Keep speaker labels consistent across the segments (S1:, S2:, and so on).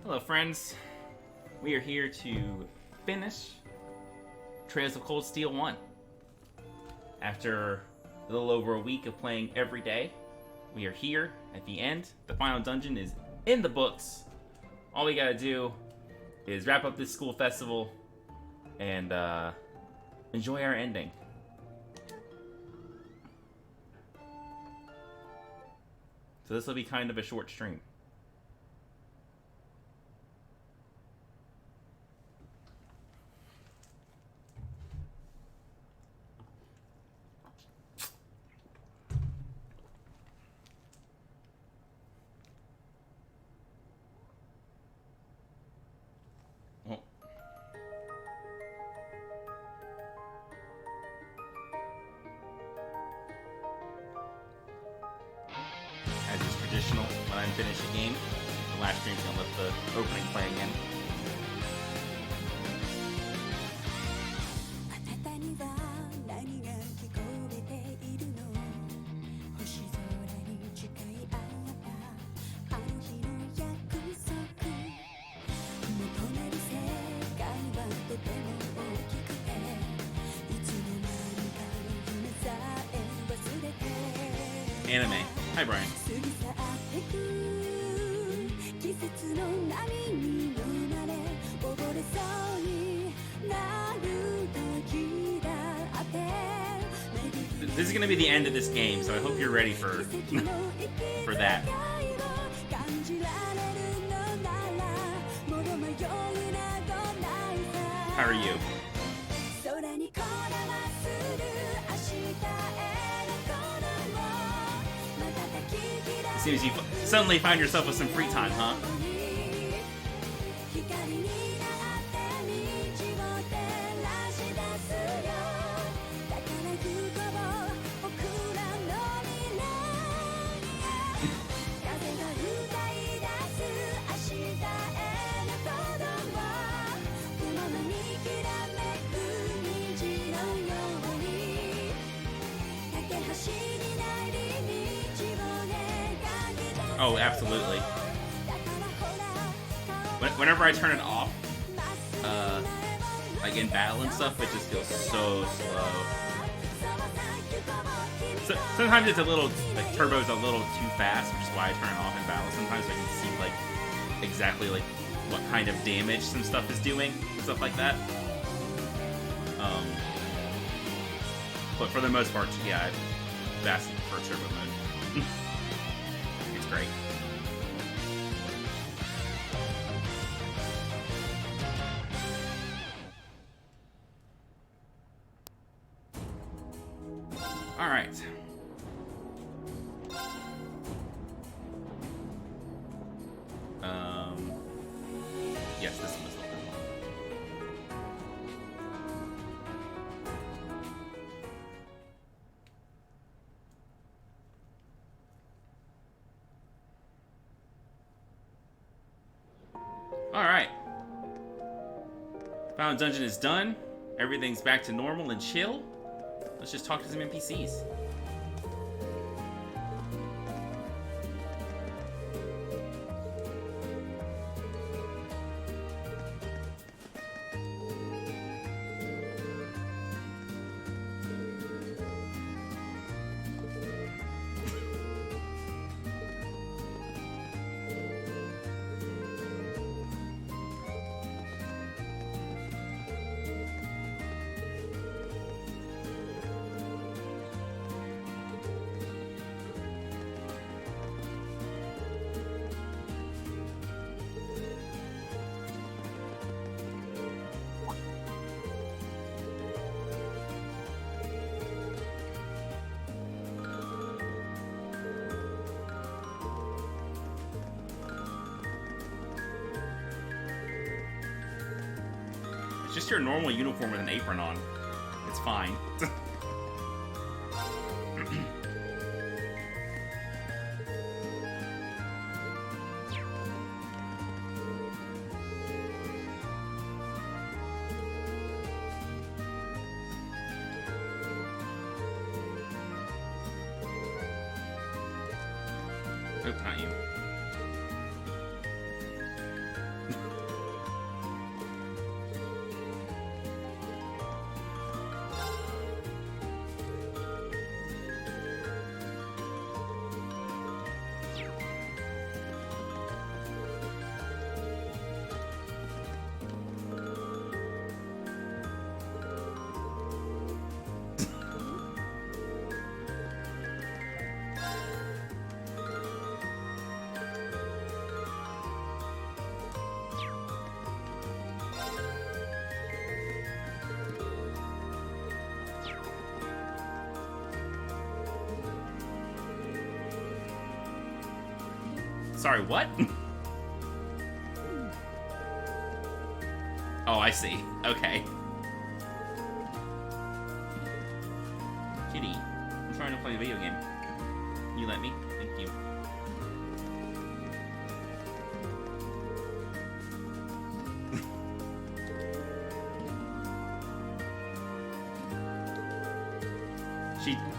S1: Hello, friends. We are here to finish Trails of Cold Steel 1. After a little over a week of playing every day, we are here at the end. The final dungeon is in the books. All we gotta do is wrap up this school festival and enjoy our ending. So this will be kind of a short stream. As is traditional, when I finish a game, the last stream's gonna let the opening play again.
S2: あなたには何が聞こえているの星空に誓い合ったあの日の約束求める世界はとても大きくていつの間にか夢さえ忘れて
S1: Anime. Hi, Brian.
S2: 過ぎ去ってく季節の波に飲まれ溺れそうになる時だって
S1: This is gonna be the end of this game, so I hope you're ready for that. How are you? As soon as you suddenly find yourself with some free time, huh? Oh, absolutely. Whenever I turn it off, like in battle and stuff, it just feels so slow. So, sometimes it's a little, like, turbo's a little too fast, which is why I turn it off in battle. Sometimes I can see, like, exactly, like, what kind of damage some stuff is doing, stuff like that. But for the most part, yeah, I vastly prefer turbo mode. It's great. All right. Yes, this was the one. All right. Final dungeon is done. Everything's back to normal and chill. Let's just talk to some NPCs. Just your normal uniform with an apron on. It's fine. Nope, not you. Sorry, what? Oh, I see. Okay. Kitty, I'm trying to play a video game. You let me? Thank you.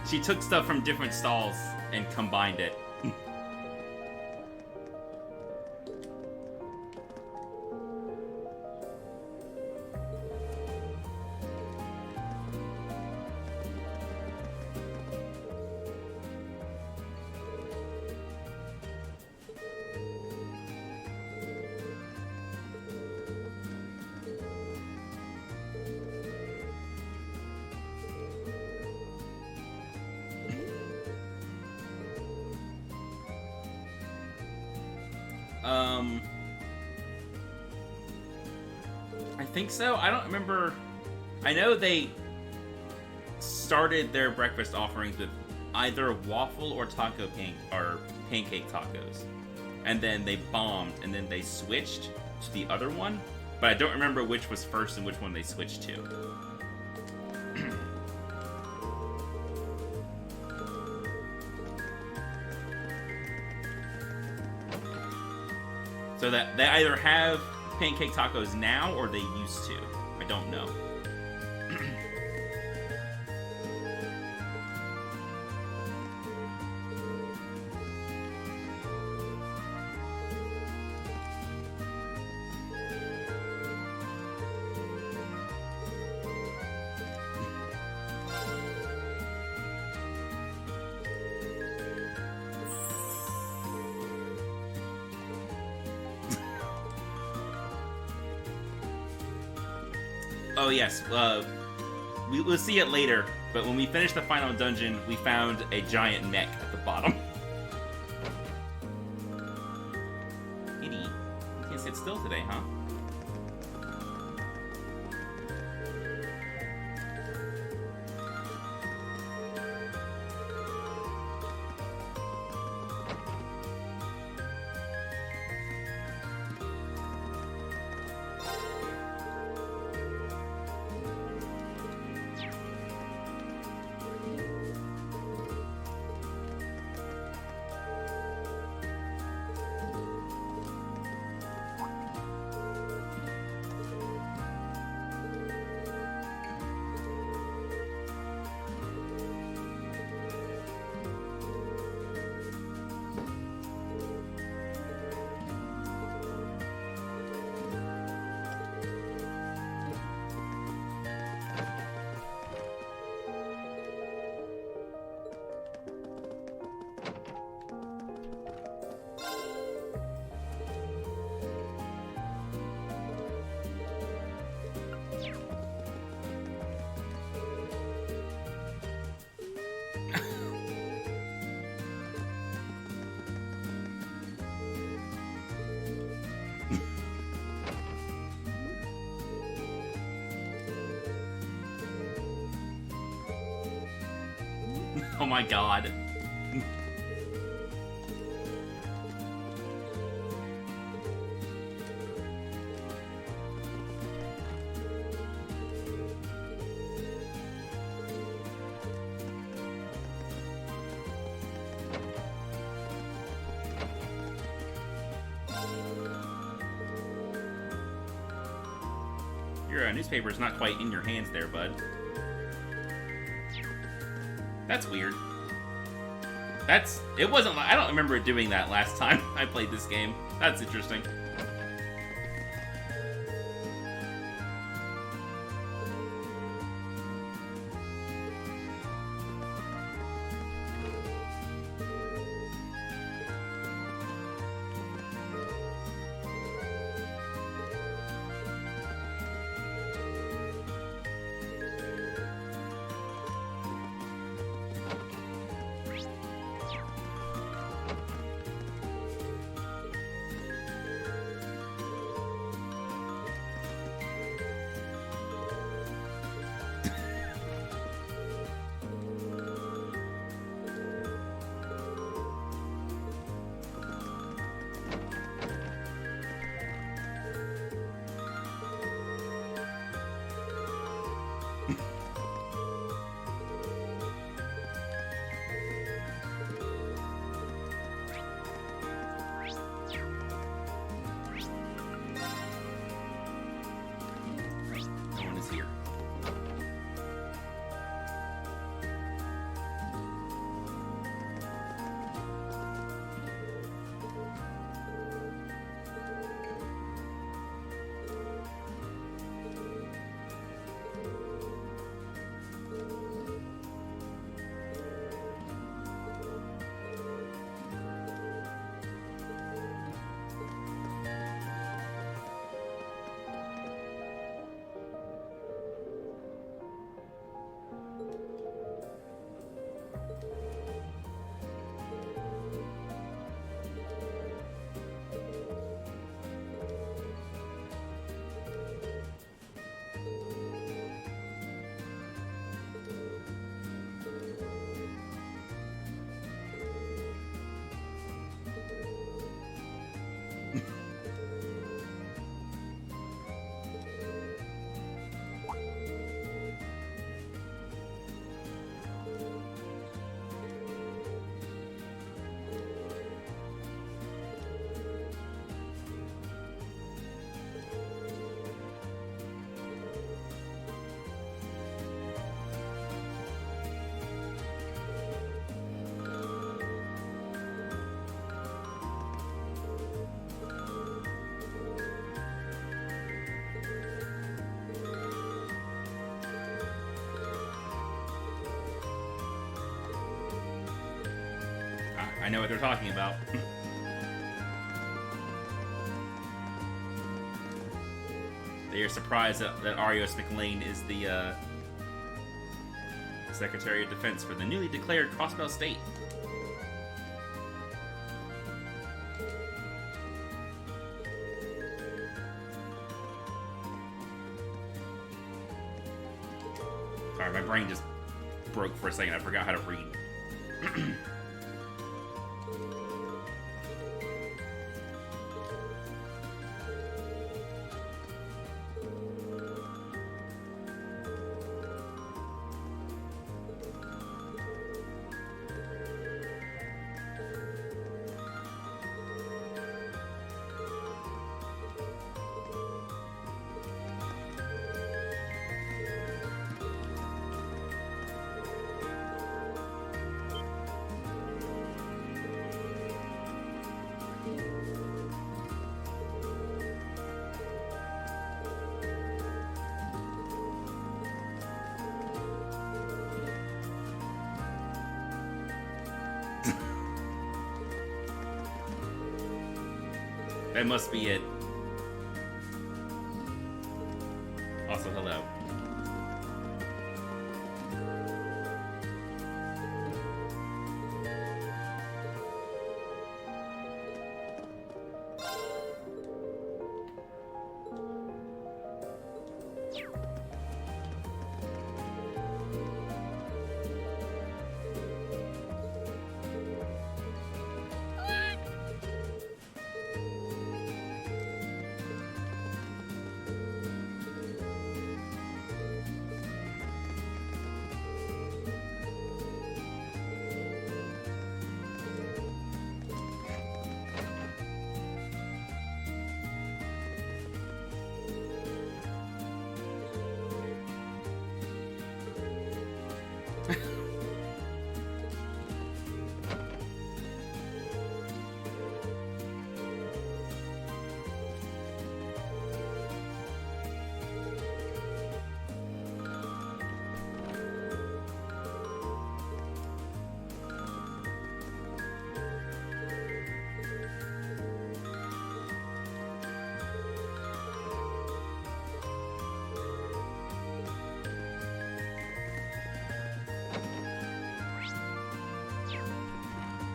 S1: She took stuff from different stalls and combined it. I think so. I don't remember. I know they started their breakfast offerings with either waffle or pancake tacos, and then they bombed, and then they switched to the other one. But I don't remember which was first and which one they switched to. So that they either have pancake tacos now or they used to. I don't know. Oh yes, we'll see it later, but when we finish the final dungeon, we found a giant neck at the bottom. Kitty, you can't sit still today, huh? Oh my god. Your newspaper's not quite in your hands there, bud. That's weird. It wasn't like, I don't remember it doing that last time I played this game. That's interesting. I know what they're talking about. They are surprised that Arios McLean is the Secretary of Defense for the newly declared Crossbell State. Sorry, my brain just broke for a second. I forgot how to read. That must be it. Also, hello.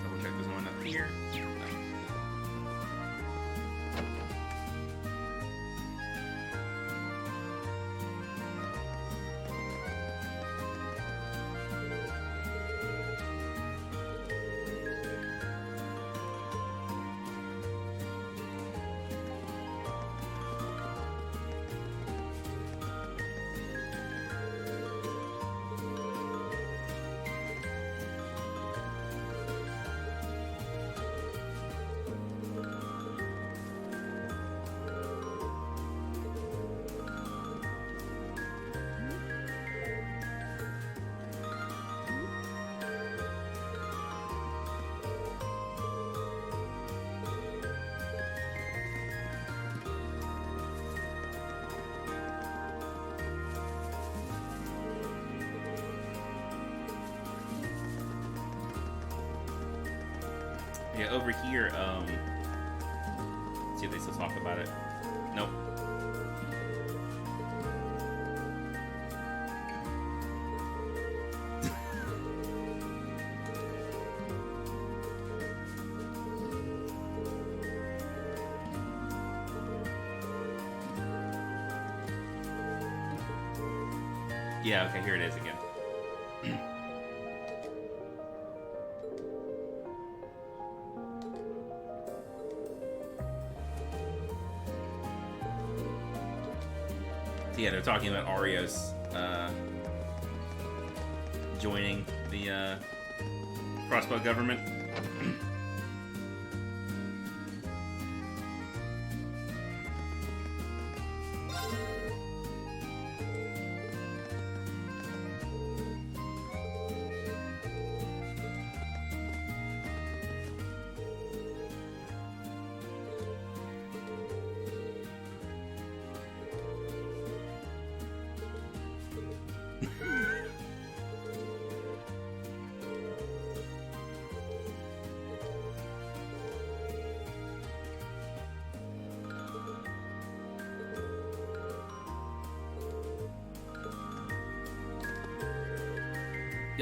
S1: Double check this one up here. Yeah, over here, let's see if they still talk about it. Nope. Yeah, okay, here it is again. Yeah, they're talking about Arios joining the Crossbow government.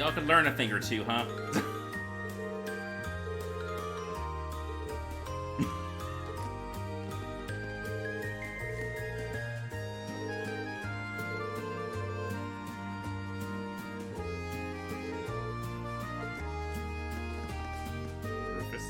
S1: Y'all could learn a thing or two, huh? Rufus.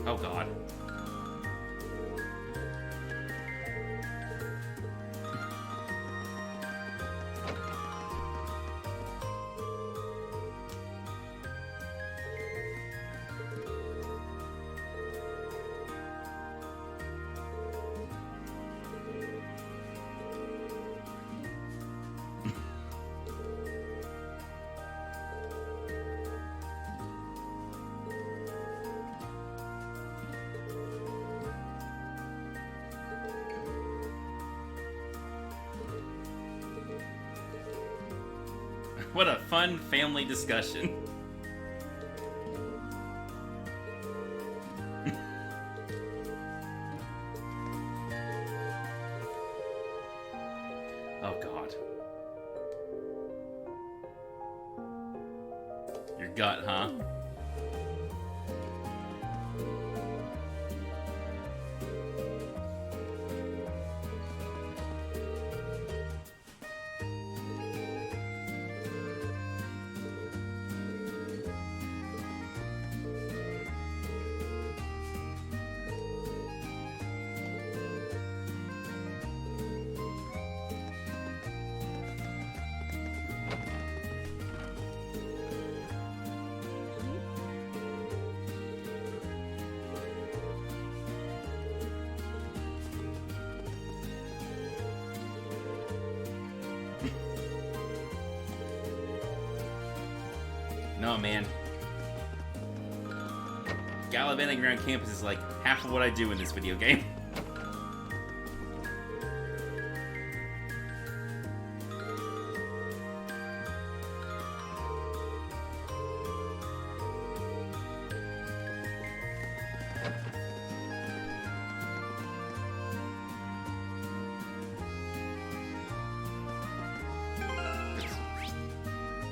S1: Oh god. What a fun family discussion. Oh god. Your gut, huh? No, man. Gallivanting around campus is like half of what I do in this video game.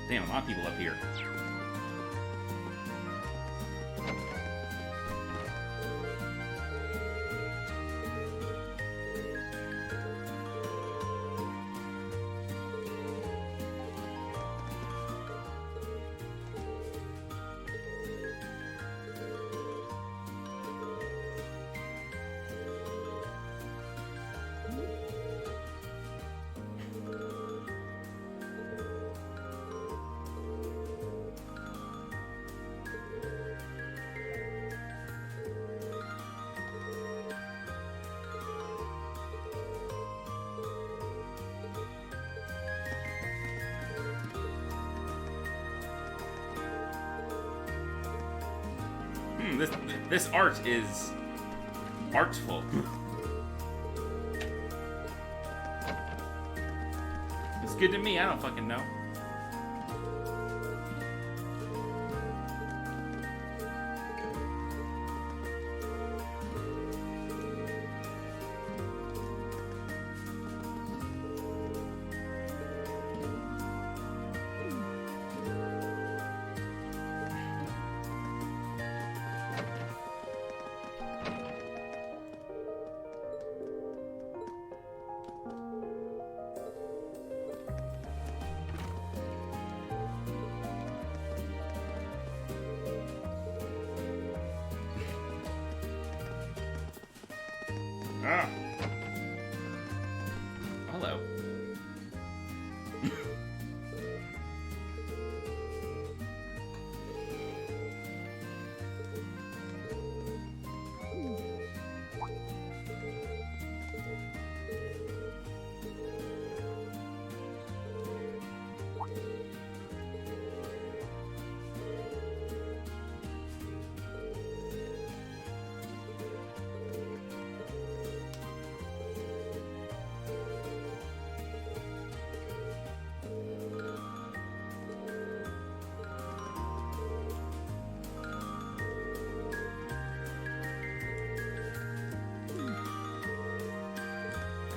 S1: Damn, a lot of people up here. This art is artful. It's good to me, I don't fucking know. Ah. Hello.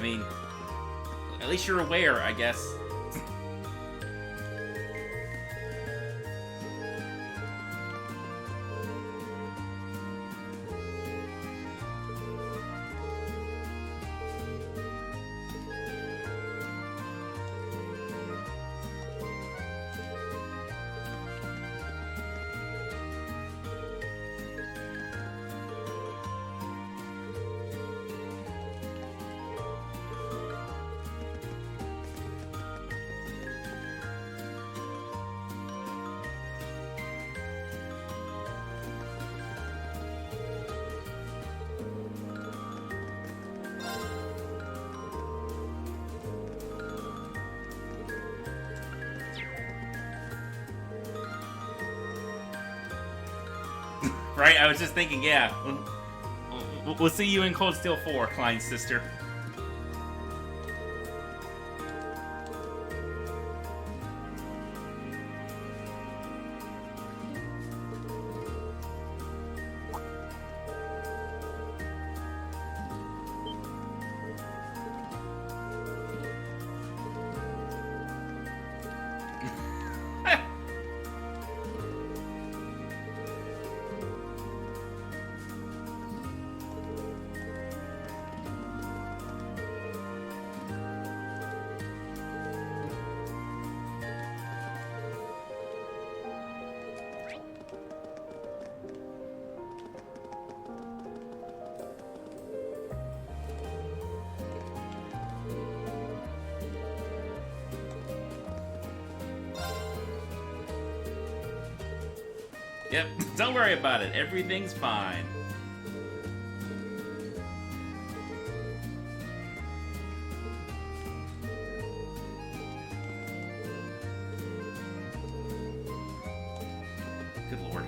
S1: mean, at least you're aware, I guess. Right? I was just thinking, yeah. We'll see you in Cold Steel 4, Klein's sister. Yep, don't worry about it. Everything's fine. Good lord.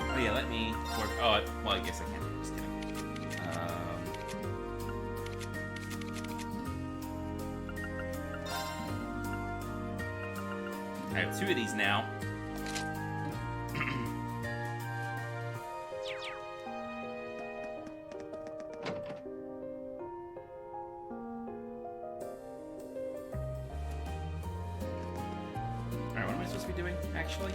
S1: Oh yeah, let me work. Oh, well, I guess I can. Just kidding. I have 2 of these now. Alright, what am I supposed to be doing, actually?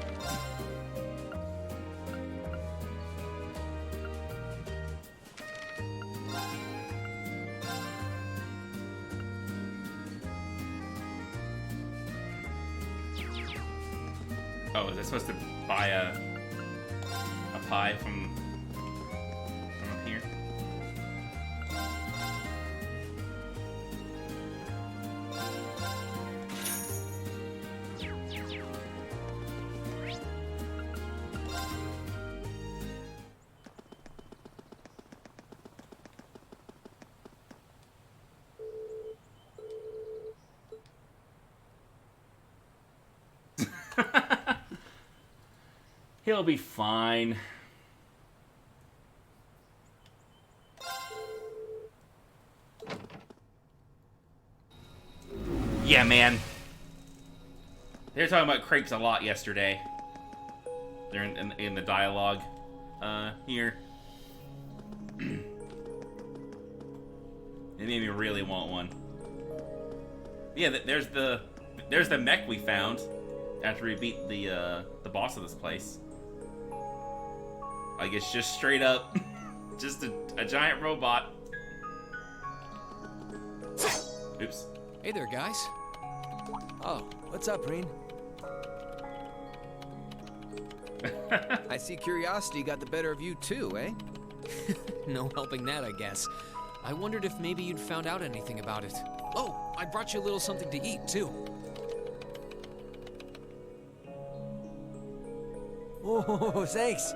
S1: Oh, is I supposed to buy a pie from up here? He'll be fine. Yeah, man. They were talking about crepes a lot yesterday. They're in the dialogue here. It made me really want one. Yeah, there's the mech we found after we beat the boss of this place. Like, it's just straight up, just a giant robot. Oops.
S3: Hey there, guys.
S4: Oh, what's up, Reen?
S5: I see curiosity got the better of you too, eh?
S3: No helping that, I guess. I wondered if maybe you'd found out anything about it. Oh, I brought you a little something to eat, too.
S4: Oh, thanks.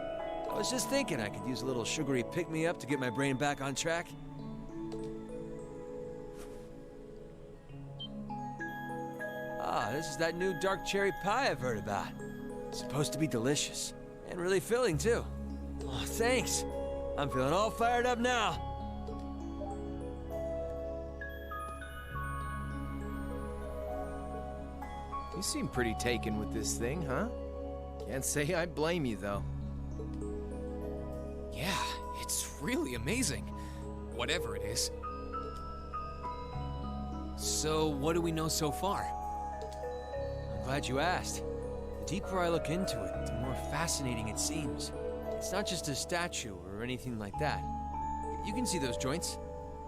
S4: I was just thinking I could use a little sugary pick-me-up to get my brain back on track. Ah, this is that new dark cherry pie I've heard about. It's supposed to be delicious. And really filling, too. Oh, thanks. I'm feeling all fired up now.
S5: You seem pretty taken with this thing, huh? Can't say I blame you, though.
S3: Yeah, it's really amazing. Whatever it is. So, what do we know so far?
S4: I'm glad you asked. The deeper I look into it, the more fascinating it seems. It's not just a statue or anything like that. You can see those joints.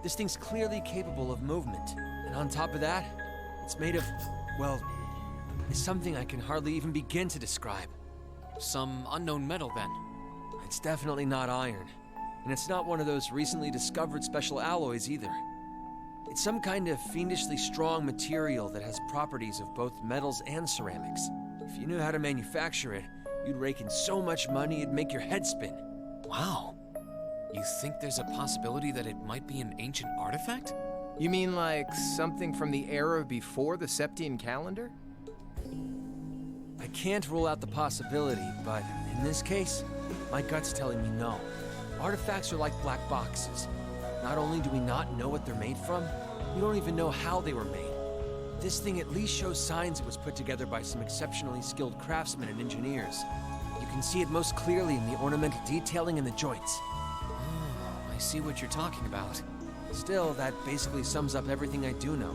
S4: This thing's clearly capable of movement. And on top of that, it's made of, well, it's something I can hardly even begin to describe.
S3: Some unknown metal, then.
S4: It's definitely not iron. And it's not one of those recently discovered special alloys either. It's some kind of fiendishly strong material that has properties of both metals and ceramics. If you knew how to manufacture it, you'd rake in so much money it'd make your head spin.
S3: Wow. You think there's a possibility that it might be an ancient artifact?
S5: You mean like something from the era before the Septian calendar?
S4: I can't rule out the possibility, but in this case, my gut's telling me no. Artifacts are like black boxes. Not only do we not know what they're made from, we don't even know how they were made. This thing at least shows signs it was put together by some exceptionally skilled craftsmen and engineers. You can see it most clearly in the ornamental detailing in the joints.
S3: Oh, I see what you're talking about.
S4: Still, that basically sums up everything I do know.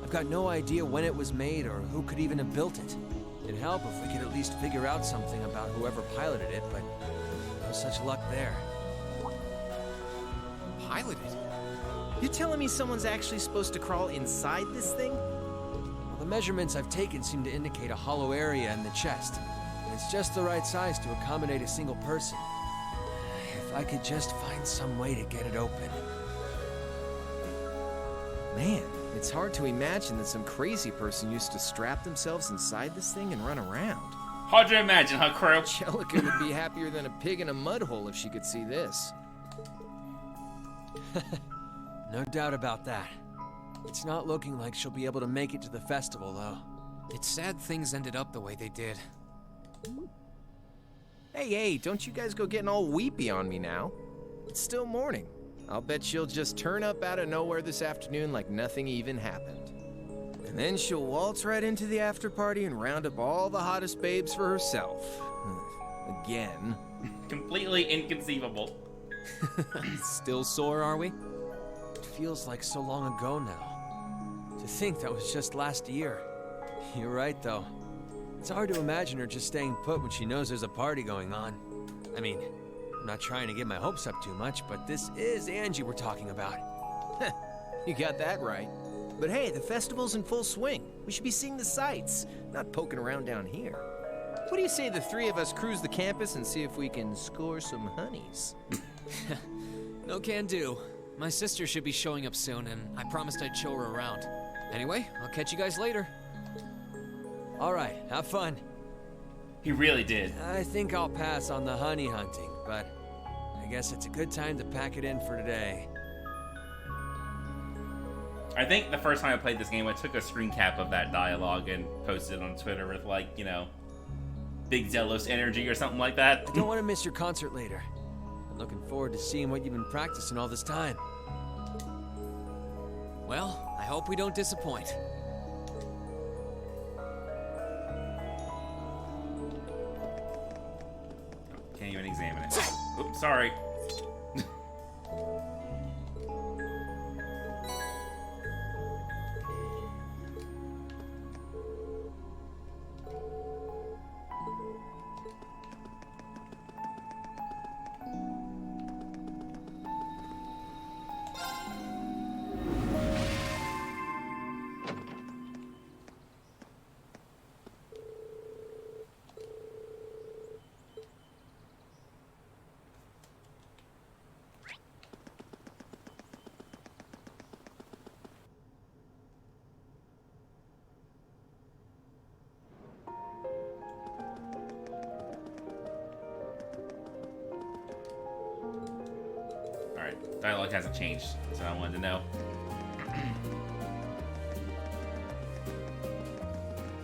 S4: I've got no idea when it was made or who could even have built it. It'd help if we could at least figure out something about whoever piloted it, but no such luck there.
S3: Piloted?
S5: You telling me someone's actually supposed to crawl inside this thing?
S4: Well, the measurements I've taken seem to indicate a hollow area in the chest, and it's just the right size to accommodate a single person. If I could just find some way to get it open.
S5: Man, it's hard to imagine that some crazy person used to strap themselves inside this thing and run around.
S1: Hard to imagine, huh, Crow?
S5: Jellica would be happier than a pig in a mud hole if she could see this.
S4: No doubt about that. It's not looking like she'll be able to make it to the festival, though.
S3: It's sad things ended up the way they did.
S5: Hey, don't you guys go getting all weepy on me now. It's still morning. I'll bet she'll just turn up out of nowhere this afternoon like nothing even happened. And then she'll waltz right into the after party and round up all the hottest babes for herself. Again.
S1: Completely inconceivable.
S3: Still sore, are we?
S4: It feels like so long ago now. To think that was just last year. You're right, though. It's hard to imagine her just staying put when she knows there's a party going on. I mean, I'm not trying to get my hopes up too much, but this is Angie we're talking about.
S5: You got that right. But hey, the festival's in full swing. We should be seeing the sights, not poking around down here. What do you say the three of us cruise the campus and see if we can score some honeys?
S3: No can do. My sister should be showing up soon, and I promised I'd show her around. Anyway, I'll catch you guys later.
S4: All right, have fun.
S1: He really did.
S4: I think I'll pass on the honey hunting, but I guess it's a good time to pack it in for today.
S1: I think the first time I played this game, I took a screen cap of that dialogue and posted it on Twitter with, like, you know, Big Zealous energy or something like that.
S4: I don't want to miss your concert later. I'm looking forward to seeing what you've been practicing all this time.
S3: Well, I hope we don't disappoint.
S1: Can't even examine it. Oops, sorry. Alright, dialogue hasn't changed, so I wanted to know.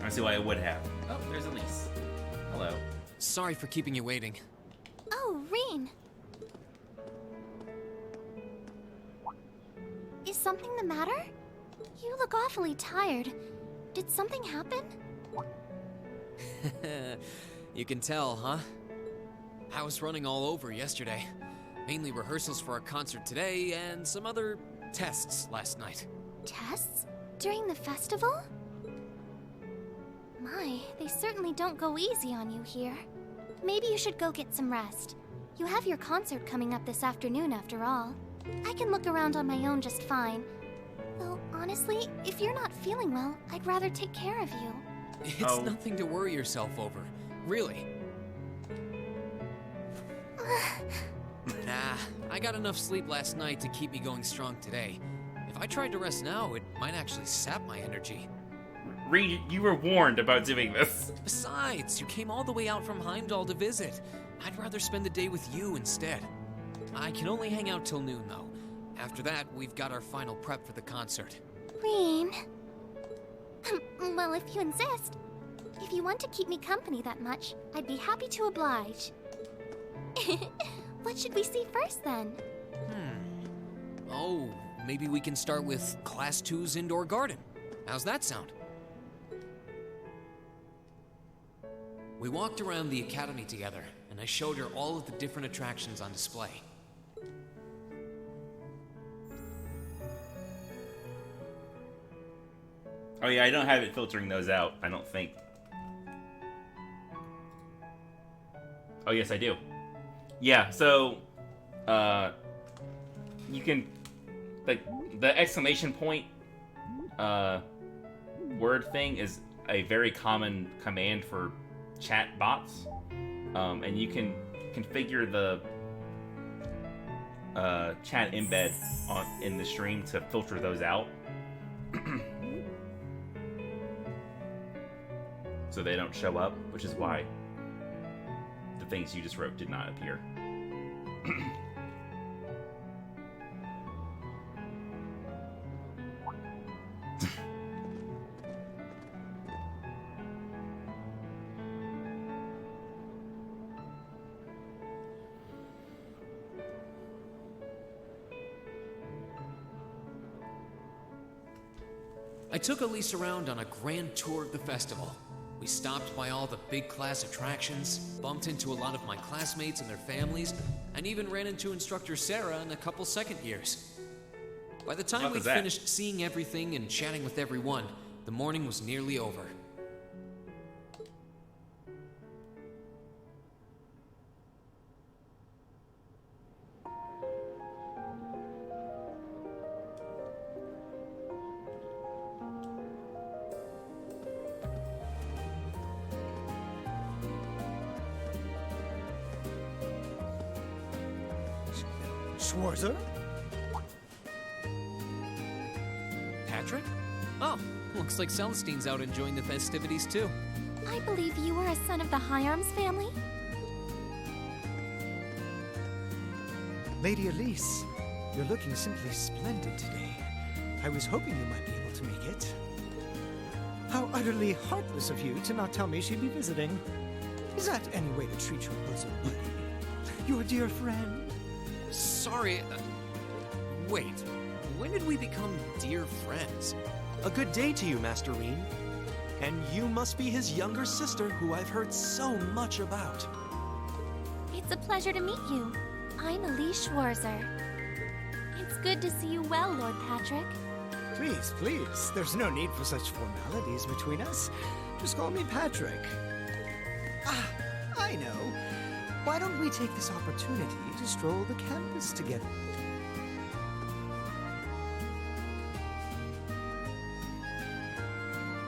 S1: I see why it would have. Oh, there's Elise. Hello.
S3: Sorry for keeping you waiting.
S6: Oh, Rean. Is something the matter? You look awfully tired. Did something happen?
S3: You can tell, huh? I was running all over yesterday. Mainly rehearsals for our concert today and some other tests last night.
S6: Tests? During the festival? My, they certainly don't go easy on you here. Maybe you should go get some rest. You have your concert coming up this afternoon after all. I can look around on my own just fine. Though, honestly, if you're not feeling well, I'd rather take care of you.
S3: It's nothing to worry yourself over. Really. Nah, I got enough sleep last night to keep me going strong today. If I tried to rest now, it might actually sap my energy.
S1: Reed, you were warned about doing this.
S3: Besides, you came all the way out from Heimdall to visit. I'd rather spend the day with you instead. I can only hang out till noon, though. After that, we've got our final prep for the concert.
S6: Rean. Well, if you insist. If you want to keep me company that much, I'd be happy to oblige. What should we see first, then?
S3: Oh, maybe we can start with Class 2's indoor garden. How's that sound? We walked around the academy together, and I showed her all of the different attractions on display.
S1: Oh yeah, I don't have it filtering those out, I don't think. Oh yes, I do. Yeah, so, you can, like, the exclamation point, word thing is a very common command for chat bots, and you can configure the chat embed in the stream to filter those out. So they don't show up, which is why the things you just wrote did not appear.
S3: I took Elise around on a grand tour of the festival. We stopped by all the big class attractions, bumped into a lot of my classmates and their families, and even ran into instructor Sarah and a couple second years. By the time we'd finished seeing everything and chatting with everyone, the morning was nearly over.
S7: Schwarzer?
S3: Patrick? Oh, looks like Celestine's out enjoying the festivities too.
S6: I believe you are a son of the High Arms family?
S7: Lady Elise, you're looking simply splendid today. I was hoping you might be able to make it. How utterly heartless of you to not tell me she'd be visiting. Is that any way to treat your bosom buddy? Your dear friend?
S3: Sorry, wait. When did we become dear friends?
S8: A good day to you, Master Reen. And you must be his younger sister, who I've heard so much about.
S6: It's a pleasure to meet you. I'm Elise Schwarzer. It's good to see you well, Lord Patrick.
S7: Please, please. There's no need for such formalities between us. Just call me Patrick. Ah, I know. Why don't we take this opportunity to stroll the campus together?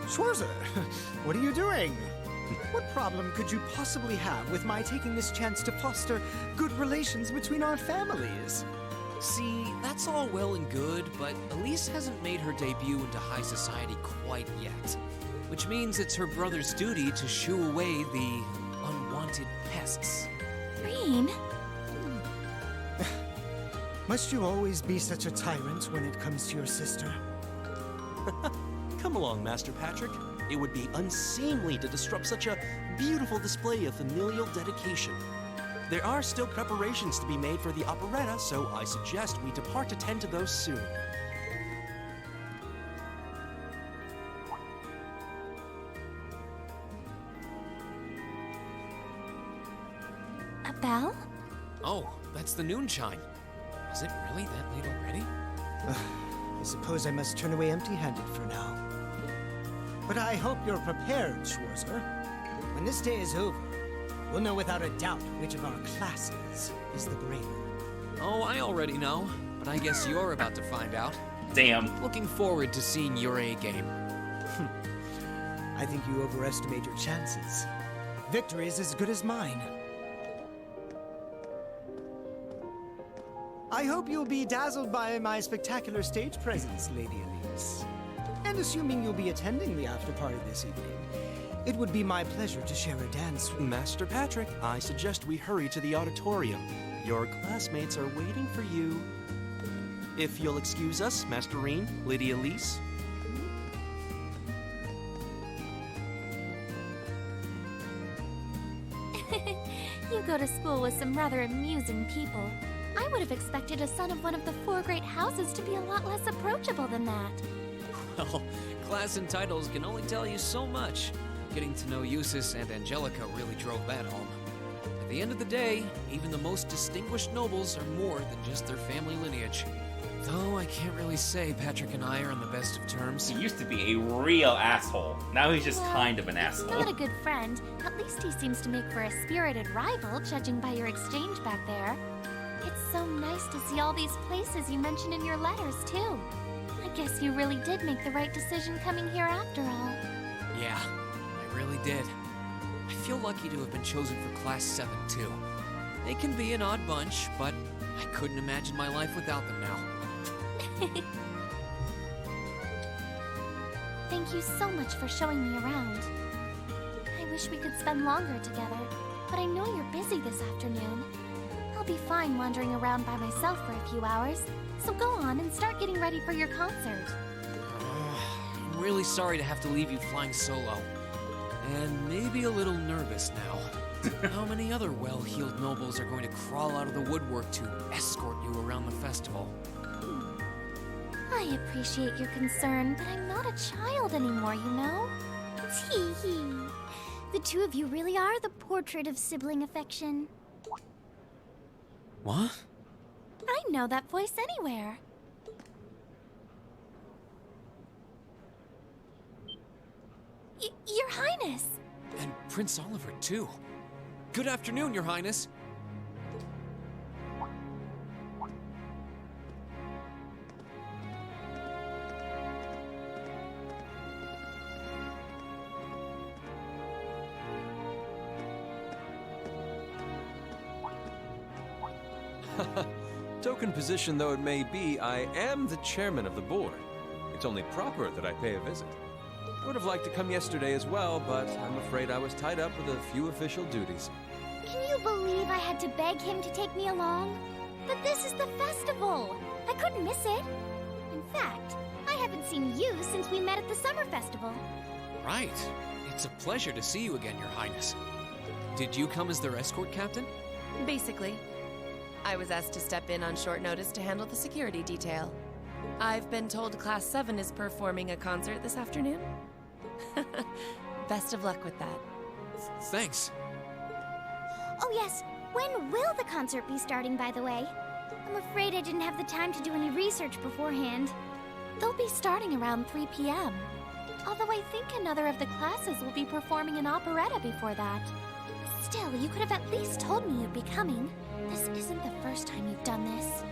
S7: Schwarzer, what are you doing? What problem could you possibly have with my taking this chance to foster good relations between our families?
S3: See, that's all well and good, but Elise hasn't made her debut into high society quite yet. Which means it's her brother's duty to shoo away the unwanted pests.
S6: Green?
S7: Must you always be such a tyrant when it comes to your sister?
S8: Come along, Master Patrick. It would be unseemly to disrupt such a beautiful display of familial dedication. There are still preparations to be made for the operetta, so I suggest we depart to tend to those soon.
S6: A bell?
S3: Oh, that's the noon chime. Is it really that late already?
S7: I suppose I must turn away empty-handed for now. But I hope you're prepared, Schwarzer. When this day is over, we'll know without a doubt which of our classes is the braver.
S3: Oh, I already know, but I guess you're about to find out.
S1: Damn.
S3: Looking forward to seeing your A-game.
S7: I think you overestimate your chances. Victory is as good as mine. I hope you'll be dazzled by my spectacular stage presence, Lady Elise. And assuming you'll be attending the after-party this evening, it would be my pleasure to share a dance with...
S8: Master Patrick, I suggest we hurry to the auditorium. Your classmates are waiting for you. If you'll excuse us, Master Reen, Lady Elise.
S6: You go to school with some rather amusing people. I would have expected a son of one of the 4 great houses to be a lot less approachable than that.
S3: Well, class and titles can only tell you so much. Getting to know Eustace and Angelica really drove that home. At the end of the day, even the most distinguished nobles are more than just their family lineage. Though I can't really say Patrick and I are on the best of terms.
S1: He used to be a real asshole. Now he's just
S6: Well,
S1: kind of an
S6: He's
S1: asshole.
S6: not a good friend. At least he seems to make for a spirited rival, judging by your exchange back there. It's so nice to see all these places you mentioned in your letters, too. I guess you really did make the right decision coming here after all.
S3: Yeah, I really did. I feel lucky to have been chosen for Class 7, too. They can be an odd bunch, but I couldn't imagine my life without them now.
S6: Thank you so much for showing me around. I wish we could spend longer together, but I know you're busy this afternoon. I'll be fine wandering around by myself for a few hours, so go on and start getting ready for your concert.
S3: I'm really sorry to have to leave you flying solo. And maybe a little nervous now. How many other well-heeled nobles are going to crawl out of the woodwork to escort you around the festival?
S6: I appreciate your concern, but I'm not a child anymore, you know? Tee hee. The two of you really are the portrait of sibling affection.
S3: What?
S6: I know that voice anywhere. Your Highness!
S3: And Prince Oliver, too. Good afternoon, Your Highness.
S4: Token position though it may be, I am the chairman of the board. It's only proper that I pay a visit. Would have liked to come yesterday as well, but I'm afraid I was tied up with a few official duties.
S6: Can you believe I had to beg him to take me along? But this is the festival! I couldn't miss it! In fact, I haven't seen you since we met at the summer festival.
S3: Right. It's a pleasure to see you again, Your Highness. Did you come as their escort captain?
S9: Basically. I was asked to step in on short notice to handle the security detail. I've been told Class 7 is performing a concert this afternoon. Best of luck with that.
S3: Thanks.
S6: Oh yes, when will the concert be starting, by the way? I'm afraid I didn't have the time to do any research beforehand. They'll be starting around 3 p.m. Although I think another of the classes will be performing an operetta before that. Still, you could have at least told me you'd be coming. This isn't the first time you've done this.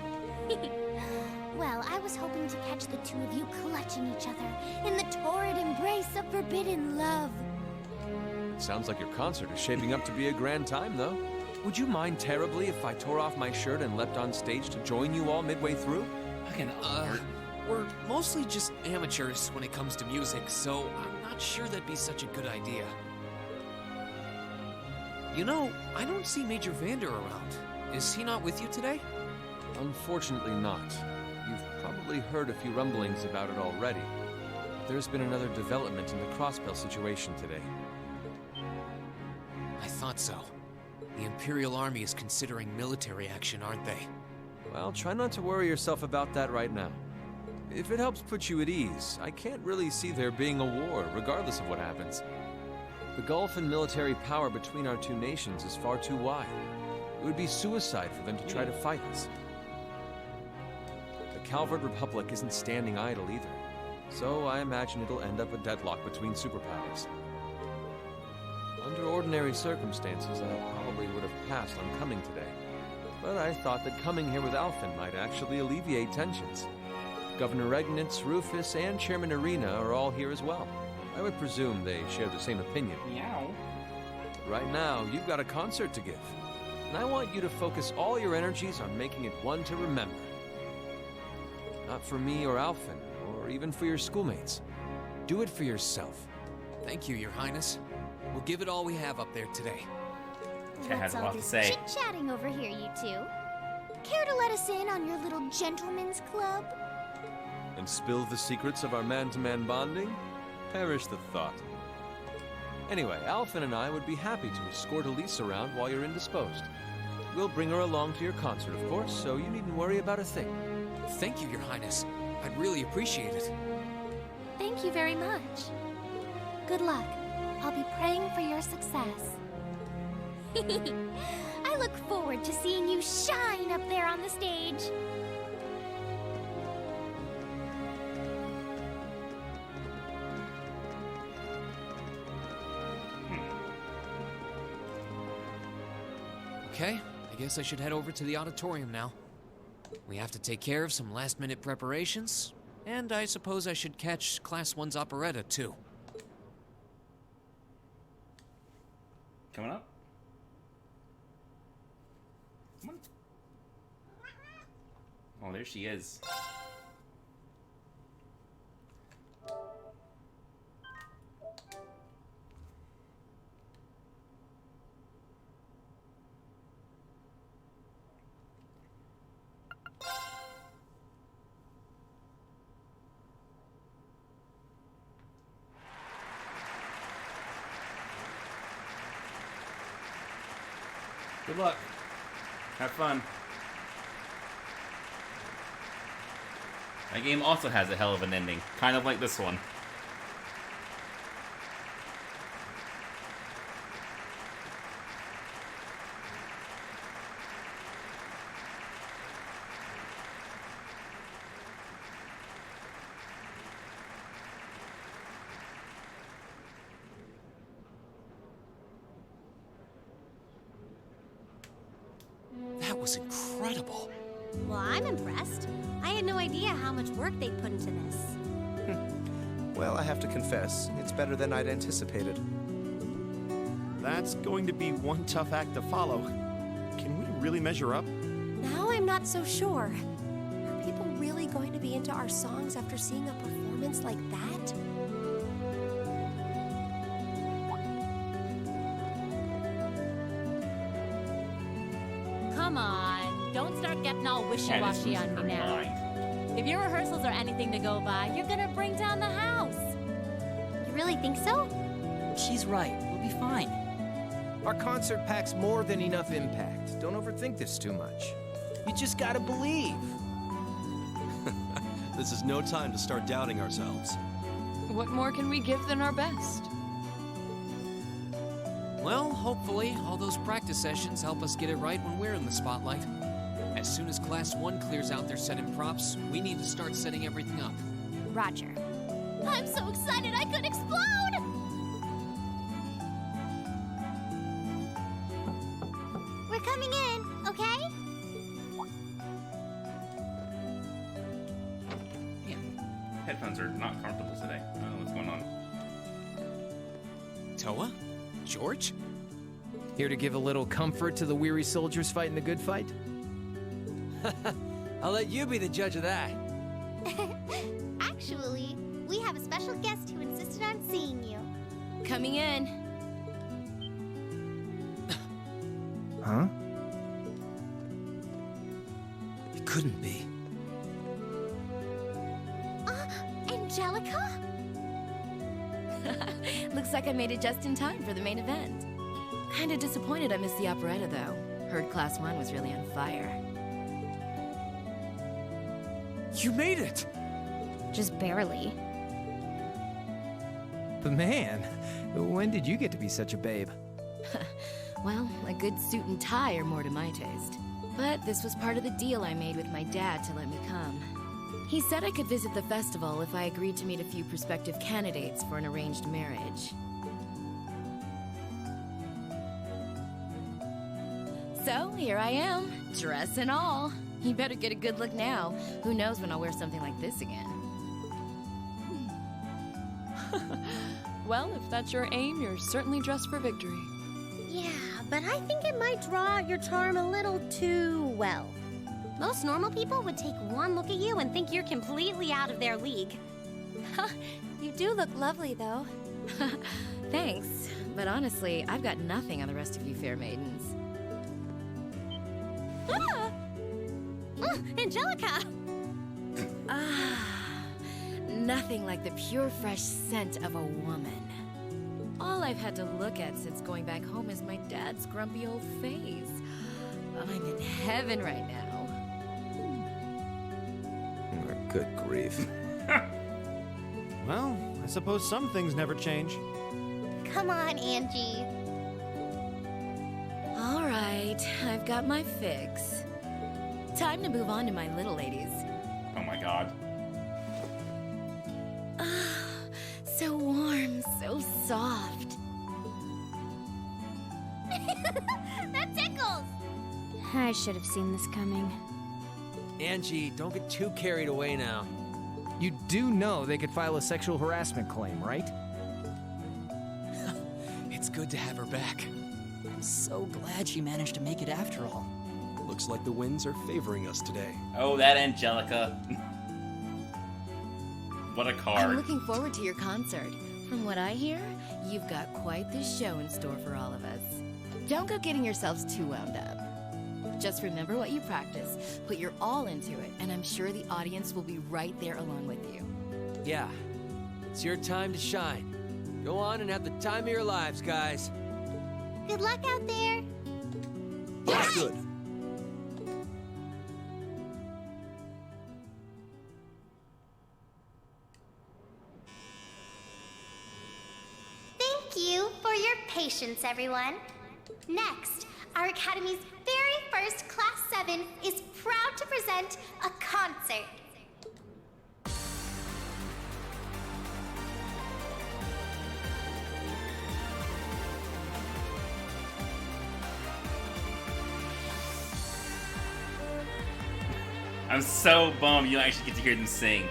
S6: Well, I was hoping to catch the two of you clutching each other in the torrid embrace of forbidden love.
S4: Sounds like your concert is shaping up to be a grand time, though. Would you mind terribly if I tore off my shirt and leapt on stage to join you all midway through?
S1: Fucking art.
S3: We're mostly just amateurs when it comes to music, so I'm not sure that'd be such a good idea. You know, I don't see Major Vander around. Is he not with you today?
S4: Unfortunately not. You've probably heard a few rumblings about it already. There's been another development in the Crossbell situation today.
S3: I thought so. The Imperial Army is considering military action, aren't they?
S4: Well, try not to worry yourself about that right now. If it helps put you at ease, I can't really see there being a war, regardless of what happens. The gulf in military power between our two nations is far too wide. It would be suicide for them to try to fight us. The Calvard Republic isn't standing idle either, so I imagine it'll end up a deadlock between superpowers. Under ordinary circumstances, I probably would have passed on coming today. But I thought that coming here with Alphen might actually alleviate tensions. Governor Regnitz, Rufus, and Chairman Arena are all here as well. I would presume they share the same opinion.
S1: Meow.
S4: Right now, you've got a concert to give. And I want you to focus all your energies on making it one to remember. Not for me or Alphen, or even for your schoolmates. Do it for yourself.
S3: Thank you, Your Highness. We'll give it all we have up there today.
S1: Cat has
S6: What's
S1: a
S6: all
S1: lot to
S6: this
S1: say.
S6: chit-chatting over here, you two? Care to let us in on your little gentleman's club?
S4: And spill the secrets of our man-to-man bonding? Perish the thought. Anyway, Alphen and I would be happy to escort Elise around while you're indisposed. We'll bring her along to your concert, of course, so you needn't worry about a thing.
S3: Thank you, Your Highness. I'd really appreciate it.
S6: Thank you very much. Good luck. I'll be praying for your success. I look forward to seeing you shine up there on the stage.
S3: Okay, I guess I should head over to the auditorium now. We have to take care of some last-minute preparations, and I suppose I should catch Class 1's operetta, too.
S1: Coming up. Come on. Oh, there she is. Good luck. Have fun. That game also has a hell of an ending, kind of like this one.
S3: That was incredible.
S6: Well, I'm impressed. I had no idea how much work they put into this.
S10: Well, I have to confess, it's better than I'd anticipated.
S8: That's going to be one tough act to follow. Can we really measure up?
S9: Now I'm not so sure. Are people really going to be into our songs after seeing a performance like that?
S11: Come on, don't start getting all wishy-washy on me now. If your rehearsals are anything to go by, you're gonna bring down the house.
S6: You really think so?
S12: She's right. We'll be fine.
S5: Our concert packs more than enough impact. Don't overthink this too much. You just gotta believe.
S8: This is no time to start doubting ourselves.
S9: What more can we give than our best?
S3: Well, hopefully, all those practice sessions help us get it right when we're in the spotlight. As soon as Class 1 clears out their set and props, we need to start setting everything up.
S6: Roger. I'm so excited I could explode! We're coming in, okay?
S1: Headphones are not comfortable today. I don't know what's going on.
S3: Toa? George?
S5: Here to give a little comfort to the weary soldiers fighting the good fight?
S4: I'll let you be the judge of that.
S6: Actually, we have a special guest who insisted on seeing you.
S9: Coming in.
S5: Huh?
S4: It couldn't be.
S6: Angelica?
S9: Looks like I made it just in time for the main event. Kinda disappointed I missed the operetta, though. Heard Class 1 was really on fire.
S4: You made it!
S6: Just barely.
S5: But man, when did you get to be such a babe?
S9: Well, a good suit and tie are more to my taste. But this was part of the deal I made with my dad to let me come. He said I could visit the festival if I agreed to meet a few prospective candidates for an arranged marriage. So, here I am, dress and all. You better get a good look now. Who knows when I'll wear something like this again. Well, if that's your aim, you're certainly dressed for victory.
S6: Yeah, but I think it might draw out your charm a little too well. Most normal people would take one look at you and think you're completely out of their league. You do look lovely, though.
S9: Thanks, but honestly, I've got nothing on the rest of you fair maidens.
S6: Angelica!
S9: Nothing like the pure, fresh scent of a woman. All I've had to look at since going back home is my dad's grumpy old face. I'm in heaven right now.
S5: Good grief.
S12: Well, I suppose some things never change.
S6: Come on, Angie.
S9: All right, I've got my fix. Time to move on to my little ladies.
S1: Oh my god.
S9: So warm, so soft.
S6: That tickles! I should have seen this coming.
S4: Angie, don't get too carried away now.
S5: You do know they could file a sexual harassment claim, right?
S4: It's good to have her back.
S13: I'm so glad she managed to make it after all.
S8: Looks like the winds are favoring us today.
S1: Oh, that Angelica. What a card.
S9: I'm looking forward to your concert. From what I hear, you've got quite the show in store for all of us. Don't go getting yourselves too wound up. Just remember what you practice, put your all into it, and I'm sure the audience will be right there along with you.
S4: Yeah, it's your time to shine. Go on and have the time of your lives, guys.
S6: Good luck out there.
S8: That's good.
S6: Thank you for your patience, everyone. Next, our Academy's very first Class 7 is proud to present a concert.
S1: I'm so bummed you actually get to hear them sing.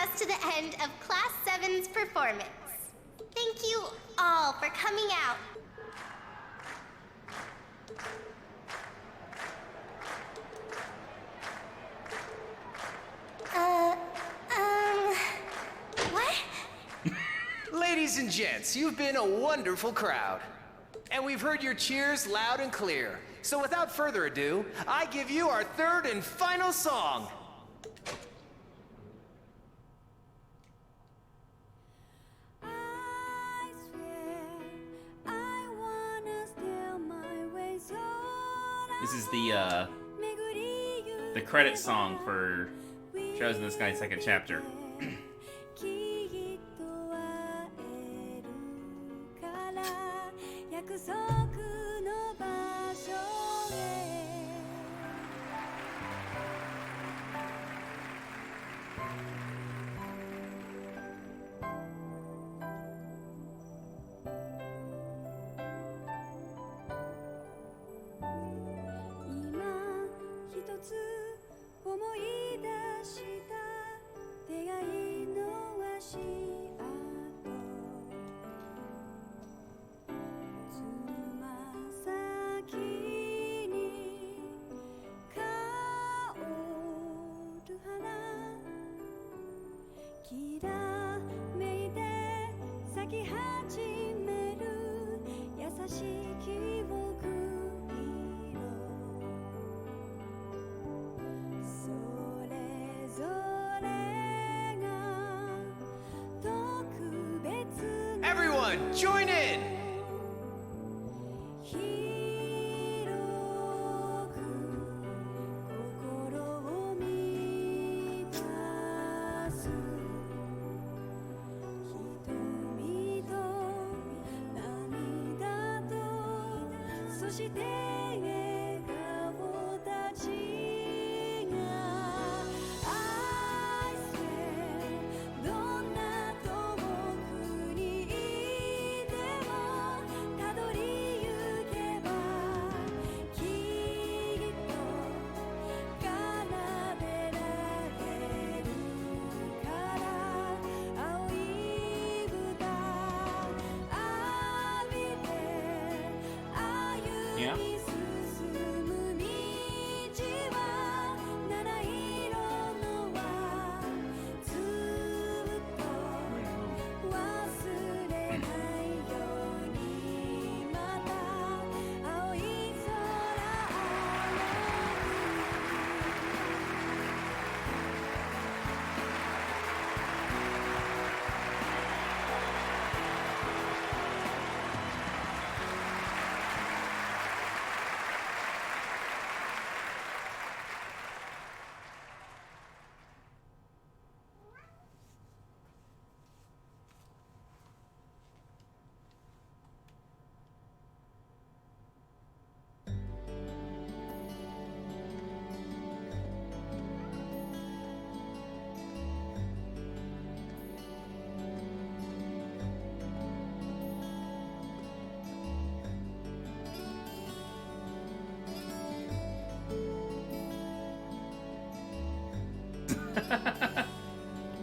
S14: us to the end of Class 7's performance. Thank you all for coming out.
S6: What?
S5: Ladies and gents, you've been a wonderful crowd. And we've heard your cheers loud and clear. So without further ado, I give you our third and final song.
S1: This is the credit song for Shadows in the Sky second chapter.
S5: Everyone, join in!
S1: Yeah.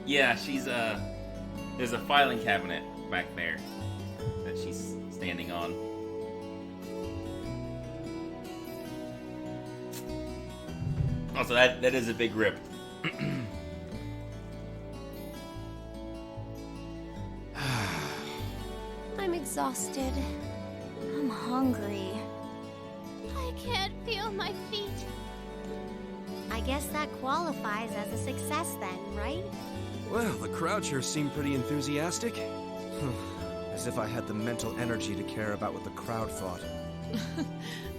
S1: Yeah, she's there's a filing cabinet back there that she's standing on. Also, that is a big rip.
S6: I'm exhausted. I'm hungry. I can't feel my feet.
S14: I guess that qualifies as a success then, right?
S10: Well, the crowd sure seemed pretty enthusiastic. As if I had the mental energy to care about what the crowd thought.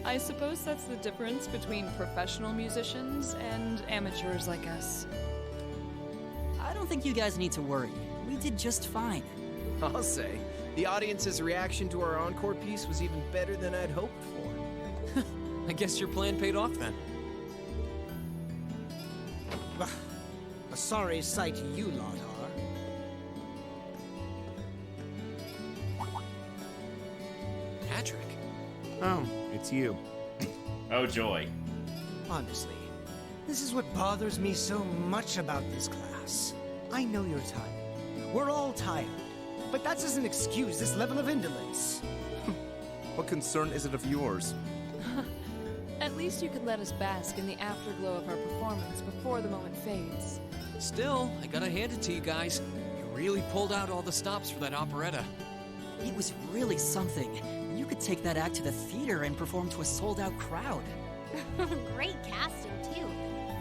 S15: I suppose that's the difference between professional musicians and amateurs like us.
S13: I don't think you guys need to worry. We did just fine.
S5: I'll say, the audience's reaction to our encore piece was even better than I'd hoped for.
S4: I guess your plan paid off then.
S7: A sorry sight you lot are.
S4: Patrick.
S10: Oh, it's you.
S1: Oh, joy.
S7: Honestly, this is what bothers me so much about this class. I know you're tired. We're all tired. But that doesn't excuse this level of indolence.
S10: What concern is it of yours?
S15: At least you could let us bask in the afterglow of our performance before the moment fades.
S3: Still, I gotta hand it to you guys. You really pulled out all the stops for that operetta.
S13: It was really something. You could take that act to the theater and perform to a sold-out crowd.
S14: Great casting, too.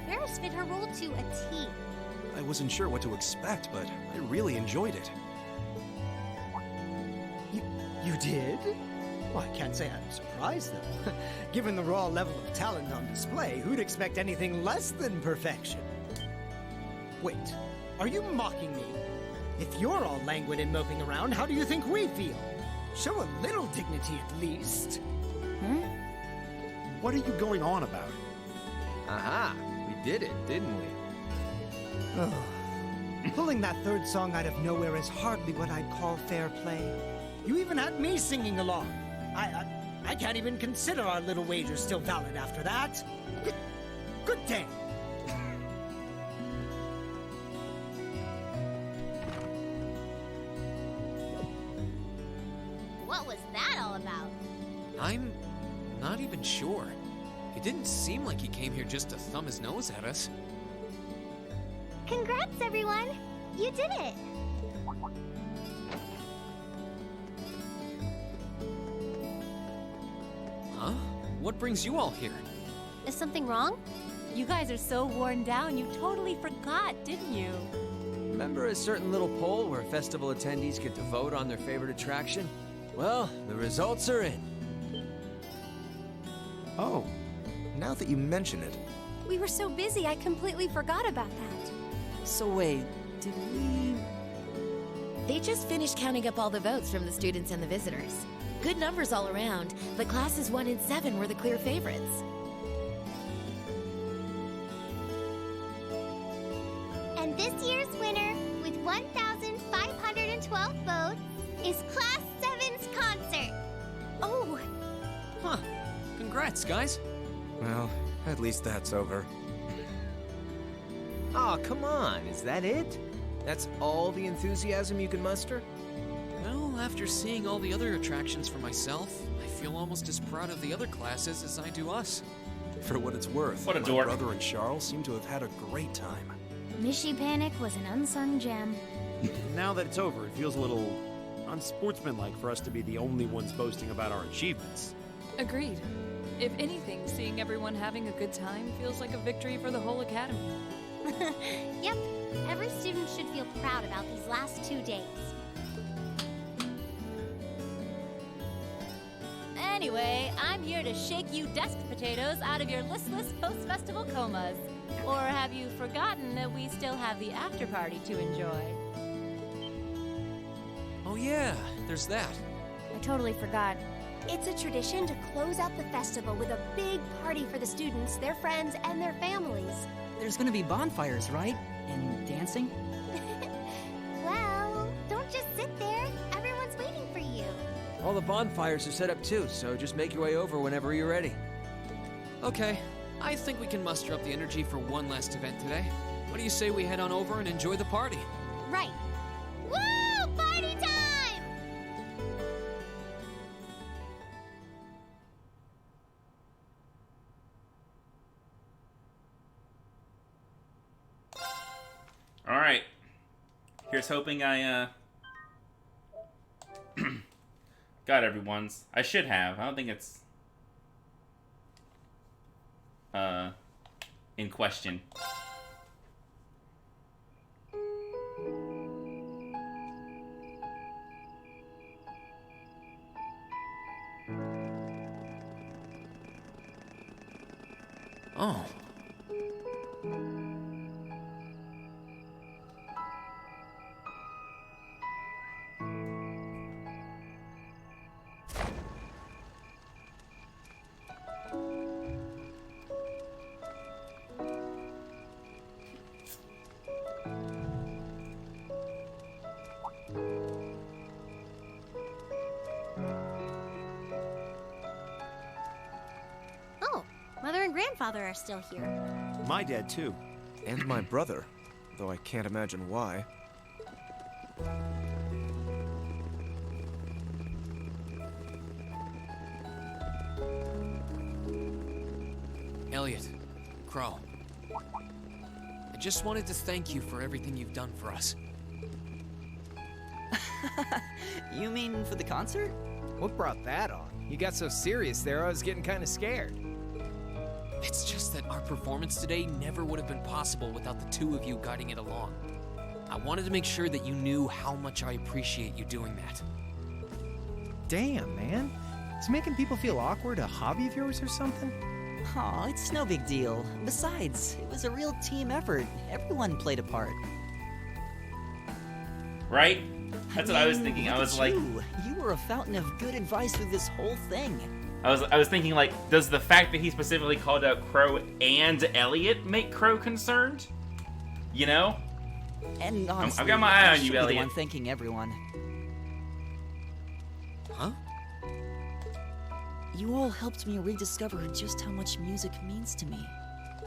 S14: Ferris fit her role to a T.
S8: I wasn't sure what to expect, but I really enjoyed it.
S7: You did? Well, I can't say I'm surprised, though. Given the raw level of talent on display, who'd expect anything less than perfection? Wait, are you mocking me? If you're all languid and moping around, how do you think we feel? Show a little dignity at least.
S12: What are you going on about?
S5: Aha, we did it, didn't we?
S7: Pulling that third song out of nowhere is hardly what I'd call fair play. You even had me singing along. I can't even consider our little wager still valid after that. Good day.
S14: What was that all about?
S3: I'm not even sure. It didn't seem like he came here just to thumb his nose at us.
S14: Congrats, everyone! You did it!
S3: Huh? What brings you all here?
S11: Is something wrong? You guys are so worn down, you totally forgot, didn't you?
S4: Remember a certain little poll where festival attendees get to vote on their favorite attraction? Well, the results are in.
S10: Oh, now that you mention it.
S6: We were so busy, I completely forgot about that.
S13: So wait, did we...
S9: They just finished counting up all the votes from the students and the visitors. Good numbers all around, but classes 1 and 7 were the clear favorites.
S14: And this year's winner, with 1,512 votes, is Class 7's concert.
S6: Oh!
S3: Huh. Congrats, guys.
S10: Well, at least that's over.
S5: Aw, come on, is that it? That's all the enthusiasm you can muster?
S3: Well, after seeing all the other attractions for myself, I feel almost as proud of the other classes as I do us.
S8: For what it's worth,
S1: What a
S8: my
S1: dork.
S8: brother and Charles seem to have had a great time.
S6: Mishy Panic was an unsung gem.
S12: Now that it's over, it feels a little unsportsmanlike for us to be the only ones boasting about our achievements.
S15: Agreed. If anything, seeing everyone having a good time feels like a victory for the whole academy.
S14: Yep, every student should feel proud about these last 2 days.
S11: Anyway, I'm here to shake you desk potatoes out of your listless post-festival comas. Or have you forgotten that we still have the after party to enjoy?
S3: Oh yeah, there's that.
S6: I totally forgot. It's a tradition to close out the festival with a big party for the students, their friends, and their families.
S13: There's gonna be bonfires, right? And dancing?
S14: Well, don't just sit there. Everyone's waiting for you.
S4: All the bonfires are set up too, so just make your way over whenever you're ready.
S3: Okay, I think we can muster up the energy for one last event today. What do you say we head on over and enjoy the party?
S14: Right. Woo! Party time!
S1: All right. Here's hoping I got everyone's. I should have. I don't think it's in question.
S3: Oh.
S14: Oh, Mother and Grandfather are still here.
S10: My dad, too. And my brother. though I can't imagine why.
S3: Elliot, Crow. I just wanted to thank you for everything you've done for us.
S13: You mean for the concert?
S5: What brought that on? You got so serious there, I was getting kind of scared.
S3: It's just that our performance today never would have been possible without the two of you guiding it along. I wanted to make sure that you knew how much I appreciate you doing that.
S5: Damn, man. Is making people feel awkward a hobby of yours or something?
S13: Aw, it's no big deal. Besides, it was a real team effort. Everyone played a part.
S1: Right? That's what I was thinking. I was like,
S13: You were a fountain of good advice through this whole thing.
S1: I was thinking, like, does the fact that he specifically called out Crow and Elliot make Crow concerned? You know?
S13: And honestly,
S1: I've got my eye on
S13: I
S1: you,
S13: should be the
S1: Elliot.
S13: one thanking everyone.
S3: Huh?
S13: You all helped me rediscover just how much music means to me.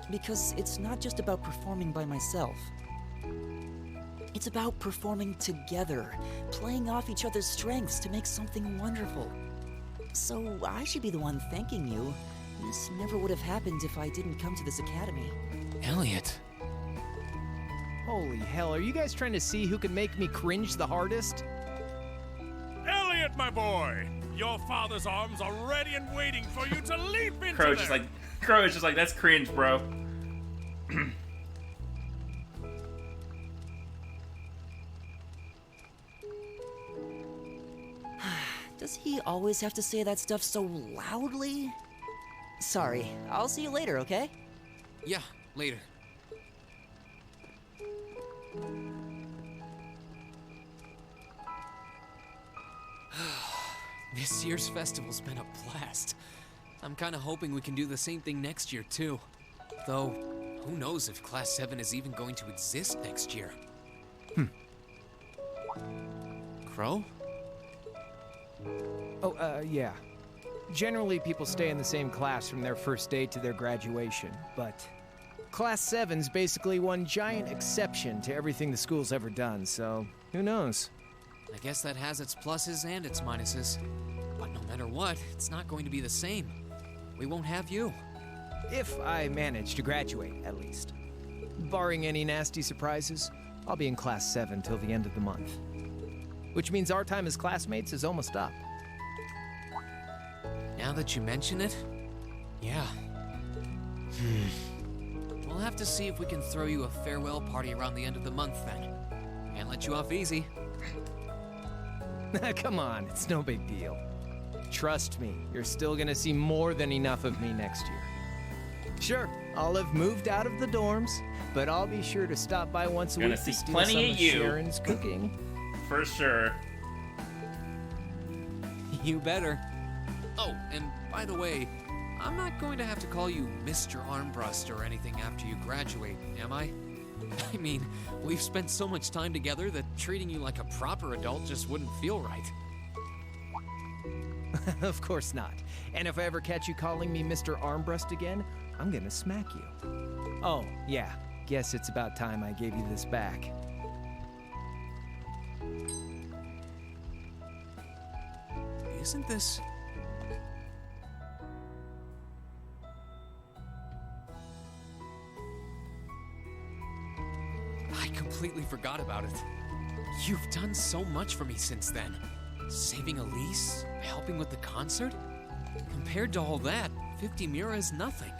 S13: Because it's not just about performing by myself. It's about performing together, playing off each other's strengths to make something wonderful. So I should be the one thanking you. This never would have happened if I didn't come to this academy.
S3: Elliot.
S5: Holy hell, are you guys trying to see who can make me cringe the hardest?
S16: Elliot, my boy! Your father's arms are ready and waiting for you to leap into
S1: Crow is just like, that's cringe, bro.
S13: Does he always have to say that stuff so loudly? Sorry, I'll see you later, okay?
S3: Yeah, later. This year's festival's been a blast. I'm kinda hoping we can do the same thing next year, too. Though, who knows if Class 7 is even going to exist next year. Crow?
S5: Oh, yeah. Generally, people stay in the same class from their first day to their graduation, but Class 7's basically one giant exception to everything the school's ever done, so who knows?
S3: I guess that has its pluses and its minuses. But no matter what, it's not going to be the same. We won't have you.
S5: If I manage to graduate, at least. Barring any nasty surprises, I'll be in Class 7 till the end of the month. Which means our time as classmates is almost up.
S3: Now that you mention it, yeah. We'll have to see if we can throw you a farewell party around the end of the month then. Can't let you off easy.
S5: Come on, it's no big deal. Trust me, you're still gonna see more than enough of me next year. Sure, I'll have moved out of the dorms, but I'll be sure to stop by once a
S1: Gonna
S5: week
S1: see
S5: to steal
S1: plenty
S5: some
S1: of
S5: of
S1: you.
S5: Sharon's cooking.
S1: For sure.
S3: You better. Oh, and by the way, I'm not going to have to call you Mr. Armbrust or anything after you graduate, am I? I mean, we've spent so much time together that treating you like a proper adult just wouldn't feel right.
S5: Of course not. And if I ever catch you calling me Mr. Armbrust again, I'm gonna smack you. Oh, yeah. Guess it's about time I gave you this back.
S3: Isn't this... I completely forgot about it. You've done so much for me since then. Saving Elise, helping with the concert. Compared to all that, 50 Mira is nothing.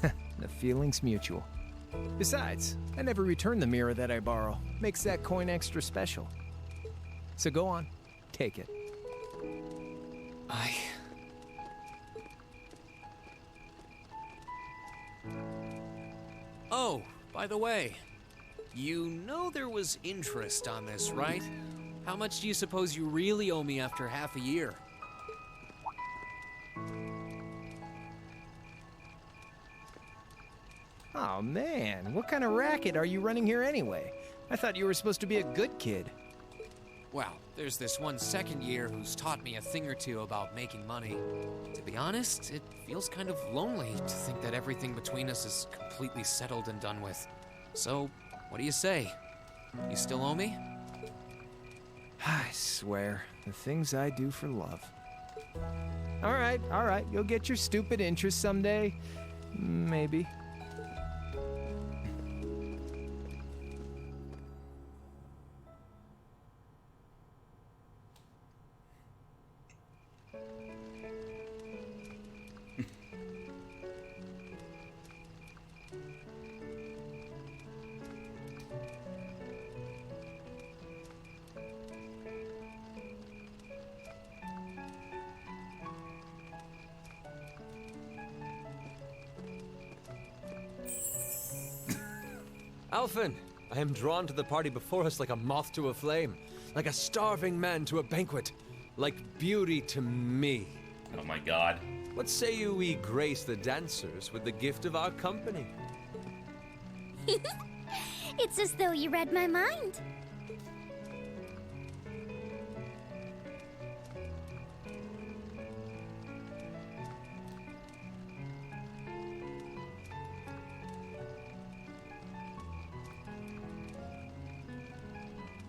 S5: The feeling's mutual. Besides, I never return the mirror that I borrow. Makes that coin extra special. So go on, take it.
S3: Oh, by the way, you know there was interest on this, right? How much do you suppose you really owe me after half a year?
S5: Oh man, what kind of racket are you running here anyway? I thought you were supposed to be a good kid.
S3: Well, there's this one second year who's taught me a thing or two about making money. To be honest, it feels kind of lonely to think that everything between us is completely settled and done with. So, what do you say? You still owe me?
S5: I swear, the things I do for love. All right, you'll get your stupid interest someday. Maybe.
S4: Alphen, I am drawn to the party before us like a moth to a flame, like a starving man to a banquet, like beauty to me.
S1: Oh my god.
S4: What say you we grace the dancers with the gift of our company?
S6: It's as though you read my mind.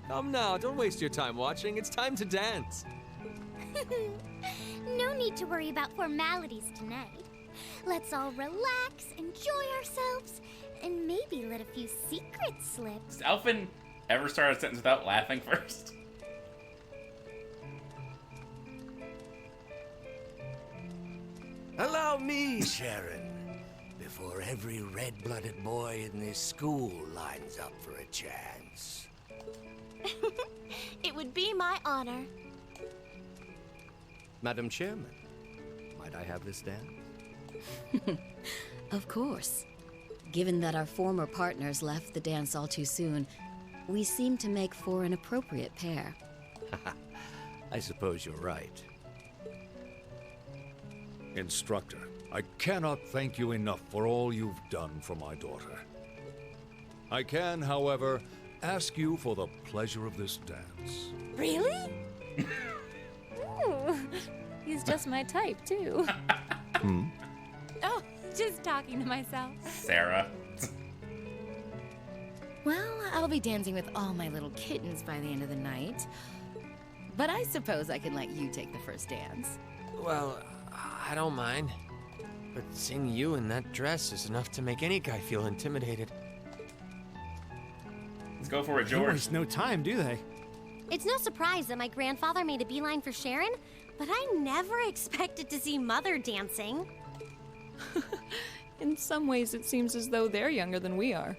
S4: Come now, don't waste your time watching. It's time to dance.
S6: No need to worry about formalities tonight. Let's all relax, enjoy ourselves, and maybe let a few secrets slip.
S1: Does Alphen ever start a sentence without laughing first?
S17: Allow me, Sharon, before every red-blooded boy in this school lines up for a chance.
S18: It would be my honor.
S10: Madam Chairman, might I have this dance?
S9: Of course. Given that our former partners left the dance all too soon, we seem to make for an appropriate pair.
S17: I suppose you're right.
S19: Instructor, I cannot thank you enough for all you've done for my daughter. I can, however, ask you for the pleasure of this dance.
S11: Really? Ooh, he's just my type, too. Oh, just talking to myself.
S1: Sarah.
S9: Well, I'll be dancing with all my little kittens by the end of the night. But I suppose I can let you take the first dance.
S4: Well, I don't mind. But seeing you in that dress is enough to make any guy feel intimidated.
S1: Let's go for it,
S12: They
S1: George.
S12: waste no time, do they?
S18: It's no surprise that my grandfather made a beeline for Sharon, but I never expected to see Mother dancing.
S15: In some ways, it seems as though they're younger than we are.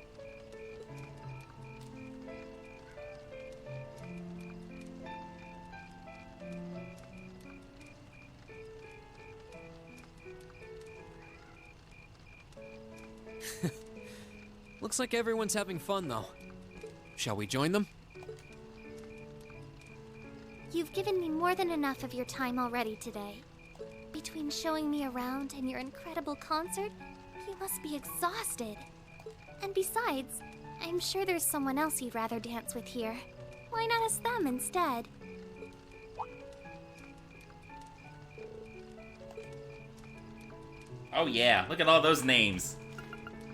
S3: Looks like everyone's having fun, though. Shall we join them?
S6: You've given me more than enough of your time already today. Between showing me around and your incredible concert, you must be exhausted. And besides, I'm sure there's someone else you'd rather dance with here. Why not ask them instead?
S1: Oh yeah, look at all those names.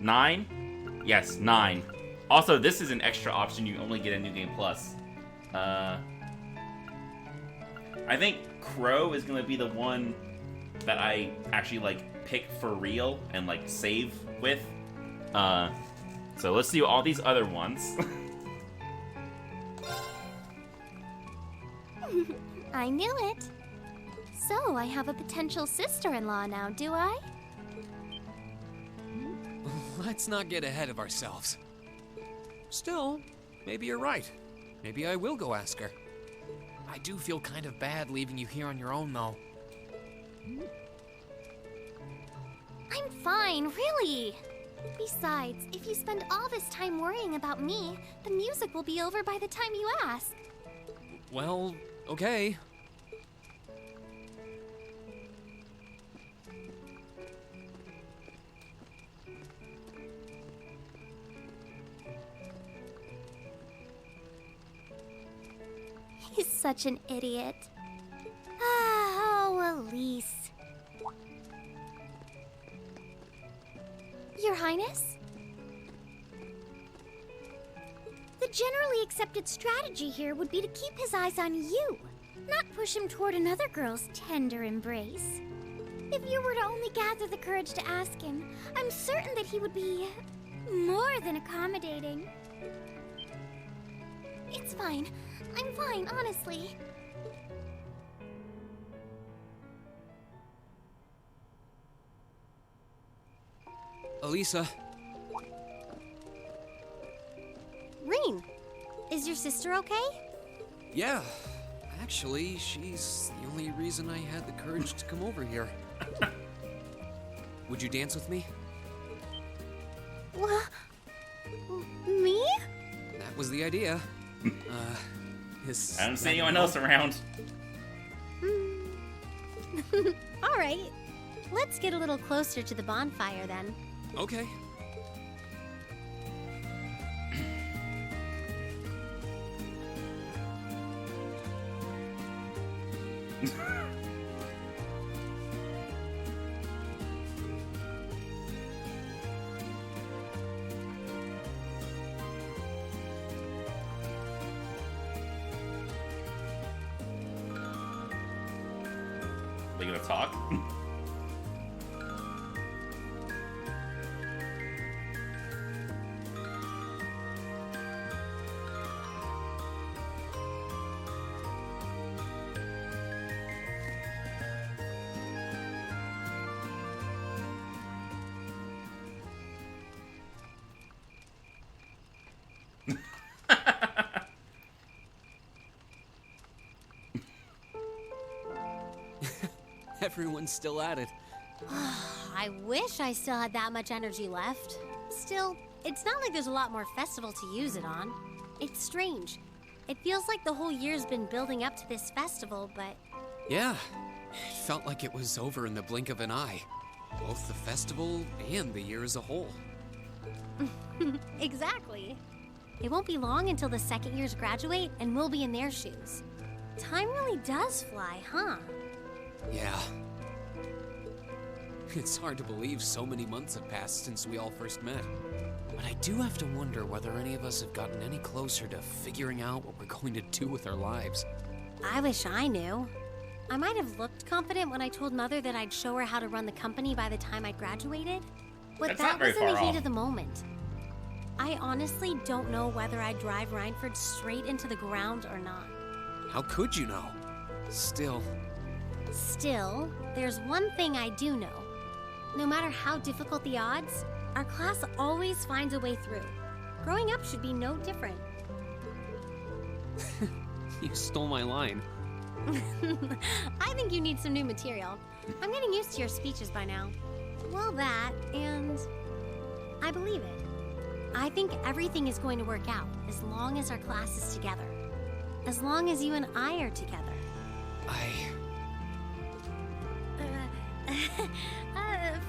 S1: 9? Yes, 9. Also, this is an extra option you only get in New Game Plus. I think Crow is gonna be the one that I actually like pick for real and like save with. So let's see all these other ones.
S6: I knew it. So, I have a potential sister-in-law now, do I?
S3: Let's not get ahead of ourselves. Still, maybe you're right. Maybe I will go ask her. I do feel kind of bad leaving you here on your own, though.
S6: I'm fine, really. Besides, if you spend all this time worrying about me, the music will be over by the time you ask.
S3: Well, okay.
S6: He's such an idiot. Oh, Elise. Your Highness?
S14: generally accepted strategy here would be to keep his eyes on you, not push him toward another girl's tender embrace. If you were to only gather the courage to ask him, I'm certain that he would be more than accommodating. It's fine. I'm fine, honestly.
S3: Elisa,
S18: Rean, is your sister okay?
S3: yeah. Actually, she's the only reason I had the courage to come over here. Would you dance with me?
S18: What? Me?
S3: That was the idea.
S1: I don't see anyone else around.
S18: All right. Let's get a little closer to the bonfire then.
S3: Okay.
S1: They gonna talk?
S3: Everyone's still at it.
S18: I wish I still had that much energy left. Still, it's not like there's a lot more festival to use it on. It's strange. It feels like the whole year's been building up to this festival, but...
S3: Yeah, it felt like it was over in the blink of an eye. Both the festival and the year as a whole.
S18: Exactly. It won't be long until the second years graduate and we'll be in their shoes. Time really does fly, huh?
S3: Yeah. It's hard to believe so many months have passed since we all first met. But I do have to wonder whether any of us have gotten any closer to figuring out what we're going to do with our lives.
S18: I wish I knew. I might have looked confident when I told Mother that I'd show her how to run the company by the time I graduated. But
S1: That's
S18: that
S1: not very
S18: was in the
S1: far
S18: heat
S1: off.
S18: of the moment. I honestly don't know whether I'd drive Rhineford straight into the ground or not.
S3: How could you know? Still,
S18: There's one thing I do know. No matter how difficult the odds, our class always finds a way through. Growing up should be no different.
S3: you stole my line.
S18: I think you need some new material. I'm getting used to your speeches by now. Well, that, and I believe it. I think everything is going to work out as long as our class is together. As long as you and I are together.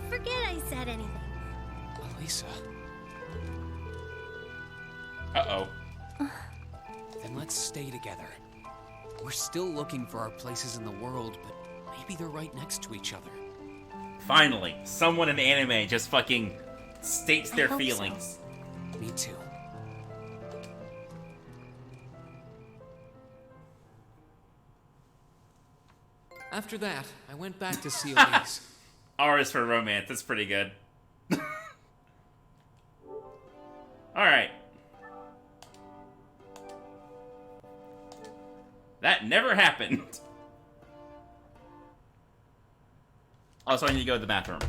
S18: Forget I said anything.
S3: Elisa.
S1: Uh-oh.
S3: Then let's stay together. We're still looking for our places in the world, but maybe they're right next to each other.
S1: Finally, someone in anime just fucking states their
S18: I hope
S1: feelings.
S3: Me too. After that, I went back to see Elise.
S1: R is for romance. That's pretty good. Alright. That never happened. Also, I need to go to the bathroom.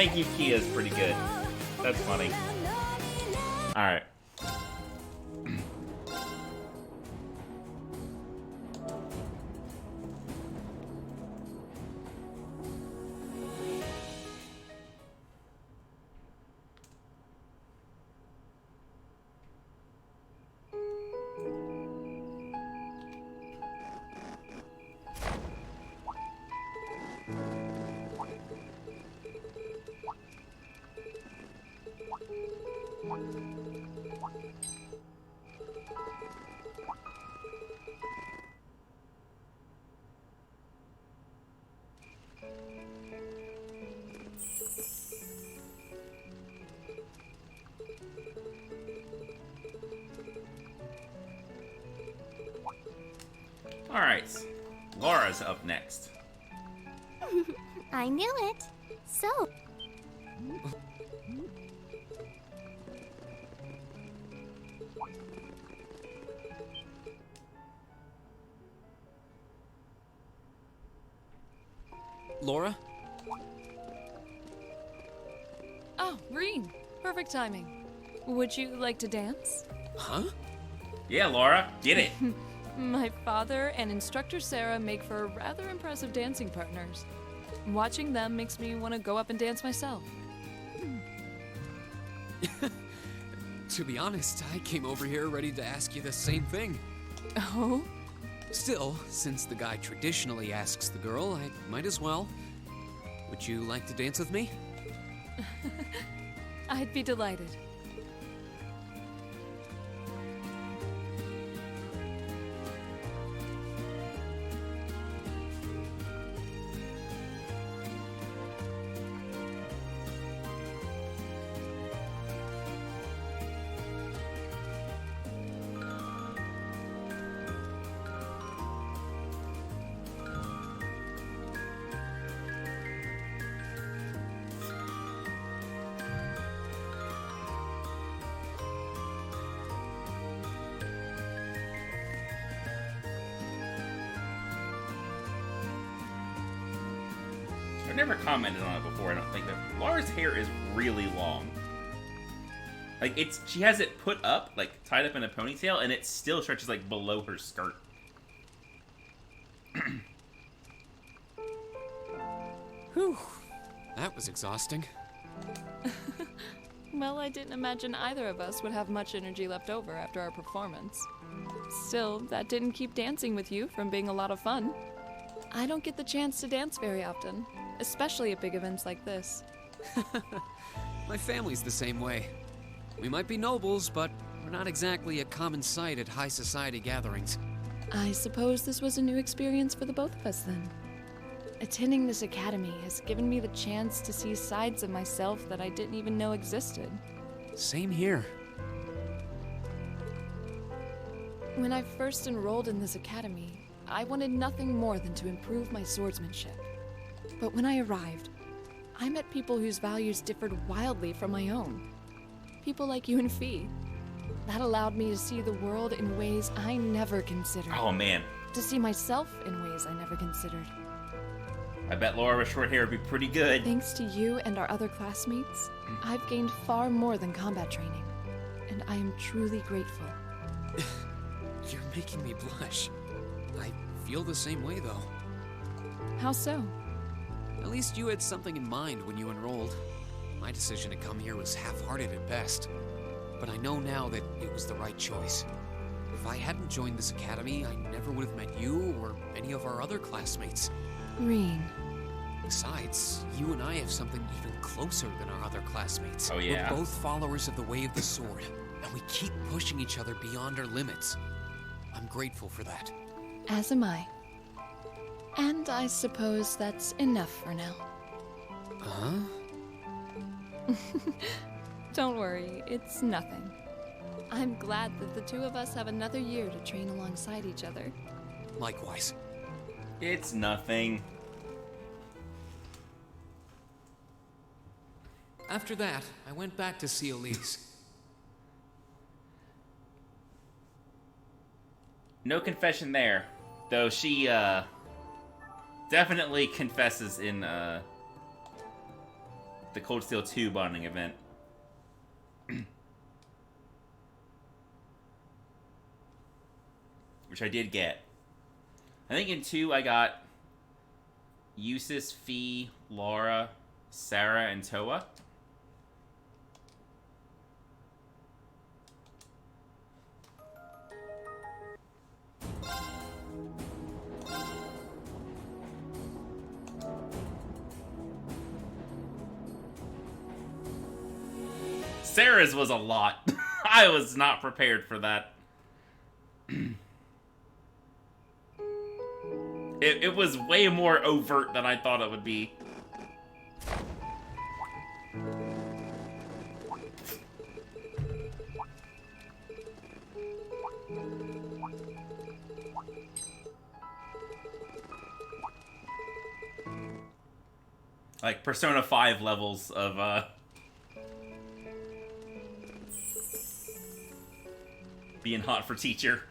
S1: thank you, Kia is pretty good. That's funny. Alright. Alright, Laura's up next.
S6: I knew it. So,
S3: Laura?
S15: Oh, Reen. Perfect timing. Would you like to dance?
S3: Huh?
S1: Yeah, Laura, get it.
S15: My father and instructor Sarah make for rather impressive dancing partners. Watching them makes me want to go up and dance myself.
S3: To be honest, I came over here ready to ask you the same thing.
S15: Oh?
S3: Still, since the guy traditionally asks the girl, I might as well. Would you like to dance with me?
S15: I'd be delighted.
S1: I've never commented on it before, I don't think, that Laura's hair is really long. Like, she has it put up, like, tied up in a ponytail, and it still stretches, like, below her skirt.
S3: Whew. That was exhausting.
S15: Well, I didn't imagine either of us would have much energy left over after our performance. Still, that didn't keep dancing with you from being a lot of fun. I don't get the chance to dance very often, especially at big events like this.
S3: My family's the same way. We might be nobles, but we're not exactly a common sight at high society gatherings.
S15: I suppose this was a new experience for the both of us then. Attending this academy has given me the chance to see sides of myself that I didn't even know existed.
S3: Same here.
S15: When I first enrolled in this academy, I wanted nothing more than to improve my swordsmanship. But when I arrived, I met people whose values differed wildly from my own. People like you and Fee. That allowed me to see the world in ways I never considered.
S1: Oh, man.
S15: To see myself in ways I never considered.
S1: I bet Laura with short hair would be pretty good.
S15: Thanks to you and our other classmates, I've gained far more than combat training. And I am truly grateful.
S3: You're making me blush. I feel the same way, though.
S15: How so?
S3: At least you had something in mind when you enrolled. My decision to come here was half-hearted at best. But I know now that it was the right choice. If I hadn't joined this academy, I never would have met you or any of our other classmates.
S15: Reen.
S3: Besides, you and I have something even closer than our other classmates.
S1: Oh, yeah?
S3: We're both followers of the Way of the Sword, and we keep pushing each other beyond our limits. I'm grateful for that.
S15: As am I. And I suppose that's enough for now.
S3: Huh?
S15: Don't worry, it's nothing. I'm glad that the two of us have another year to train alongside each other.
S3: Likewise.
S1: It's nothing.
S3: After that, I went back to see Elise.
S1: No confession there. Though she, definitely confesses in, the Cold Steel 2 bonding event. Which I did get. I think in 2 I got Eustace, Fee, Laura, Sarah, and Toa. Sarah's was a lot. I was not prepared for that. It was way more overt than I thought it would be. Like Persona 5 levels of being hot for teacher.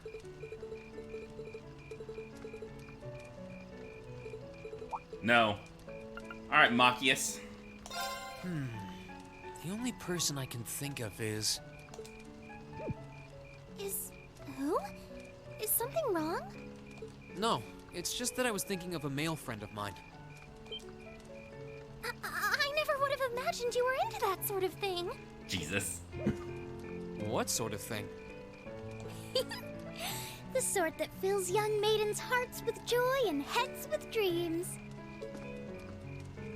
S1: No. Alright, Machias.
S3: The only person I can think of is...
S6: Is... who? Is something wrong?
S3: No, it's just that I was thinking of a male friend of mine.
S6: I never would have imagined you were into that sort of thing.
S1: Jesus.
S3: What sort of thing?
S14: The sort that fills young maidens' hearts with joy and heads with dreams.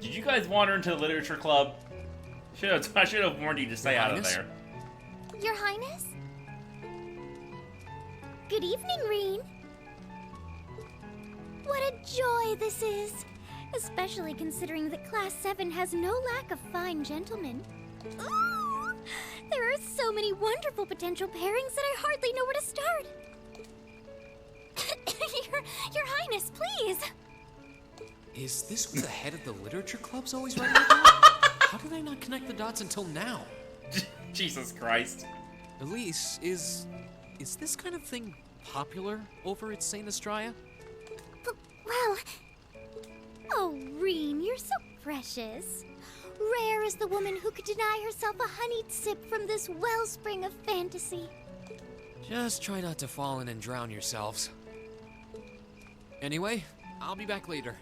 S1: Did you guys wander into the literature club? I should have warned you to stay out of there.
S14: Your Highness? Good evening, Reen. What a joy this is, especially considering that Class 7 has no lack of fine gentlemen. Ooh, there are so many wonderful potential pairings that I hardly know where to start. Your Highness, please.
S3: Is this what the head of the literature club's always writing about? How did I not connect the dots until now?
S1: Jesus Christ.
S3: Elise, is this kind of thing popular over at St. Estrella?
S14: Well... Oh, Reen, you're so precious. Rare is the woman who could deny herself a honeyed sip from this wellspring of fantasy.
S3: Just try not to fall in and drown yourselves. Anyway, I'll be back later.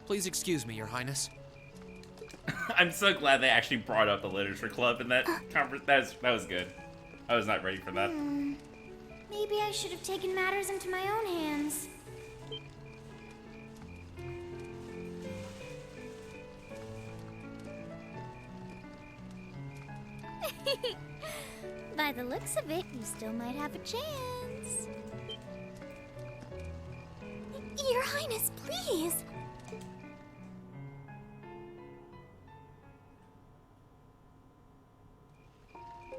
S3: Please excuse me, Your Highness.
S1: I'm so glad they actually brought up the literature club in that conversation. That was good. I was not ready for that.
S14: Maybe I should have taken matters into my own hands. By the looks of it, you still might have a chance. Your Highness, please!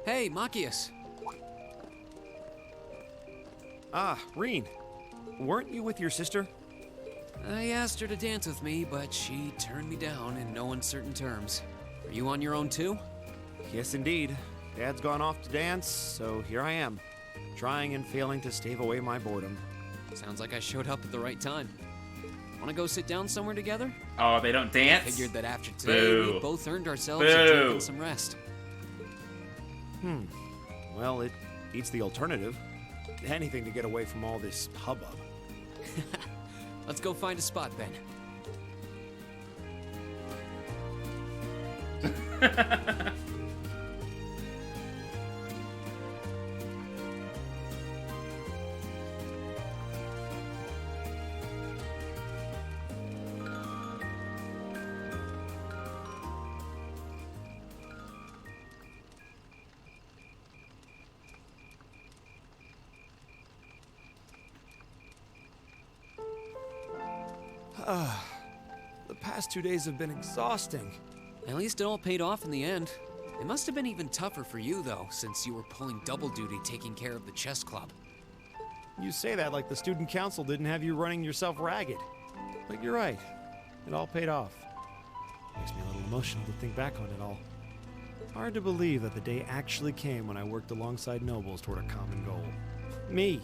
S3: Hey, Machias.
S12: Ah, Reen. Weren't you with your sister?
S3: I asked her to dance with me, but she turned me down in no uncertain terms. Are you on your own too?
S12: Yes, indeed. Dad's gone off to dance, so here I am, trying and failing to stave away my boredom.
S3: Sounds like I showed up at the right time. Wanna go sit down somewhere together?
S1: Oh, they don't dance?
S3: I figured that after today, we both earned ourselves a drink and some rest.
S12: Well, it beats the alternative. Anything to get away from all this hubbub.
S3: Let's go find a spot then.
S10: The past 2 days have been exhausting.
S3: At least it all paid off in the end. It must have been even tougher for you, though, since you were pulling double duty taking care of the chess club.
S12: You say that like the student council didn't have you running yourself ragged. But you're right. It all paid off. Makes me a little emotional to think back on it all. Hard to believe that the day actually came when I worked alongside nobles toward a common goal. Me.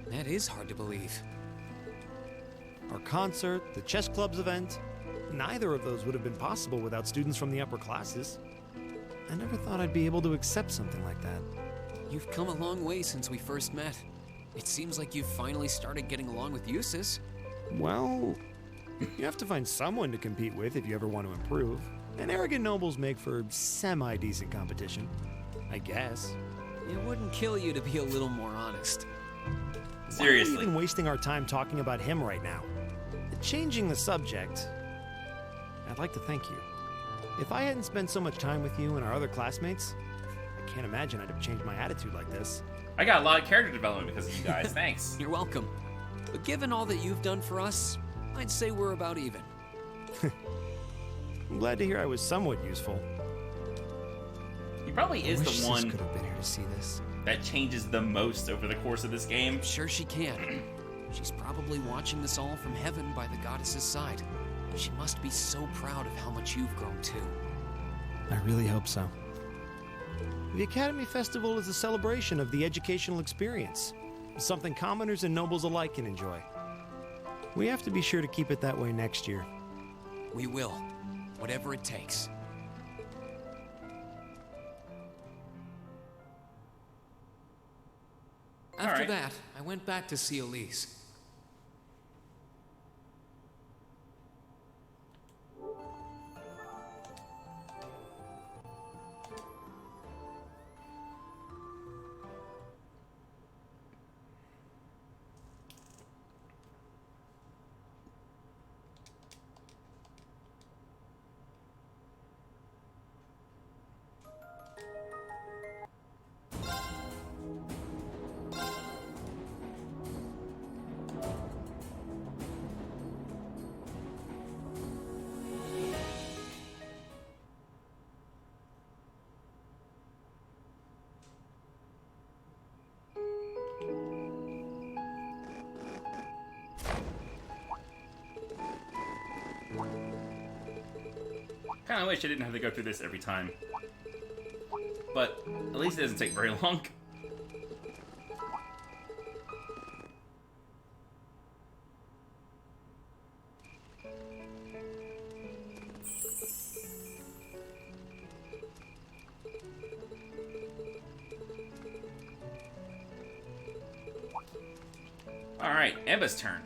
S3: That is hard to believe.
S12: Our concert, the chess club's event, neither of those would have been possible without students from the upper classes. I never thought I'd be able to accept something like that.
S3: You've come a long way since we first met. It seems like you've finally started getting along with Eustace.
S12: Well, you have to find someone to compete with if you ever want to improve. And arrogant nobles make for semi-decent competition, I guess.
S3: It wouldn't kill you to be a little more honest.
S1: Seriously.
S12: Why are we even wasting our time talking about him right now? Changing the subject, I'd like to thank you. If I hadn't spent so much time with you and our other classmates, I can't imagine I'd have changed my attitude like this.
S1: I got a lot of character development because of you guys. Thanks.
S3: You're welcome. But given all that you've done for us, I'd say we're about even.
S12: I'm glad to hear I was somewhat useful.
S1: He probably is the one
S12: could have been here to see this.
S1: that changes the most over the course of this game.
S3: Sure she can. She's probably watching this all from heaven by the goddess's side. She must be so proud of how much you've grown too.
S12: I really hope so. The Academy Festival is a celebration of the educational experience, something commoners and nobles alike can enjoy. We have to be sure to keep it that way next year.
S3: We will, whatever it takes. After that, I went back to see Elise.
S1: Kinda wish I didn't have to go through this every time. But at least it doesn't take very long. Alright, Emma's turn.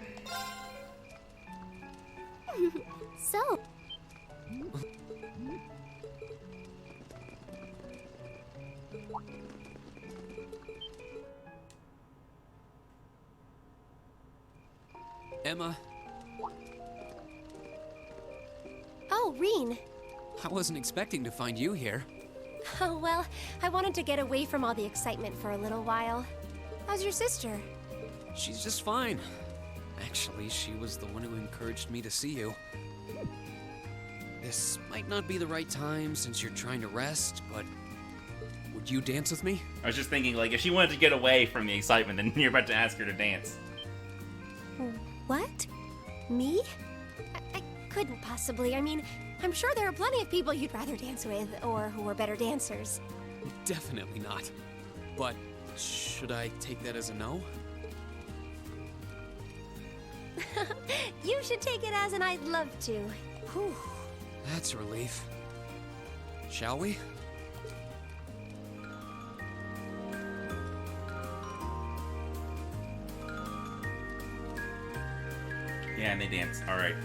S6: So,
S3: Emma,
S18: Oh, Reen.
S3: I wasn't expecting to find you here.
S18: Oh, well, I wanted to get away from all the excitement for a little while. How's your sister?
S3: She's just fine. Actually, she was the one who encouraged me to see you. This might not be the right time since you're trying to rest, but would you dance with me?
S1: I was just thinking, like, if she wanted to get away from the excitement, then you're about to ask her to dance.
S18: What? Me? I couldn't possibly. I mean, I'm sure there are plenty of people you'd rather dance with, or who are better dancers.
S3: Definitely not. But should I take that as a no?
S18: You should take it as an I'd love to. Whew.
S3: That's a relief. Shall we?
S1: Yeah, and they dance. Alright.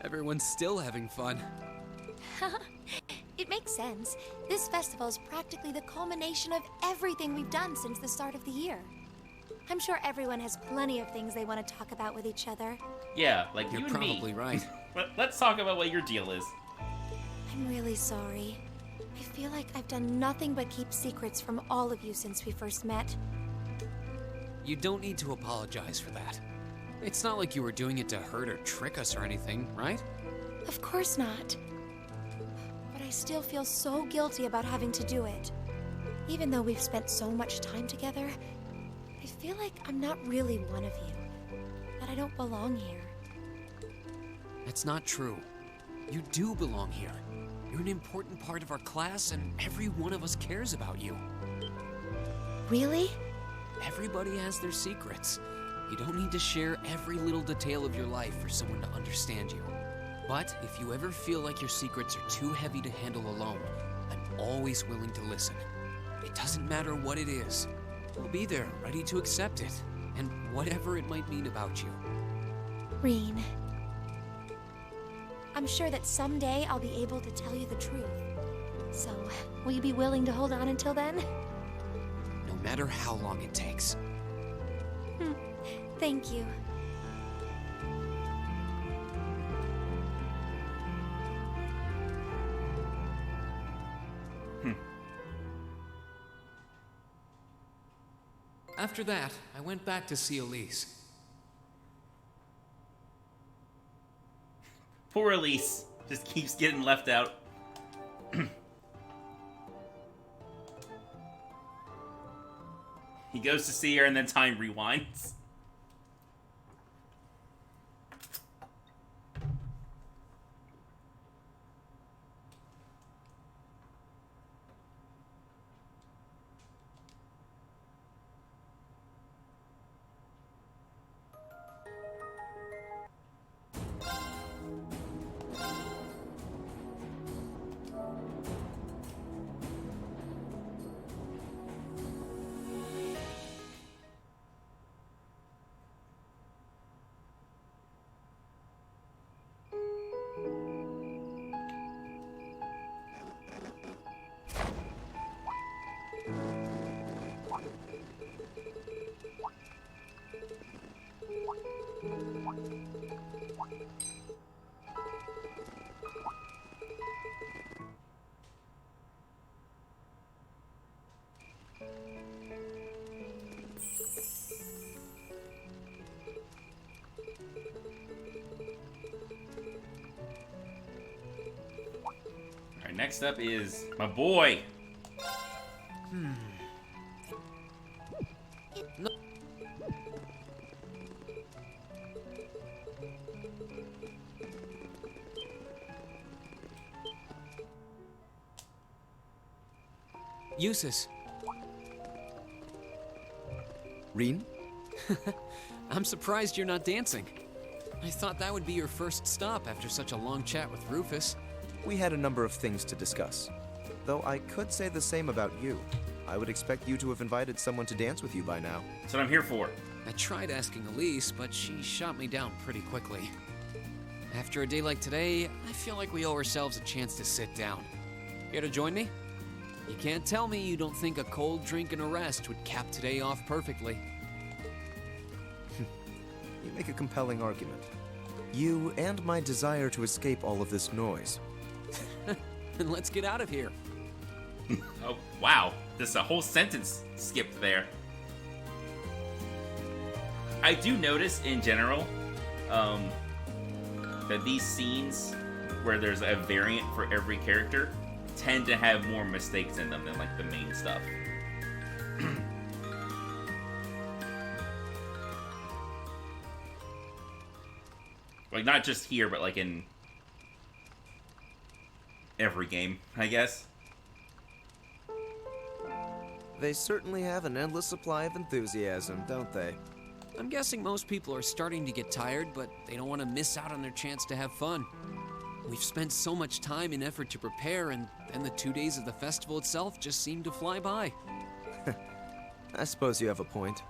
S3: Everyone's still having fun.
S6: it makes sense. This festival is practically the culmination of everything we've done since the start of the year.
S18: I'm sure everyone has plenty of things they want to talk about with each other.
S1: Yeah, like
S3: You're
S1: you and me.
S3: probably right.
S1: But let's talk about what your deal is.
S18: I'm really sorry. I feel like I've done nothing but keep secrets from all of you since we first met.
S3: You don't need to apologize for that. It's not like you were doing it to hurt or trick us or anything, right?
S18: Of course not. But I
S20: I still feel so guilty about having to do it. Even though we've spent so much time together, I feel like I'm not really one of you. That I don't belong here.
S3: That's not true. You do belong here. You're an important part of our class, and every one of us cares about you.
S20: Really?
S3: Everybody has their secrets. You don't need to share every little detail of your life for someone to understand you. But if you ever feel like your secrets are too heavy to handle alone, I'm always willing to listen. It doesn't matter what it is. We'll be there, ready to accept it, and whatever it might mean about you.
S20: Rean. I'm sure that someday I'll be able to tell you the truth. So, will you be willing to hold on until then?
S3: No matter how long it takes.
S20: Thank you.
S3: After that, I went back to see Elise.
S1: Poor Elise. Just keeps getting left out. He goes to see her and then time rewinds. Alright, next up is my boy.
S3: No. Eustace.
S5: Rean?
S3: I'm surprised you're not dancing. I thought that would be your first stop after such a long chat with Rufus.
S5: We had a number of things to discuss. Though I could say the same about you. I would expect you to have invited someone to dance with you by now.
S1: That's what I'm here for.
S3: I tried asking Elise, but she shot me down pretty quickly. After a day like today, I feel like we owe ourselves a chance to sit down. Here to join me? You can't tell me you don't think a cold drink and a rest would cap today off perfectly.
S5: You make a compelling argument. You and my desire to escape all of this noise.
S3: Then let's get out of here.
S1: Oh, wow. There's a whole sentence skipped there. I do notice in general that these scenes where there's a variant for every character tend to have more mistakes in them than like the main stuff. Like not just here, but like in every game, I guess.
S5: They certainly have an endless supply of enthusiasm, don't they?
S3: I'm guessing most people are starting to get tired, but they don't want to miss out on their chance to have fun. We've spent so much time and effort to prepare, and then the 2 days of the festival itself just seemed to fly by.
S5: I suppose you have a point.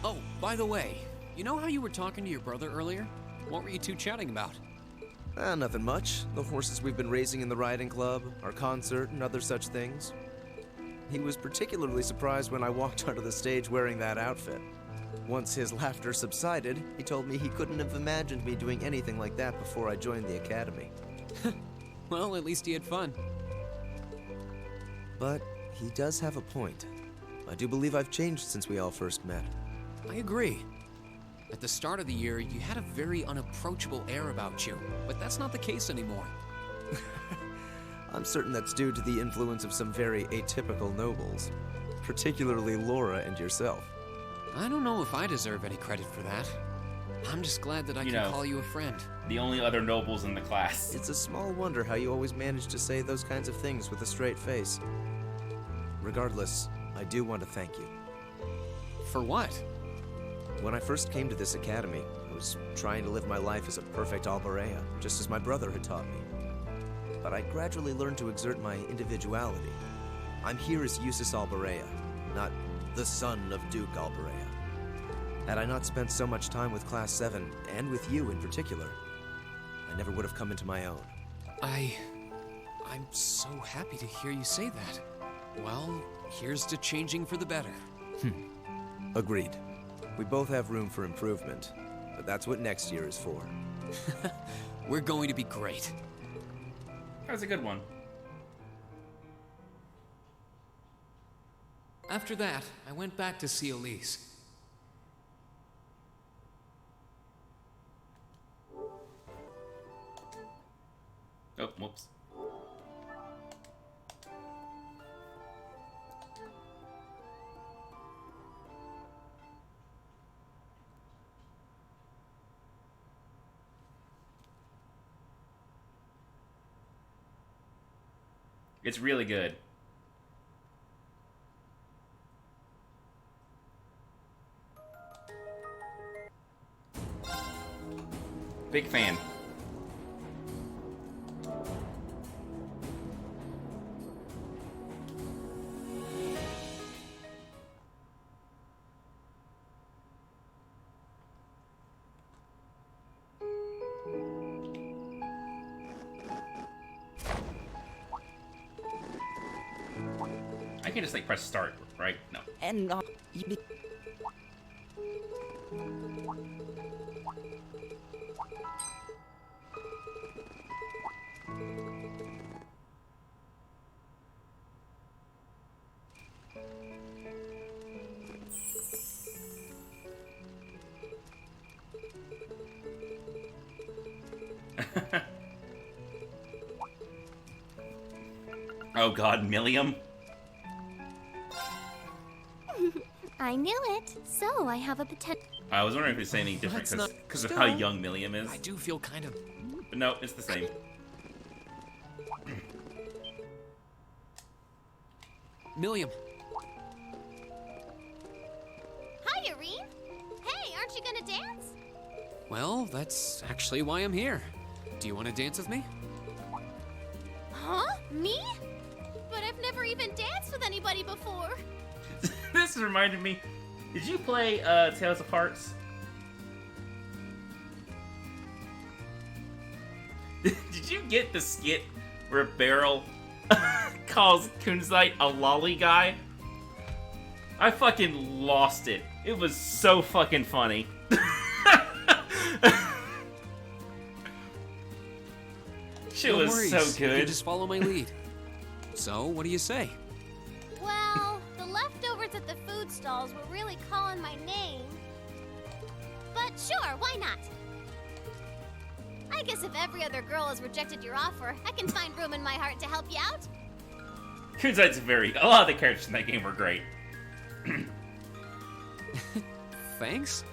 S3: Oh, by the way, you know how you were talking to your brother earlier? What were you two chatting about?
S5: Nothing much. The horses we've been raising in the riding club, our concert, and other such things. He was particularly surprised when I walked onto the stage wearing that outfit. Once his laughter subsided, he told me he couldn't have imagined me doing anything like that before I joined the academy.
S3: Well, at least he had fun.
S5: But he does have a point. I do believe I've changed since we all first met.
S3: I agree. At the start of the year, you had a very unapproachable air about you, but that's not the case anymore.
S5: I'm certain that's due to the influence of some very atypical nobles, particularly Laura and yourself.
S3: I don't know if I deserve any credit for that. I'm just glad that I can call you a friend.
S1: The only other nobles in the class.
S5: It's a small wonder how you always manage to say those kinds of things with a straight face. Regardless, I do want to thank you.
S3: For what?
S5: When I first came to this academy, I was trying to live my life as a perfect Alborea, just as my brother had taught me. But I gradually learned to exert my individuality. I'm here as Eustace Alborea, not the son of Duke Alborea. Had I not spent so much time with Class 7, and with you in particular, I never would have come into my own.
S3: I'm so happy to hear you say that. Well, here's to changing for the better.
S5: Agreed. We both have room for improvement, but that's what next year is for.
S3: We're going to be great.
S1: That was a good one.
S3: After that, I went back to see Elise.
S1: Oh, whoops. It's really good. Big fan. I can just like press start, right? No.
S13: And
S1: Oh god, Millium?
S6: I knew it. So I have a potential.
S1: I was wondering if it's anything different because of how young Millium is.
S3: I do feel kind of...
S1: But no, it's the same.
S3: Millium.
S6: Hi, Irene. Hey, aren't you gonna dance?
S3: Well, that's actually why I'm here. Do you want to dance with me?
S6: Huh? Me? But I've never even danced with anybody before.
S1: This reminded me. Did you play Tales of Hearts? Did you get the skit where Beryl calls Kunzite a lolly guy? I fucking lost it. It was so fucking funny. Shit was
S3: worries.
S1: so
S3: You
S1: good.
S3: can just follow my lead. So, what do you say?
S6: Well, the leftovers at the food stalls were really calling my name. But sure, why not? I guess if every other girl has rejected your offer, I can find room in my heart to help you out.
S1: Kunzite's a lot of the characters in that game were great.
S3: Thanks?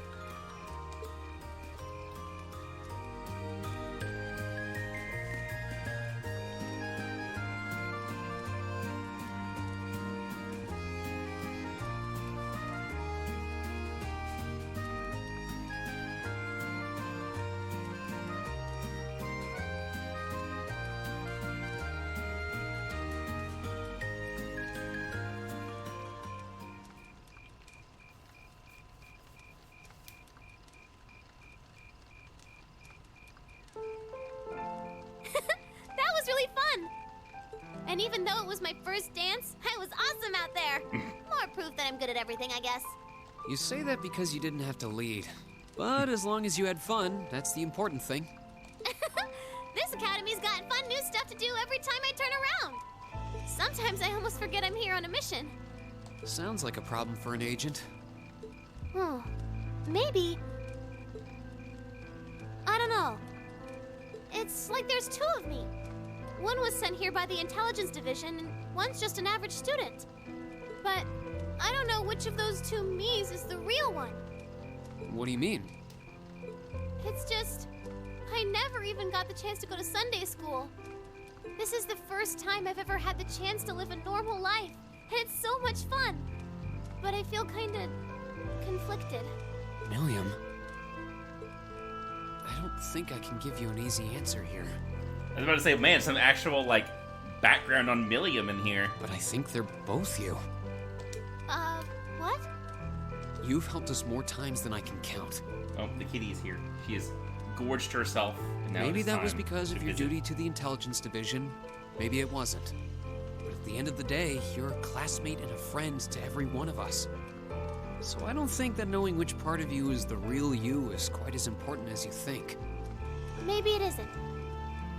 S6: That was really fun! And even though it was my first dance, I was awesome out there. More proof that I'm good at everything, I guess.
S3: You say that because you didn't have to lead. But as long as you had fun, that's the important thing.
S6: This academy's got fun new stuff to do every time I turn around. Sometimes I almost forget I'm here on a mission.
S3: Sounds like a problem for an agent.
S6: Oh, maybe. I don't know. It's like there's two of me. One was sent here by the intelligence division, and one's just an average student. But I don't know which of those two me's is the real one.
S3: What do you mean?
S6: It's just, I never even got the chance to go to Sunday school. This is the first time I've ever had the chance to live a normal life, and it's so much fun. But I feel kinda conflicted.
S3: Milliam. I don't think I can give you an easy answer here.
S1: I was about to say, man, some actual, like, background on Milliam in here.
S3: But I think they're both you.
S6: What?
S3: You've helped us more times than I can count.
S1: Oh, the kitty is here. She has gorged herself. And now
S3: Maybe
S1: it's
S3: that was
S1: time
S3: because
S1: to
S3: of your
S1: visit.
S3: duty to the intelligence division. Maybe it wasn't. But at the end of the day, you're a classmate and a friend to every one of us. So I don't think that knowing which part of you is the real you is quite as important as you think.
S6: Maybe it isn't.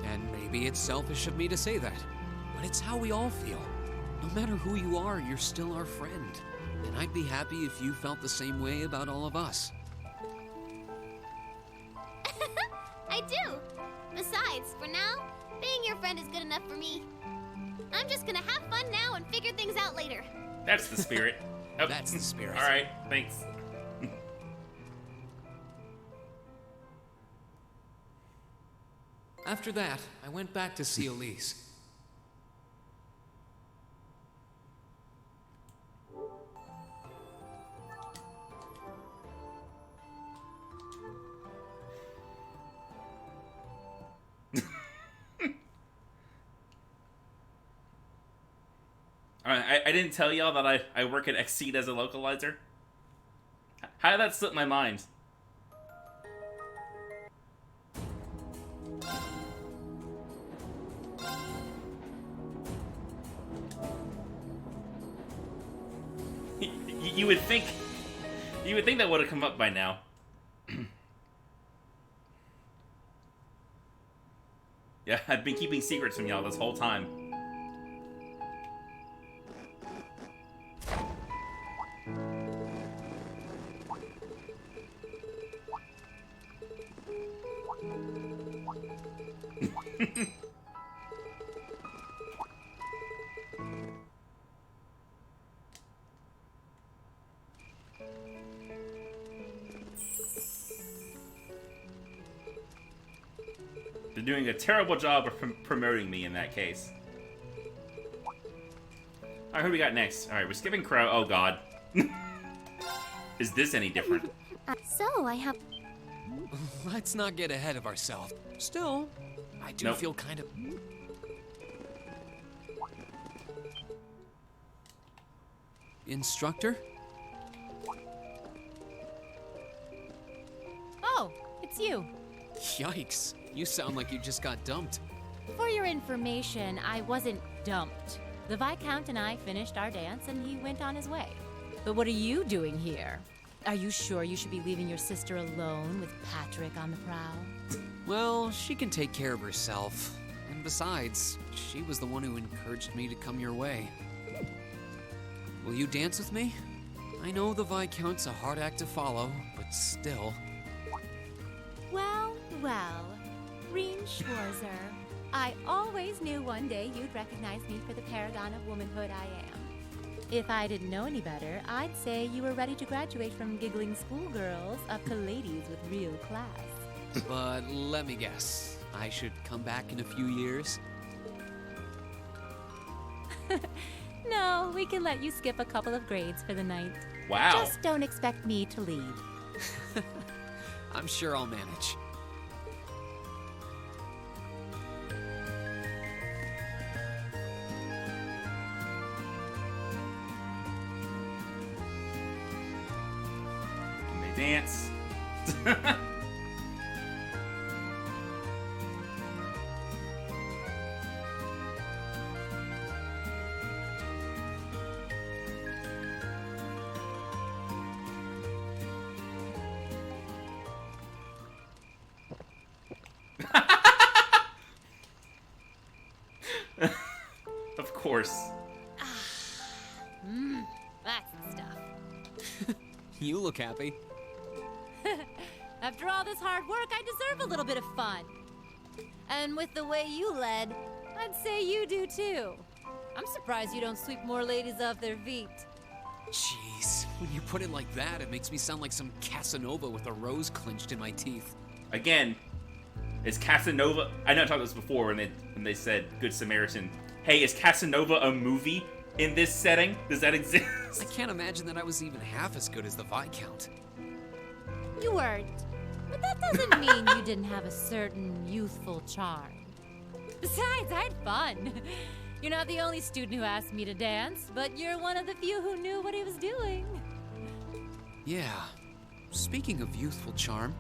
S3: And maybe it's selfish of me to say that, but it's how we all feel. No matter who you are, you're still our friend. And I'd be happy if you felt the same way about all of us.
S6: I do. Besides, for now, being your friend is good enough for me. I'm just gonna have fun now and figure things out later.
S1: That's the spirit. Oh.
S3: That's the spirit.
S1: All right, thanks.
S3: After that, I went back to see Elise.
S1: I didn't tell y'all that I work at Exceed as a localizer. How did that slip my mind? You would think that would have come up by now. Yeah, I've been keeping secrets from y'all this whole time. They're doing a terrible job of promoting me in that case. Alright, who we got next? Alright, we're skipping Crow. Oh god. Is this any different?
S6: So, I have...
S3: Let's not get ahead of ourselves. Still, I do feel kind of... Instructor?
S11: Oh, it's you.
S3: Yikes, you sound like you just got dumped.
S11: For your information, I wasn't dumped. The Viscount and I finished our dance and he went on his way. But what are you doing here? Are you sure you should be leaving your sister alone with Patrick on the prowl?
S3: Well, she can take care of herself. And besides, she was the one who encouraged me to come your way. Will you dance with me? I know the Viscount's a hard act to follow, but still.
S11: Well, well, Reen Schwarzer. I always knew one day you'd recognize me for the paragon of womanhood I am. If I didn't know any better, I'd say you were ready to graduate from giggling schoolgirls up to ladies with real class.
S3: But let me guess, I should come back in a few years?
S11: No, we can let you skip a couple of grades for the night.
S1: Wow.
S11: Just don't expect me to lead.
S3: I'm sure I'll manage.
S1: Can they dance? Of course.
S11: That's the stuff.
S3: You look happy.
S11: After all this hard work, I deserve a little bit of fun. And with the way you led, I'd say you do too. I'm surprised you don't sweep more ladies off their feet.
S3: Jeez, when you put it like that, it makes me sound like some Casanova with a rose clenched in my teeth.
S1: Again, is Casanova... I know I talked about this before when they said Good Samaritan. Hey, is Casanova a movie in this setting? Does that exist?
S3: I can't imagine that I was even half as good as the Viscount.
S11: You weren't. But that doesn't mean you didn't have a certain youthful charm. Besides, I had fun. You're not the only student who asked me to dance, but you're one of the few who knew what he was doing.
S3: Yeah. Speaking of youthful charm,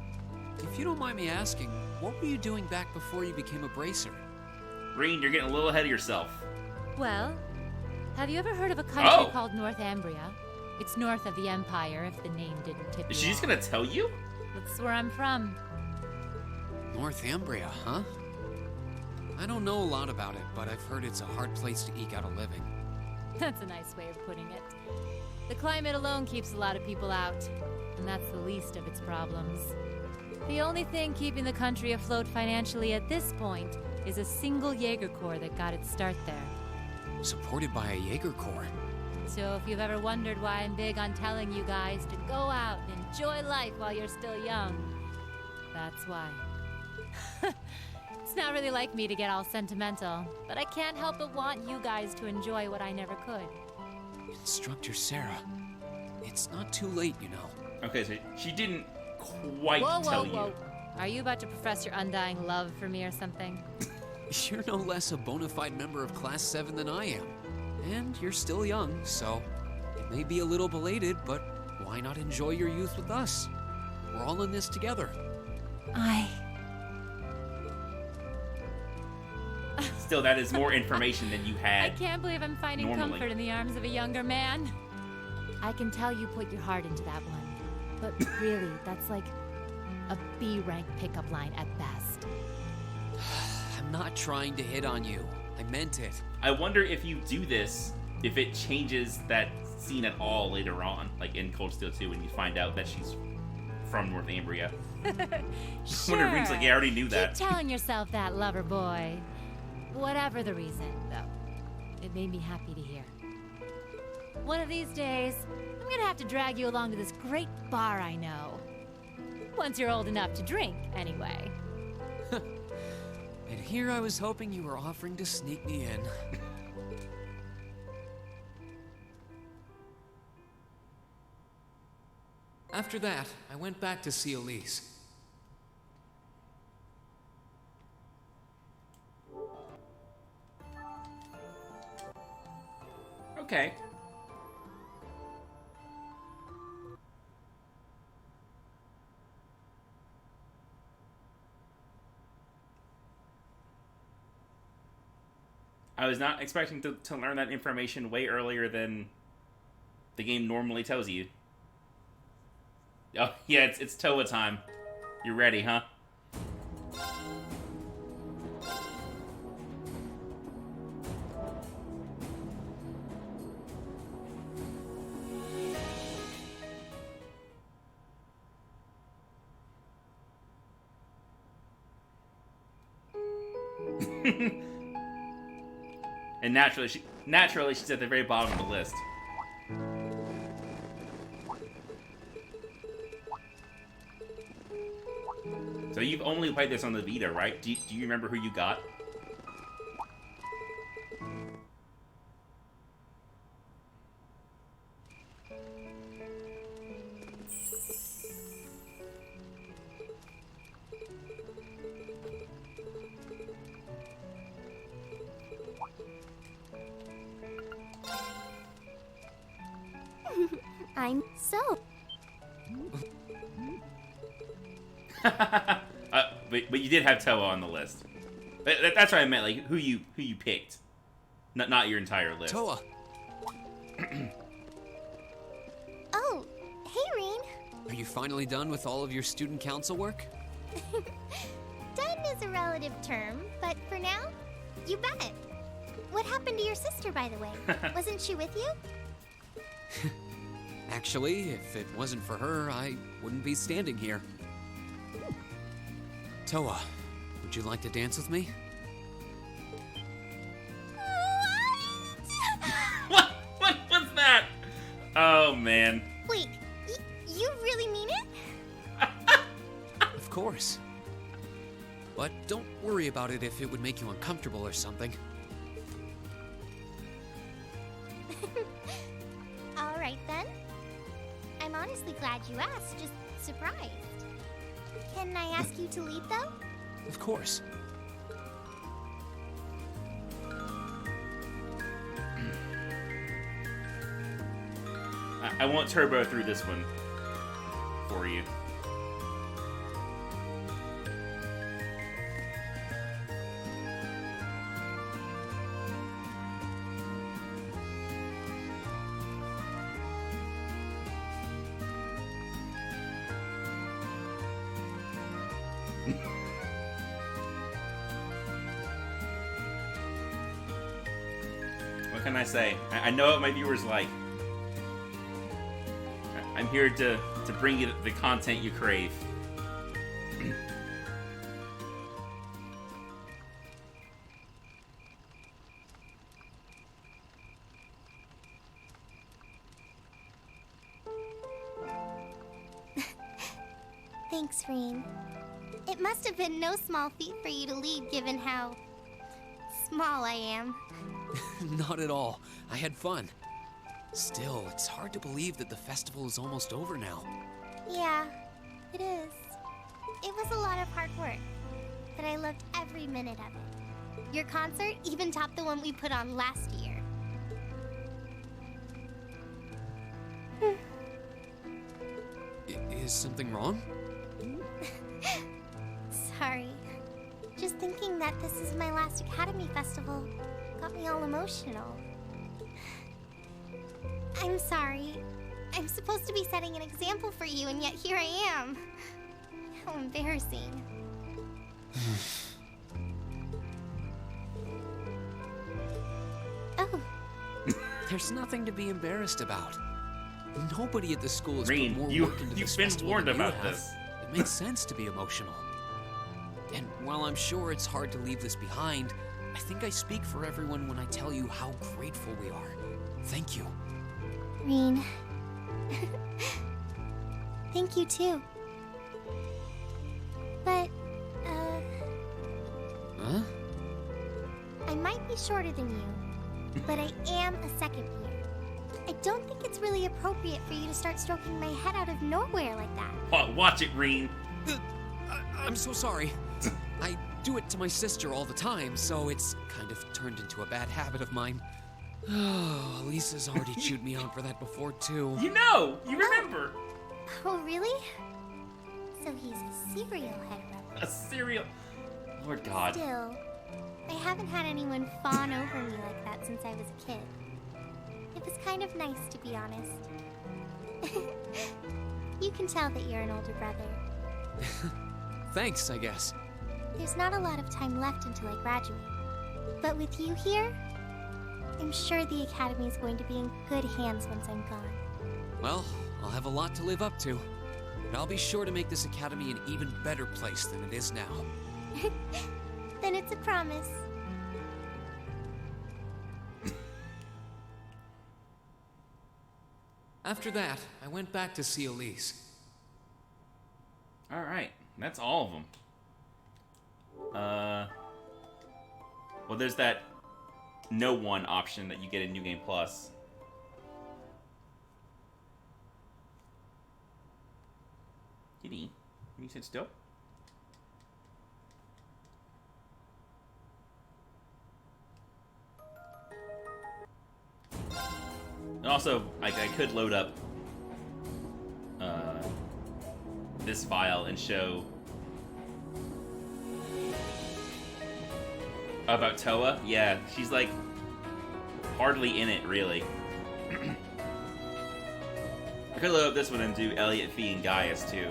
S3: if you don't mind me asking, what were you doing back before you became a bracer?
S1: Rean, you're getting a little ahead of yourself.
S11: Well, have you ever heard of a country
S1: Oh.
S11: called Northumbria? It's north of the Empire, if the name didn't tip you
S1: Is she just gonna tell you?
S11: That's where I'm from.
S3: Northumbria, huh? I don't know a lot about it, but I've heard it's a hard place to eke out a living.
S11: That's a nice way of putting it. The climate alone keeps a lot of people out, and that's the least of its problems. The only thing keeping the country afloat financially at this point is a single Jaeger Corps that got its start there.
S3: Supported by a Jaeger Corps.
S11: So if you've ever wondered why I'm big on telling you guys to go out and enjoy life while you're still young, that's why. It's not really like me to get all sentimental, but I can't help but want you guys to enjoy what I never could.
S3: Instructor Sarah, it's not too late, you know.
S1: Okay, so she didn't quite
S11: Whoa,
S1: tell
S11: whoa, whoa.
S1: you.
S11: Are you about to profess your undying love for me or something?
S3: You're no less a bona fide member of Class 7 than I am. And you're still young, so it may be a little belated, but why not enjoy your youth with us? We're all in this together.
S1: Still, that is more information than you
S11: I
S1: had.
S11: can't believe I'm finding
S1: normally.
S11: comfort in the arms of a younger man. I can tell you put your heart into that one, but really, that's like a B-rank pickup line at best.
S3: I'm not trying to hit on you. I meant it.
S1: I wonder if you do this, if it changes that scene at all later on, like in Cold Steel 2, when you find out that she's from Northumbria.
S11: Sure.
S1: Wonder if Rean's like, yeah, I already knew that.
S11: Keep telling yourself that, lover boy. Whatever the reason, though, it made me happy to hear. One of these days, I'm gonna have to drag you along to this great bar I know. Once you're old enough to drink, anyway.
S3: And here I was hoping you were offering to sneak me in. After that, I went back to see Elise.
S1: Okay. I was not expecting to learn that information way earlier than the game normally tells you. Oh, yeah, it's Toa time. You ready, huh? And naturally she's at the very bottom of the list. So you've only played this on the Vita, right? Do you remember who you got?
S6: I'm so.
S1: But you did have Toa on the list. That's what I meant, like who you picked, not your entire list.
S3: Toa.
S6: Oh, hey, Rean.
S3: Are you finally done with all of your student council work?
S6: Done is a relative term, but for now, you bet. What happened to your sister, by the way? Wasn't she with you?
S3: Actually, if it wasn't for her, I wouldn't be standing here. Toa, would you like to dance with me? course. But don't worry about it if it would make you uncomfortable or something.
S14: All right then. I'm honestly glad you asked, just surprised. Can I ask you to lead though?
S3: Of course.
S1: I won't turbo through this one for you. What can I say? I know what my viewers like. I'm here to bring you the content you crave.
S14: Thanks, Reen. It must have been no small feat for you to lead, given how small I am.
S3: Not at all. I had fun. Still, it's hard to believe that the festival is almost over now.
S14: Yeah, it is. It was a lot of hard work, but I loved every minute of it. Your concert even topped the one we put on last year.
S3: Is something wrong?
S14: Sorry. Just thinking that this is my last Academy Festival got me all emotional. I'm sorry. I'm supposed to be setting an example for you, and yet here I am. How embarrassing. Oh.
S3: There's nothing to be embarrassed about. Nobody at the school has
S1: Reen,
S3: put more
S1: you-
S3: work into
S1: you've
S3: this
S1: been
S3: festival
S1: warned
S3: than you
S1: about
S3: have.
S1: this.
S3: It makes sense to be emotional. And while I'm sure it's hard to leave this behind, I think I speak for everyone when I tell you how grateful we are. Thank you.
S14: Reen. Thank you too. But,
S3: Huh?
S14: I might be shorter than you, but I am a second year. I don't think it's really appropriate for you to start stroking my head out of nowhere like that.
S1: Watch it, Reen.
S3: I'm so sorry. I do it to my sister all the time, so it's kind of turned into a bad habit of mine. Oh, Lisa's already chewed me out for that before, too.
S1: You know! You remember!
S14: Oh, really? So he's a serial head rubber.
S1: A serial... Lord God.
S14: Still, I haven't had anyone fawn over me like that since I was a kid. It was kind of nice, to be honest. You can tell that you're an older brother.
S3: Thanks, I guess.
S14: There's not a lot of time left until I graduate. But with you here, I'm sure the Academy is going to be in good hands once I'm gone.
S3: Well, I'll have a lot to live up to. And I'll be sure to make this academy an even better place than it is now.
S14: Then it's a promise.
S3: After that, I went back to see Elise.
S1: Alright, that's all of them. Well, there's that no one option that you get in New Game Plus. Kitty, can you sit still? And also, I could load up this file and show about Toa. Yeah, she's like hardly in it, really. I could load up this one and do Elliot, Fee, and Gaius too.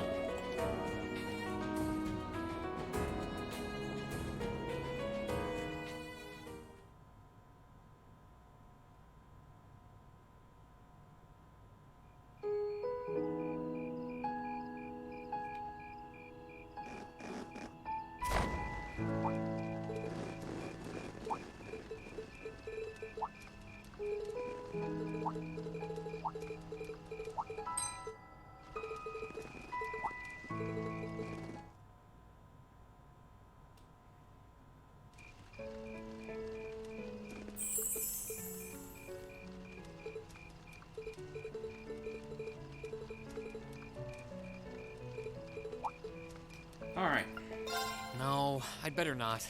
S3: I'd better not.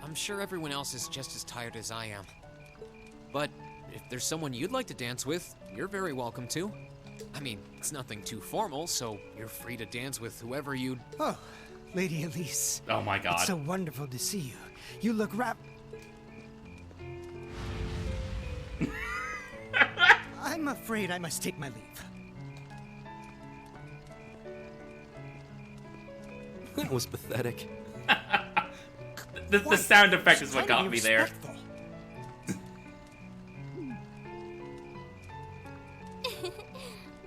S3: I'm sure everyone else is just as tired as I am. But if there's someone you'd like to dance with, you're very welcome to. I mean, it's nothing too formal, so you're free to dance with whoever you'd...
S7: Oh, Lady Elise.
S1: Oh my god.
S7: It's so wonderful to see you. You look I'm afraid I must take my leave.
S10: That was pathetic.
S1: The sound effect is what got me there.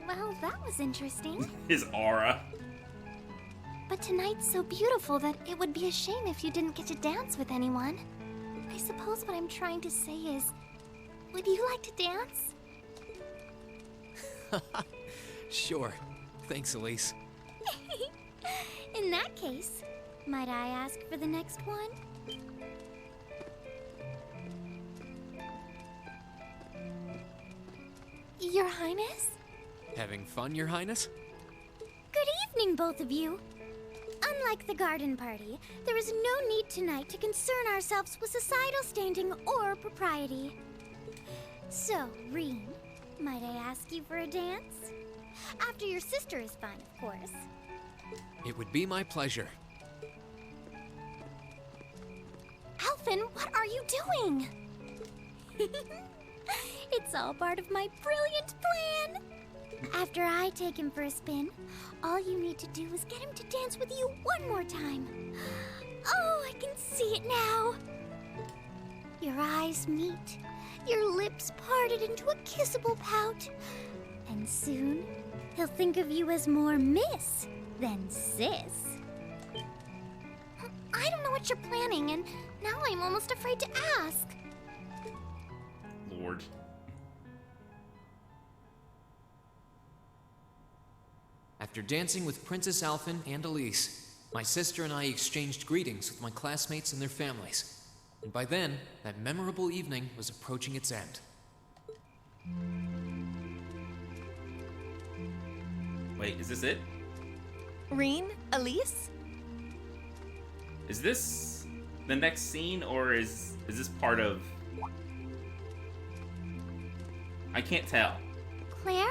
S6: Well, that was interesting.
S1: His aura.
S6: But tonight's so beautiful that it would be a shame if you didn't get to dance with anyone. I suppose what I'm trying to say is, would you like to dance?
S3: Sure. Thanks, Elise.
S6: In that case, might I ask for the next one? Your Highness?
S3: Having fun, Your Highness?
S14: Good evening, both of you. Unlike the garden party, there is no need tonight to concern ourselves with societal standing or propriety. So, Reen, might I ask you for a dance? After your sister is fine, of course.
S3: It would be my pleasure.
S14: Alphen, what are you doing? It's all part of my brilliant plan. After I take him for a spin, all you need to do is get him to dance with you one more time. Oh, I can see it now. Your eyes meet, your lips parted into a kissable pout, and soon he'll think of you as more miss than sis. I don't know what you're planning, and now I'm almost afraid to ask.
S1: Lord.
S3: After dancing with Princess Alphen and Elise, my sister and I exchanged greetings with my classmates and their families. And by then, that memorable evening was approaching its end.
S1: Wait, is this it?
S15: Reen? Elise?
S1: Is this the next scene, or is this part of... I can't tell.
S6: Claire?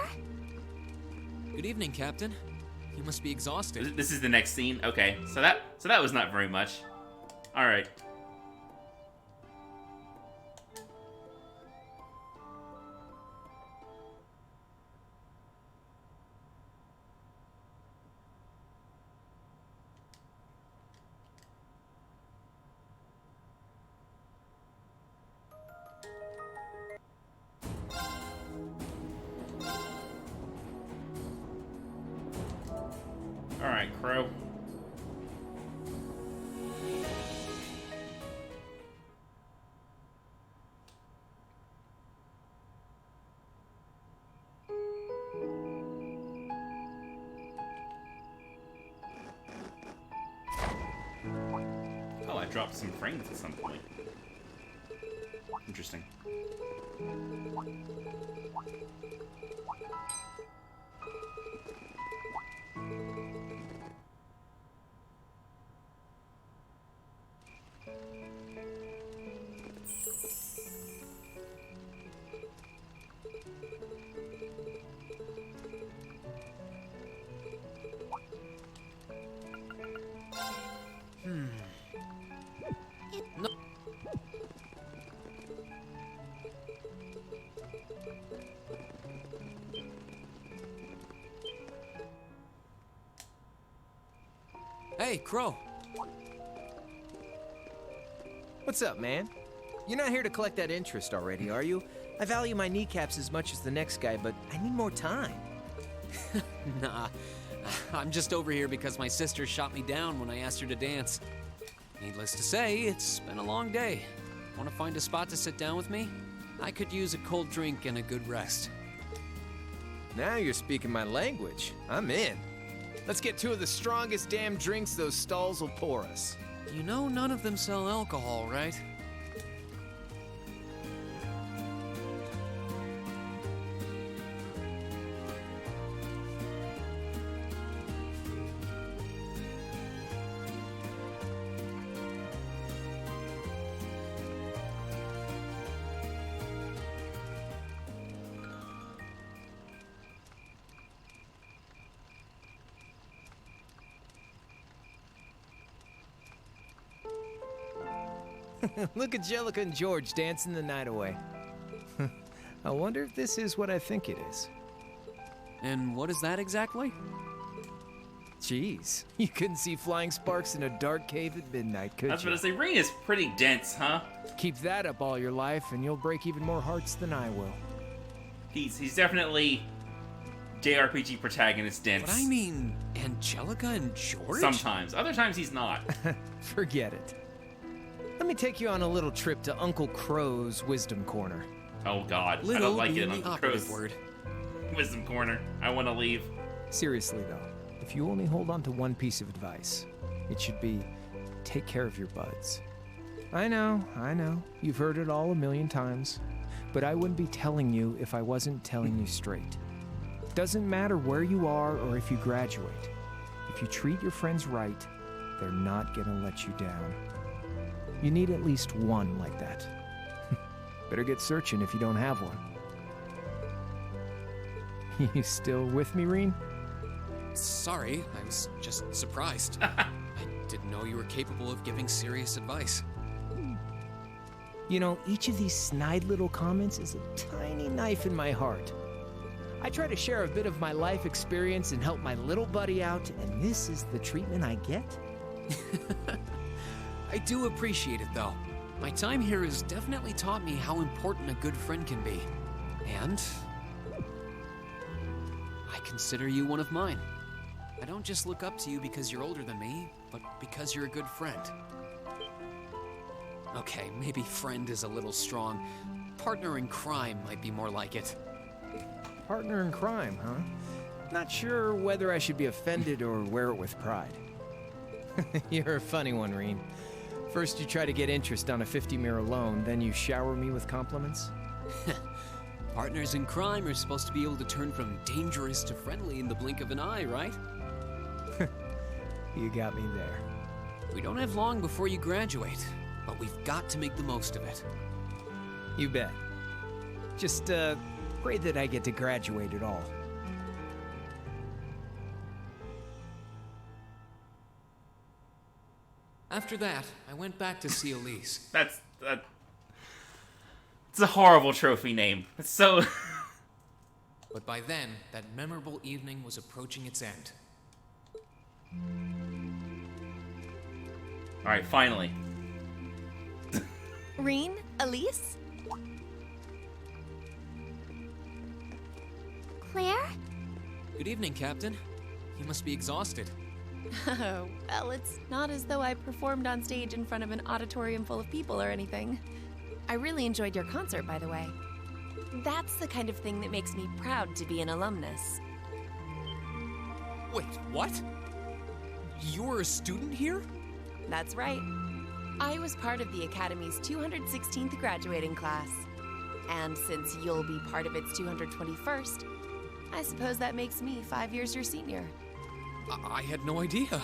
S3: Good evening, Captain. You must be exhausted.
S1: This is the next scene? Okay, so that was not very much. Alright. Alright, Crow. Oh, I dropped some frames at some point. Interesting.
S3: No. Hey, Crow.
S5: What's up, man? You're not here to collect that interest already, are you? I value my kneecaps as much as the next guy, but I need more time.
S3: Nah, I'm just over here because my sister shot me down when I asked her to dance. Needless to say, it's been a long day. Want to find a spot to sit down with me? I could use a cold drink and a good rest.
S5: Now you're speaking my language. I'm in. Let's get two of the strongest damn drinks those stalls will pour us.
S3: You know none of them sell alcohol, right?
S5: Look at Jellica and George dancing the night away. I wonder if this is what I think it is.
S3: And what is that exactly?
S5: Jeez, you couldn't see flying sparks in a dark cave at midnight, could you?
S1: I was gonna say, Ring is pretty dense, huh?
S5: Keep that up all your life, and you'll break even more hearts than I will.
S1: He's definitely JRPG protagonist dense.
S3: But I mean, Angelica and George?
S1: Sometimes. Other times he's not.
S5: Forget it. Let me take you on a little trip to Uncle Crow's Wisdom Corner.
S1: Oh god, I don't like it. Uncle Crow's Wisdom Corner. I want to leave.
S5: Seriously though, if you only hold on to one piece of advice, it should be take care of your buds. I know, you've heard it all a million times, but I wouldn't be telling you if I wasn't telling you straight. Doesn't matter where you are or if you graduate. If you treat your friends right, they're not gonna let you down. You need at least one like that. Better get searching if you don't have one. You still with me, Reen?
S3: Sorry, I was just surprised. I didn't know you were capable of giving serious advice.
S5: You know, each of these snide little comments is a tiny knife in my heart. I try to share a bit of my life experience and help my little buddy out, and this is the treatment I get?
S3: I do appreciate it, though. My time here has definitely taught me how important a good friend can be. And I consider you one of mine. I don't just look up to you because you're older than me, but because you're a good friend. Okay, maybe friend is a little strong. Partner in crime might be more like it.
S5: Partner in crime, huh? Not sure whether I should be offended or wear it with pride. You're a funny one, Reen. First you try to get interest on a 50-mirror loan, then you shower me with compliments?
S3: Partners in crime are supposed to be able to turn from dangerous to friendly in the blink of an eye, right?
S5: You got me there.
S3: We don't have long before you graduate, but we've got to make the most of it.
S5: You bet. Just, pray that I get to graduate at all.
S3: After that, I went back to see Elise.
S1: It's a horrible trophy name. It's so...
S3: But by then, that memorable evening was approaching its end.
S1: Alright, finally.
S20: Reen? Elise?
S6: Claire?
S3: Good evening, Captain. You must be exhausted.
S20: Oh, well, it's not as though I performed on stage in front of an auditorium full of people or anything. I really enjoyed your concert, by the way. That's the kind of thing that makes me proud to be an alumnus.
S3: Wait, what? You're a student here?
S20: That's right. I was part of the Academy's 216th graduating class. And since you'll be part of its 221st, I suppose that makes me 5 years your senior.
S3: I had no idea.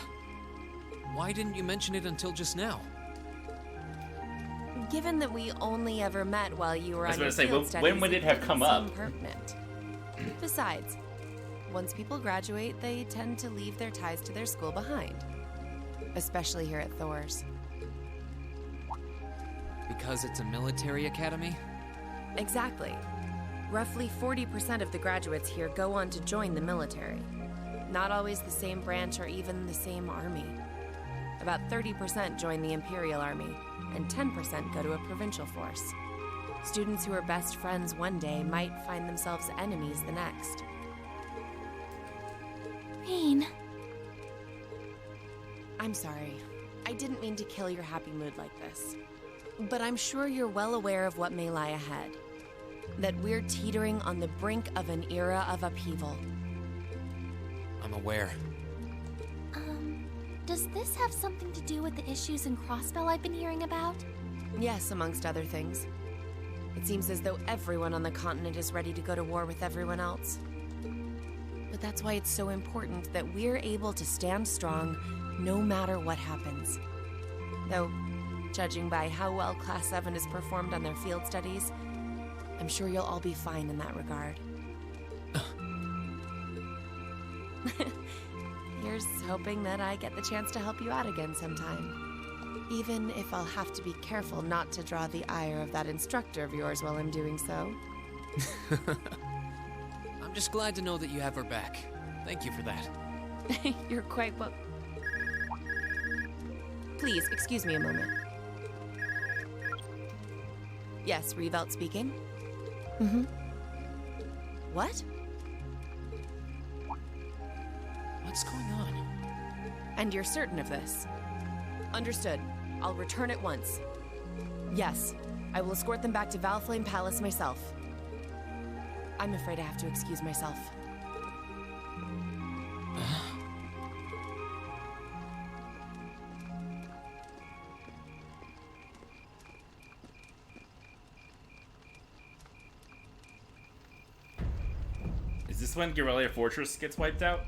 S3: Why didn't you mention it until just now?
S20: Given that we only ever met while you were on your
S1: say,
S20: field studies,
S1: when would it have come up?
S20: Pertinent. Besides, once people graduate, they tend to leave their ties to their school behind. Especially here at Thor's.
S3: Because it's a military academy?
S20: Exactly. Roughly 40% of the graduates here go on to join the military. Not always the same branch or even the same army. About 30% join the Imperial Army, and 10% go to a provincial force. Students who are best friends one day might find themselves enemies the next.
S6: Reen.
S20: I'm sorry. I didn't mean to kill your happy mood like this. But I'm sure you're well aware of what may lie ahead. That we're teetering on the brink of an era of upheaval.
S3: I'm aware.
S6: Does this have something to do with the issues in Crossbell I've been hearing about?
S20: Yes, amongst other things. It seems as though everyone on the continent is ready to go to war with everyone else. But that's why it's so important that we're able to stand strong no matter what happens. Though, judging by how well Class 7 has performed on their field studies, I'm sure you'll all be fine in that regard. Here's hoping that I get the chance to help you out again sometime. Even if I'll have to be careful not to draw the ire of that instructor of yours while I'm doing so.
S3: I'm just glad to know that you have her back. Thank you for that.
S20: You're quite well. Please, excuse me a moment. Yes, Revelt speaking. Mm-hmm. What?
S3: What's going on?
S20: And you're certain of this? Understood. I'll return at once. Yes, I will escort them back to Valflame Palace myself. I'm afraid I have to excuse myself.
S1: Is this when Guerrilla Fortress gets wiped out?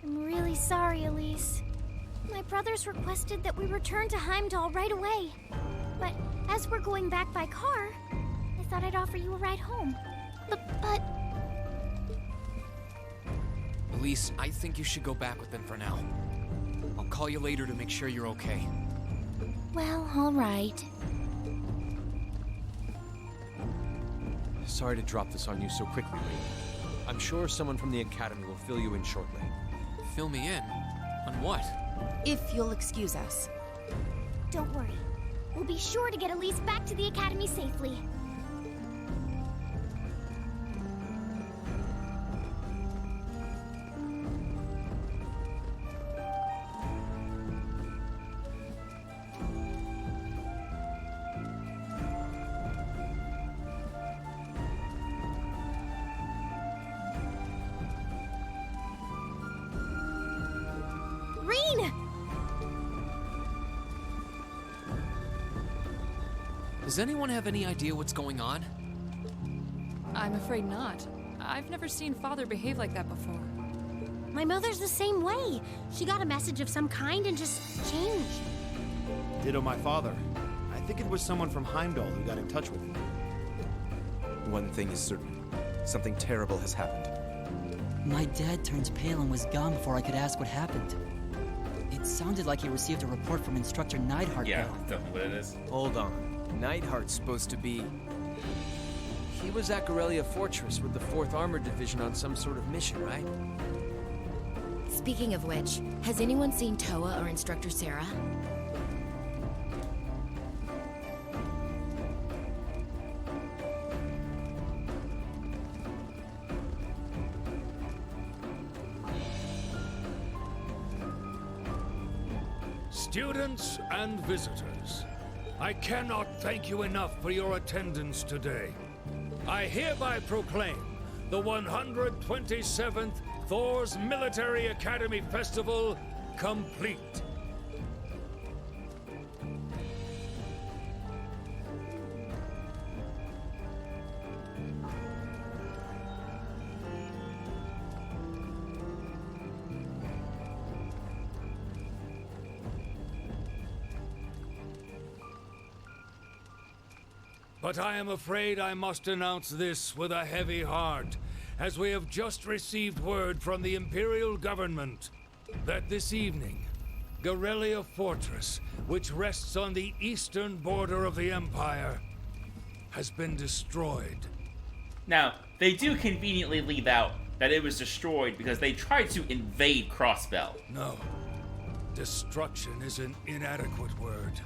S14: I'm really sorry, Elise. My brothers requested that we return to Heimdall right away. But as we're going back by car, I thought I'd offer you a ride home. But
S3: Elise, I think you should go back with them for now. I'll call you later to make sure you're okay.
S14: well, all right.
S4: Sorry to drop this on you so quickly, Ray. I'm sure someone from the Academy will fill you in shortly.
S3: Fill me in? On what?
S20: If you'll excuse us.
S14: Don't worry. We'll be sure to get Elise back to the Academy safely. Rean!
S3: Does anyone have any idea what's going on?
S15: I'm afraid not. I've never seen Father behave like that before.
S18: My mother's the same way. She got a message of some kind and just changed.
S12: Ditto my father. I think it was someone from Heimdall who got in touch with him.
S10: One thing is certain. Something terrible has happened.
S13: My dad turned pale and was gone before I could ask what happened. It sounded like he received a report from Instructor Neidhart.
S1: Yeah, that's definitely what it is.
S5: Hold on. Neidhart's supposed to be...
S4: He was at Guerrilla Fortress with the 4th Armored Division on some sort of mission, right?
S9: Speaking of which, has anyone seen Toa or Instructor Sarah?
S19: Students and visitors, I cannot thank you enough for your attendance today. I hereby proclaim the 127th Thor's Military Academy Festival complete. But I am afraid I must announce this with a heavy heart, as we have just received word from the Imperial Government that this evening, Guerrilla Fortress, which rests on the eastern border of the Empire, has been destroyed.
S1: Now, they do conveniently leave out that it was destroyed because they tried to invade Crossbell.
S19: No. Destruction is an inadequate word.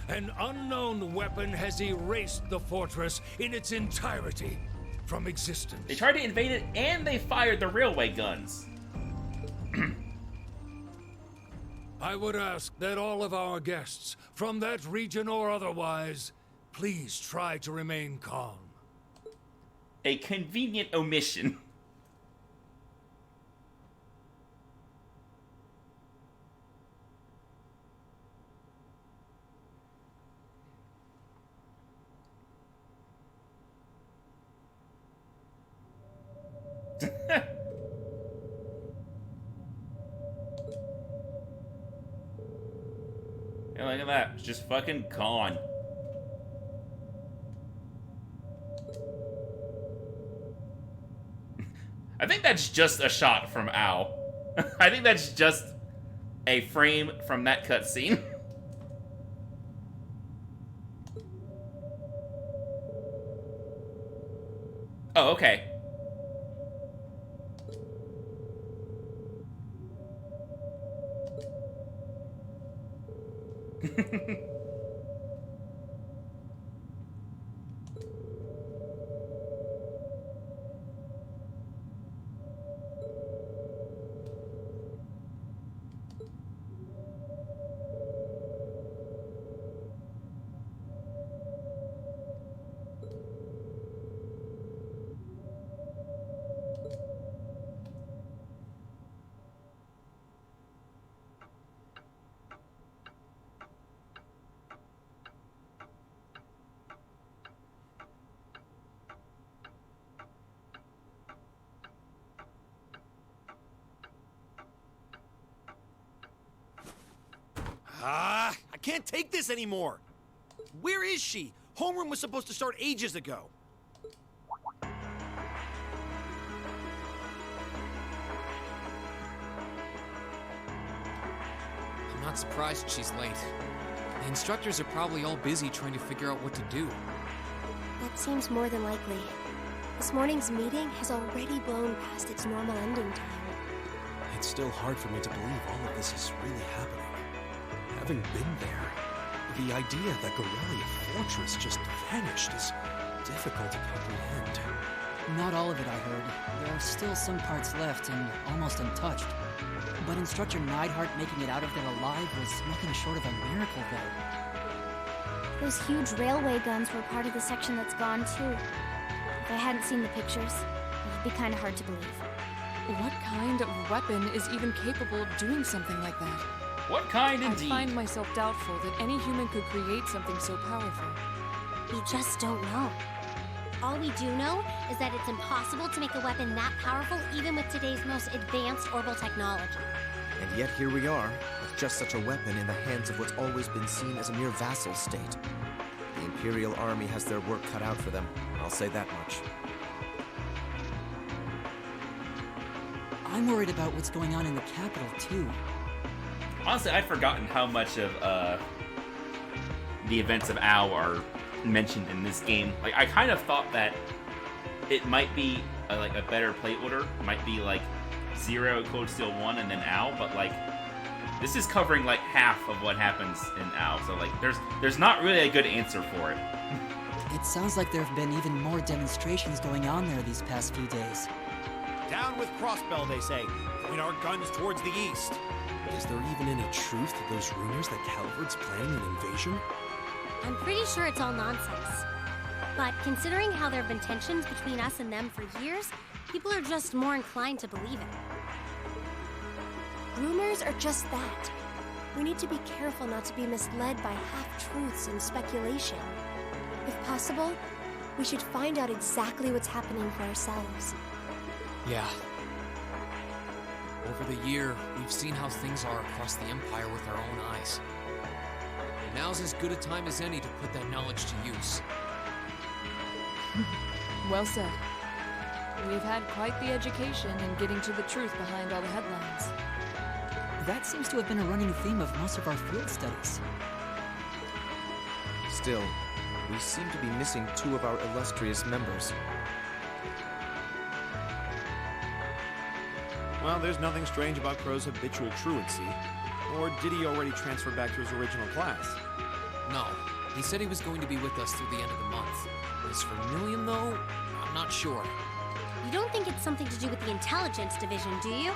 S19: An unknown weapon has erased the fortress in its entirety from existence.
S1: They tried to invade it and they fired the railway guns.
S19: I would ask that all of our guests, from that region or otherwise, please try to remain calm.
S1: A convenient omission. Yeah, look at that. It's just fucking gone. I think that's just a shot from Al. I think that's just a frame from that cutscene. Oh, okay.
S10: I can't take this anymore. Where is she? Homeroom was supposed to start ages ago.
S3: I'm not surprised she's late. The instructors are probably all busy trying to figure out what to do.
S18: That seems more than likely. This morning's meeting has already blown past its normal ending time.
S8: It's still hard for me to believe all of this is really happening. Having been there, the idea that Gorelia Fortress just vanished is difficult to comprehend.
S13: Not all of it, I heard. There are still some parts left and almost untouched. But Instructor Neidhart making it out of there alive was nothing short of a miracle, though.
S6: Those huge railway guns were part of the section that's gone, too. If I hadn't seen the pictures, it would be kind of hard to believe.
S15: What kind of weapon is even capable of doing something like that?
S1: What kind, indeed?
S15: I find myself doubtful that any human could create something so powerful.
S18: We just don't know. All we do know is that it's impossible to make a weapon that powerful even with today's most advanced orbital technology.
S5: And yet here we are, with just such a weapon in the hands of what's always been seen as a mere vassal state. The Imperial Army has their work cut out for them, I'll say that much.
S13: I'm worried about what's going on in the capital, too.
S1: Honestly, I'd forgotten how much of the events of Ao are mentioned in this game. Like, I kind of thought that it might be like a better play order. It might be like 0 Cold Steel 1 and then Ao, but like this is covering like half of what happens in Ao. So like there's not really a good answer for it.
S13: It sounds like there have been even more demonstrations going on there these past few days.
S10: Down with Crossbell, they say. Point our guns towards the east.
S8: Is there even any truth to those rumors that Calvard's planning an invasion?
S18: I'm pretty sure it's all nonsense. But considering how there have been tensions between us and them for years, people are just more inclined to believe it. Rumors are just that. We need to be careful not to be misled by half-truths and speculation. If possible, we should find out exactly what's happening for ourselves.
S3: Yeah. Over the year, we've seen how things are across the Empire with our own eyes. And now's as good a time as any to put that knowledge to use.
S15: Well said. We've had quite the education in getting to the truth behind all the headlines.
S13: That seems to have been a running theme of most of our field studies.
S5: Still, we seem to be missing 2 of our illustrious members.
S12: Well, there's nothing strange about Crow's habitual truancy. Or did he already transfer back to his original class?
S3: No. He said he was going to be with us through the end of the month. As for Million, though, I'm not sure.
S18: You don't think it's something to do with the intelligence division, do you?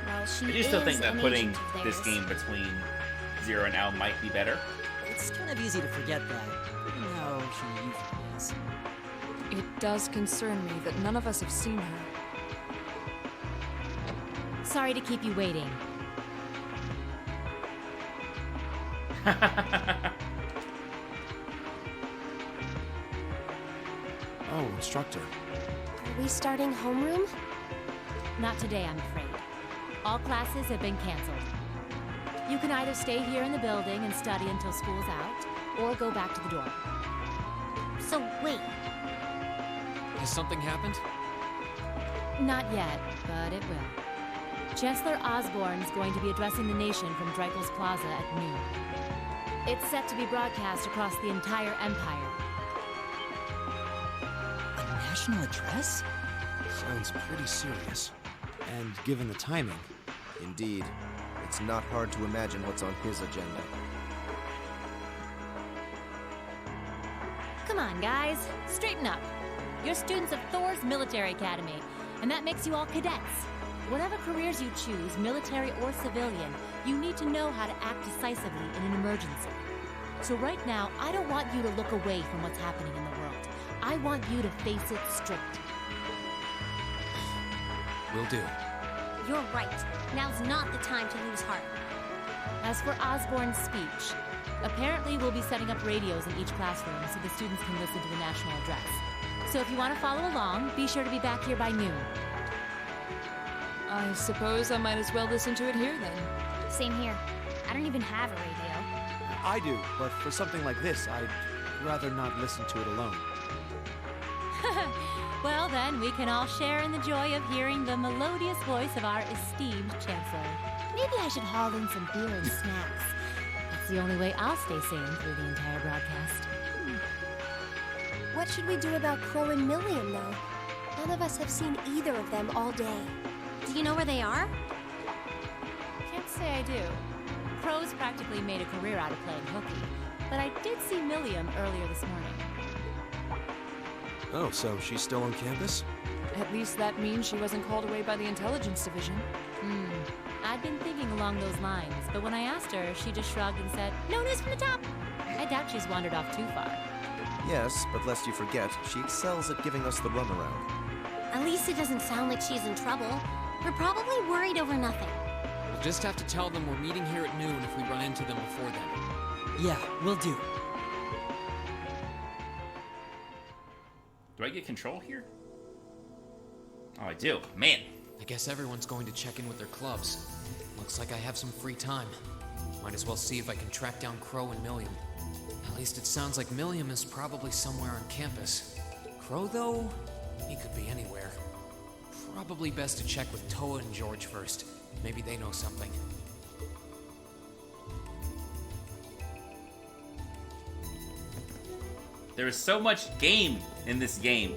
S6: Well, she
S1: I do still think that
S6: an
S1: putting
S6: agent of
S1: this
S6: theirs.
S1: game between 0 and Ao might be better.
S13: It's kind of easy to forget that, given how she usually is.
S15: It does concern me that none of us have seen her.
S11: Sorry to keep you waiting.
S12: Oh, Instructor.
S18: Are we starting homeroom?
S11: Not today, I'm afraid. All classes have been canceled. You can either stay here in the building and study until school's out, or go back to the dorm.
S18: So wait,
S3: Has something happened?
S11: Not yet, but it will. Chancellor Osborne's going to be addressing the nation from Dreikel's Plaza at noon. It's set to be broadcast across the entire Empire.
S13: A national address?
S10: Sounds pretty serious.
S12: And given the timing.
S5: Indeed. It's not hard to imagine what's on his agenda.
S11: Come on, guys. Straighten up. You're students of Thor's Military Academy, and that makes you all cadets. Whatever careers you choose, military or civilian, you need to know how to act decisively in an emergency. So right now, I don't want you to look away from what's happening in the world. I want you to face it straight.
S3: Will do.
S18: You're right. Now's not the time to lose heart.
S11: As for Osborne's speech, apparently we'll be setting up radios in each classroom so the students can listen to the national address. So if you want to follow along, be sure to be back here by noon.
S15: I suppose I might as well listen to it here then.
S14: Same here. I don't even have a radio.
S12: I do, but for something like this, I'd rather not listen to it alone.
S11: Well then, we can all share in the joy of hearing the melodious voice of our esteemed Chancellor. Maybe I should haul in some beer and snacks. That's the only way I'll stay sane through the entire broadcast.
S18: What should we do about Crow and Milliam, though? None of us have seen either of them all day. Do you know where they are?
S11: Can't say I do. Crow's practically made a career out of playing hooky, but I did see Milliam earlier this morning.
S10: Oh, so she's still on campus?
S15: At least that means she wasn't called away by the intelligence division.
S11: I'd been thinking along those lines, but when I asked her, she just shrugged and said, "No news from the top." I doubt she's wandered off too far.
S5: Yes, but lest you forget, she excels at giving us the runaround.
S18: At least it doesn't sound like she's in trouble. We're probably worried over nothing.
S3: We'll just have to tell them we're meeting here at noon if we run into them before then.
S13: Yeah, will do.
S1: Do I get control here? Oh, I do. Man.
S3: I guess everyone's going to check in with their clubs. Looks like I have some free time. Might as well see if I can track down Crow and Milliam. At least it sounds like Milliam is probably somewhere on campus. Crow, though, he could be anywhere. Probably best to check with Toa and George first. Maybe they know something.
S1: There is so much game in this game.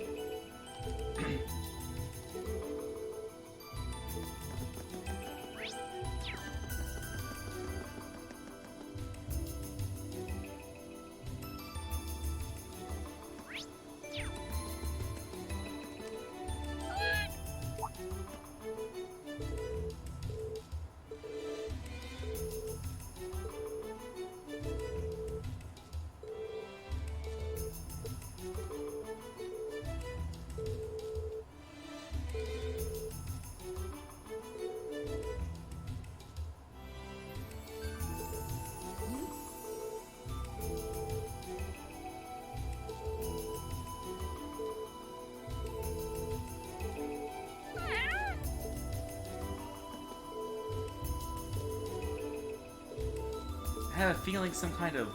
S1: I have a feeling some kind of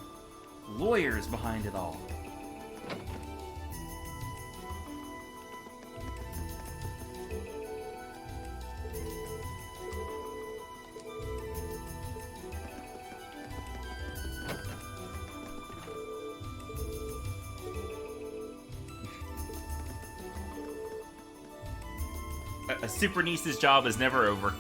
S1: lawyer is behind it all. A super niece's job is never over.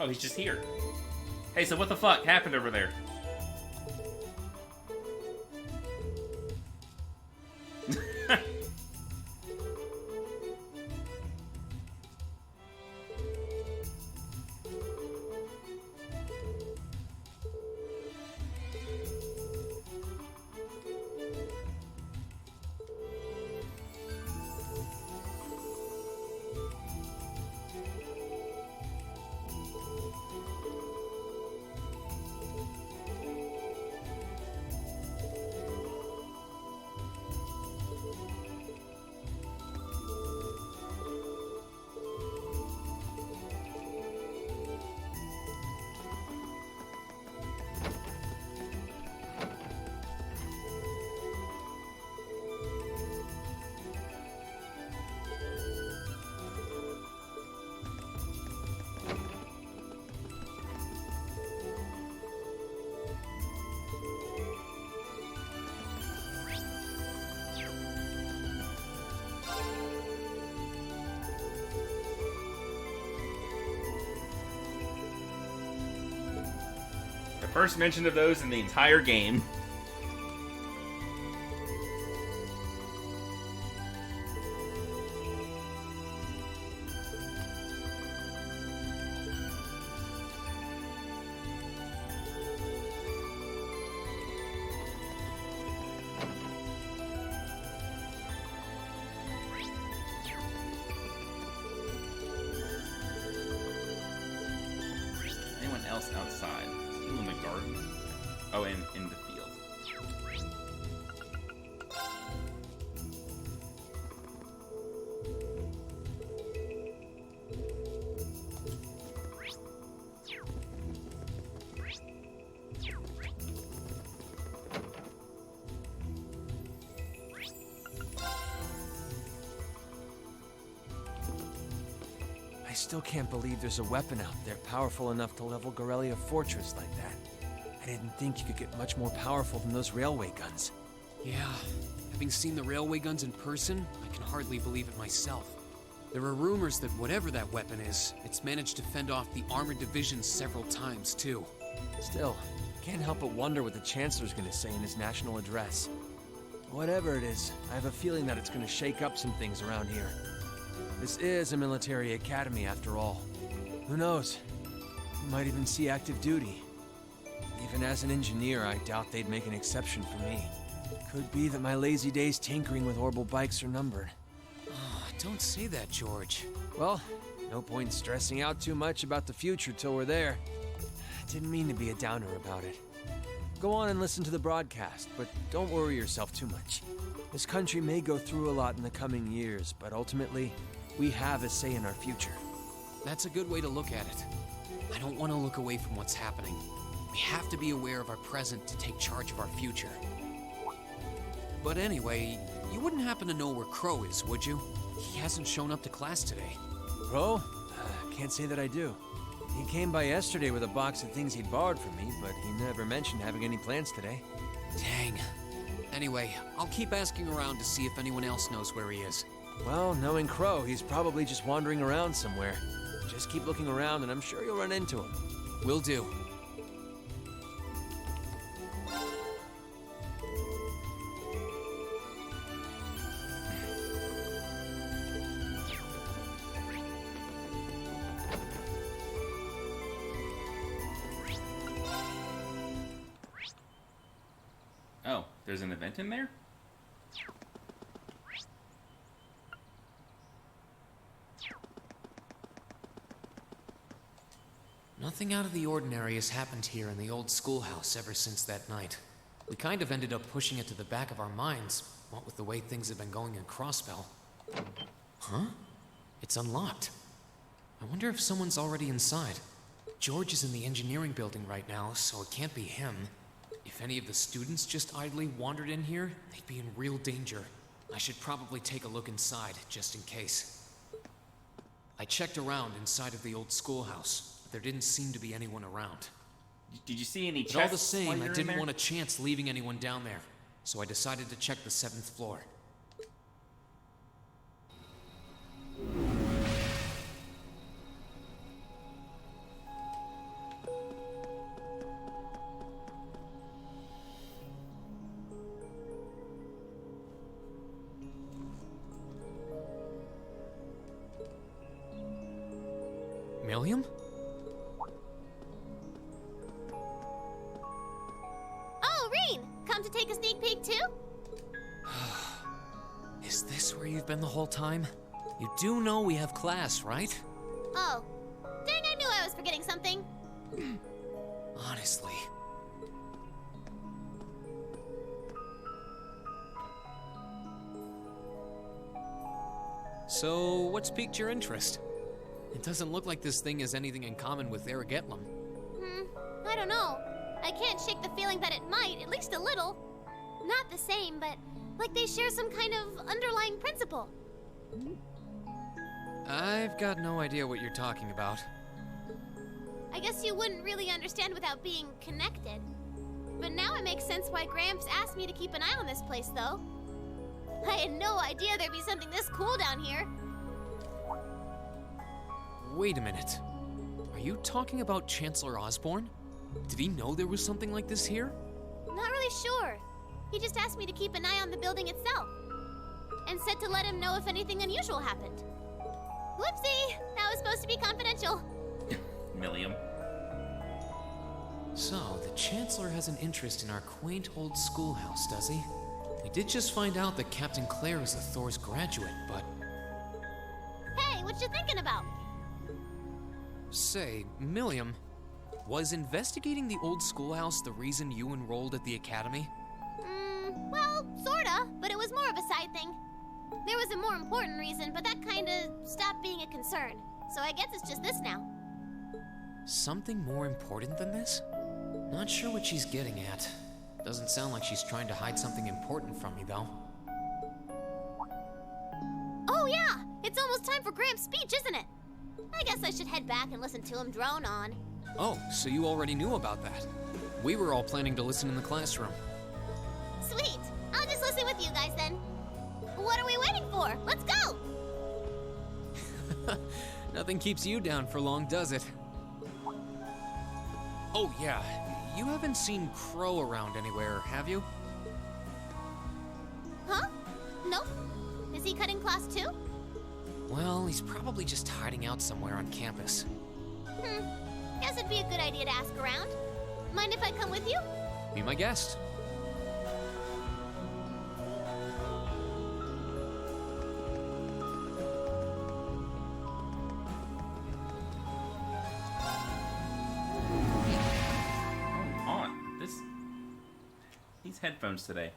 S1: Oh, he's just here. Hey, so what the fuck happened over there? First mention of those in the entire game. Anyone else outside? In the garden. Oh, and in the field.
S4: I still can't believe there's a weapon out there powerful enough to level Gorelia Fortress like that. I didn't think you could get much more powerful than those railway guns.
S3: Yeah, having seen the railway guns in person, I can hardly believe it myself. There are rumors that whatever that weapon is, it's managed to fend off the armored divisions several times, too.
S4: Still, can't help but wonder what the Chancellor's gonna say in his national address. Whatever it is, I have a feeling that it's gonna shake up some things around here. This is a military academy, after all. Who knows? We might even see active duty. Even as an engineer, I doubt they'd make an exception for me. Could be that my lazy days tinkering with orbital bikes are numbered.
S3: Oh, don't say that, George.
S4: Well, no point stressing out too much about the future till we're there. Didn't mean to be a downer about it. Go on and listen to the broadcast, but don't worry yourself too much. This country may go through a lot in the coming years, but ultimately, we have a say in our future.
S3: That's a good way to look at it. I don't want to look away from what's happening. We have to be aware of our present to take charge of our future. But anyway, you wouldn't happen to know where Crow is, would you? He hasn't shown up to class today.
S4: Crow? Can't say that I do. He came by yesterday with a box of things he'd borrowed from me, but he never mentioned having any plans today.
S3: Dang. Anyway, I'll keep asking around to see if anyone else knows where he is.
S4: Well, knowing Crow, he's probably just wandering around somewhere. Just keep looking around and I'm sure you'll run into him.
S3: Will do.
S1: Oh, there's an event in there?
S3: Nothing out of the ordinary has happened here in the old schoolhouse ever since that night. We kind of ended up pushing it to the back of our minds, what with the way things have been going in Crossbell. Huh? It's unlocked. I wonder if someone's already inside. George is in the engineering building right now, so it can't be him. If any of the students just idly wandered in here, they'd be in real danger. I should probably take a look inside, just in case. I checked around inside of the old schoolhouse, but there didn't seem to be anyone around.
S1: Did you see any chests?
S3: But all the same, I
S1: in
S3: didn't
S1: there?
S3: want a chance leaving anyone down there, so I decided to check the 7th floor. Milliam?
S6: Oh, Reen! Come to take a sneak peek too?
S3: Is this where you've been the whole time? You do know we have class, right?
S6: Oh. Dang, I knew I was forgetting something.
S3: Honestly. So, what's piqued your interest? It doesn't look like this thing has anything in common with Aragetlum.
S6: I don't know. I can't shake the feeling that it might, at least a little. Not the same, but like they share some kind of underlying principle.
S3: I've got no idea what you're talking about.
S6: I guess you wouldn't really understand without being connected. But now it makes sense why Gramps asked me to keep an eye on this place, though. I had no idea there'd be something this cool down here.
S3: Wait a minute. Are you talking about Chancellor Osborne? Did he know there was something like this here?
S6: Not really sure. He just asked me to keep an eye on the building itself. And said to let him know if anything unusual happened. Whoopsie! That was supposed to be confidential.
S1: Milliam.
S3: So, the Chancellor has an interest in our quaint old schoolhouse, does he? We did just find out that Captain Claire is a Thor's graduate, but...
S6: Hey, what you thinking about?
S3: Say, Milliam, was investigating the old schoolhouse the reason you enrolled at the academy?
S6: Well, sorta, but it was more of a side thing. There was a more important reason, but that kinda stopped being a concern. So I guess it's just this now.
S3: Something more important than this? Not sure what she's getting at. Doesn't sound like she's trying to hide something important from me, though.
S6: Oh yeah! It's almost time for Gramps' speech, isn't it? I guess I should head back and listen to him drone on.
S3: Oh, so you already knew about that. We were all planning to listen in the classroom.
S6: Sweet! I'll just listen with you guys then. What are we waiting for? Let's go!
S3: Nothing keeps you down for long, does it? Oh yeah, you haven't seen Crow around anywhere, have you?
S6: Huh? Nope. Is he cutting class too?
S3: Well, he's probably just hiding out somewhere on campus.
S6: Guess it'd be a good idea to ask around. Mind if I come with you?
S3: Be my guest.
S1: These headphones today.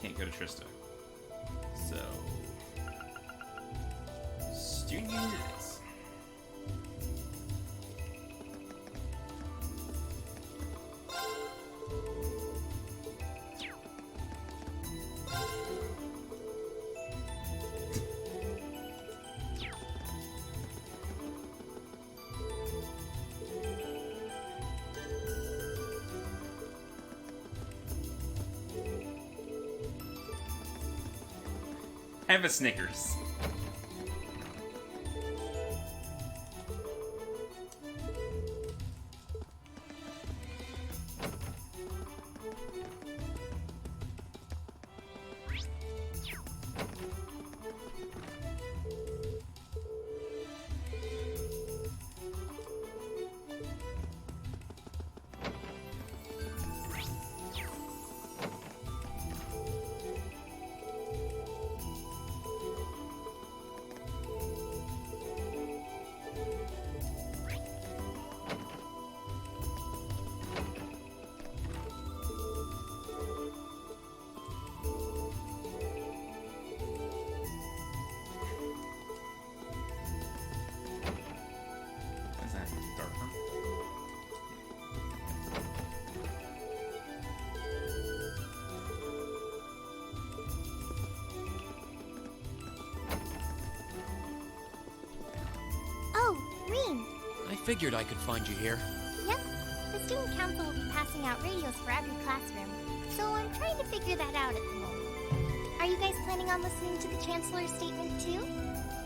S1: can't go to Trista. So, student union it is. Have a Snickers. Is that darker?
S6: Oh, Reem.
S3: I figured I could find you here.
S6: Yep. The student council will be passing out radios for every classroom, so I'm trying to figure that out at the moment. Are you guys planning on listening to the Chancellor's statement too?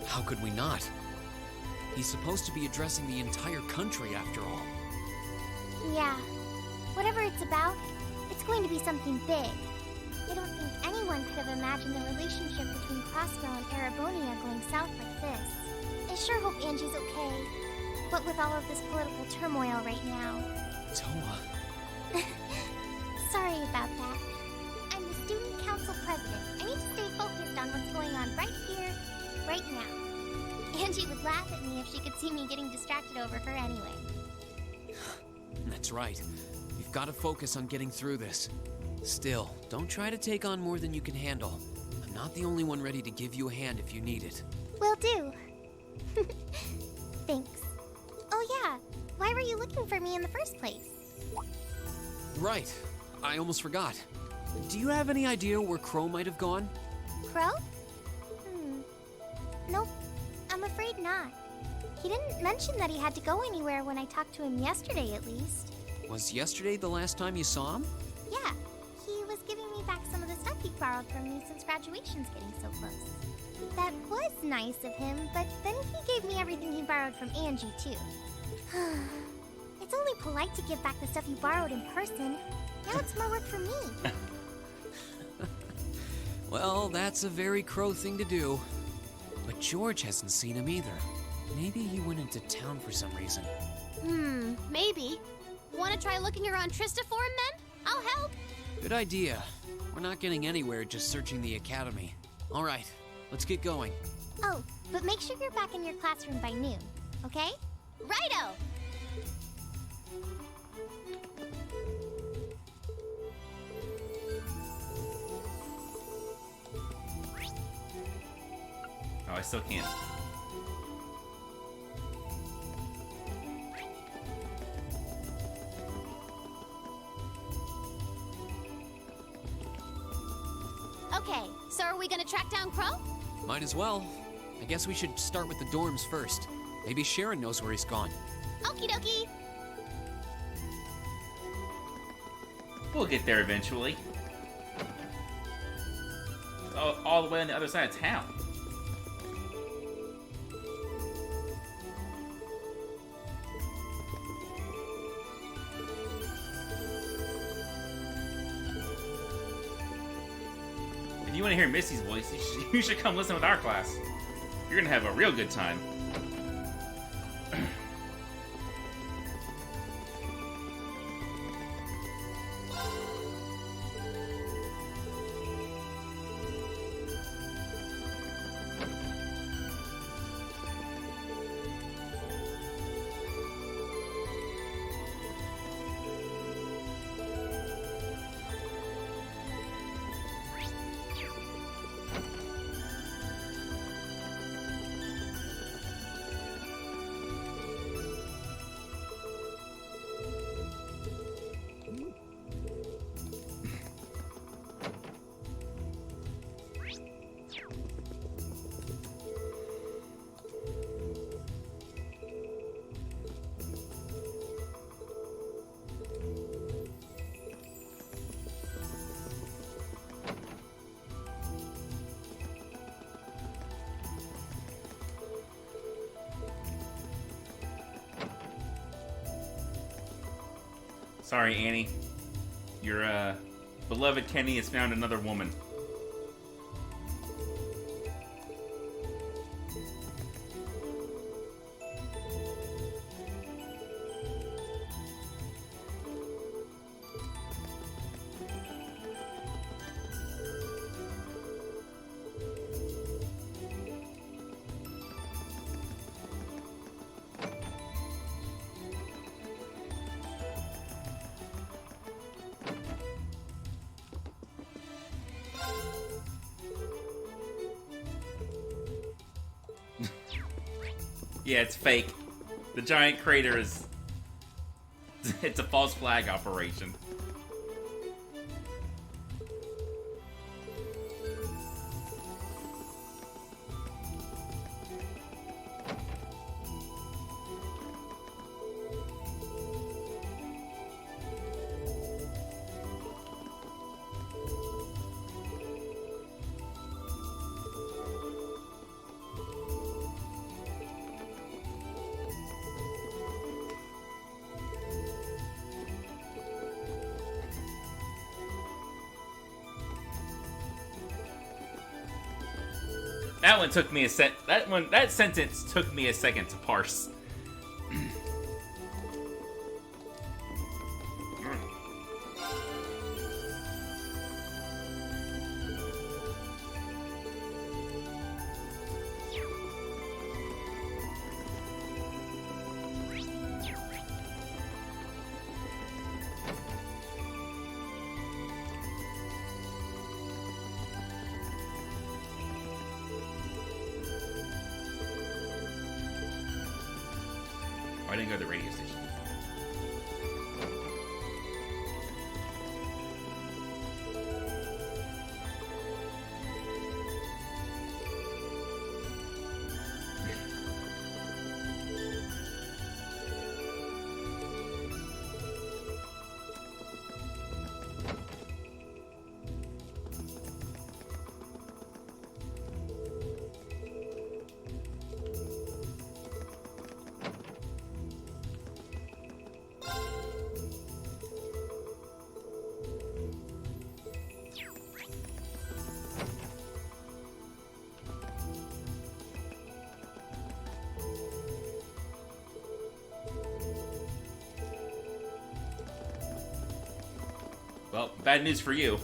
S3: How could we not? He's supposed to be addressing the entire country after all.
S6: Yeah. Whatever it's about, it's going to be something big. I don't think anyone could have imagined the relationship between Crossbell and Erebonia going south like this. I sure hope Angie's okay. What with all of this political turmoil right now.
S3: Toa.
S6: Sorry about that. I'm the student council president. I need to stay focused on what's going on right here, right now. Angie would laugh at me if she could see me getting distracted over her anyway.
S3: That's right. You've got to focus on getting through this. Still, don't try to take on more than you can handle. I'm not the only one ready to give you a hand if you need it.
S6: Will do. Thanks. Oh yeah, why were you looking for me in the first place?
S3: Right. I almost forgot. Do you have any idea where Crow might have gone?
S6: Crow? Nope, I'm afraid not. He didn't mention that he had to go anywhere when I talked to him yesterday, at least.
S3: Was yesterday the last time you saw him?
S6: Yeah, he was giving me back some of the stuff he borrowed from me since graduation's getting so close. That was nice of him, but then he gave me everything he borrowed from Angie, too. It's only polite to give back the stuff you borrowed in person. Now it's more work for me.
S3: Well, that's a very Crow thing to do. But George hasn't seen him either. Maybe he went into town for some reason.
S18: Maybe. Want to try looking around Trista for him then? I'll help.
S3: Good idea. We're not getting anywhere just searching the academy. All right, let's get going.
S6: Oh, but make sure you're back in your classroom by noon, okay?
S18: Righto!
S1: Oh, I still can't.
S18: Okay, so are we gonna track down Crow?
S3: Might as well. I guess we should start with the dorms first. Maybe Sharon knows where he's gone.
S18: Okie dokie.
S1: We'll get there eventually. All the way on the other side of town. If you want to hear Missy's voice, you should come listen with our class. You're gonna have a real good time. Sorry, Annie. Your beloved Kenny has found another woman. Yeah, it's fake. The giant crater is... it's a false flag operation. That one took me a that sentence took me a second to parse. I didn't go to the radio station. Well, bad news for you.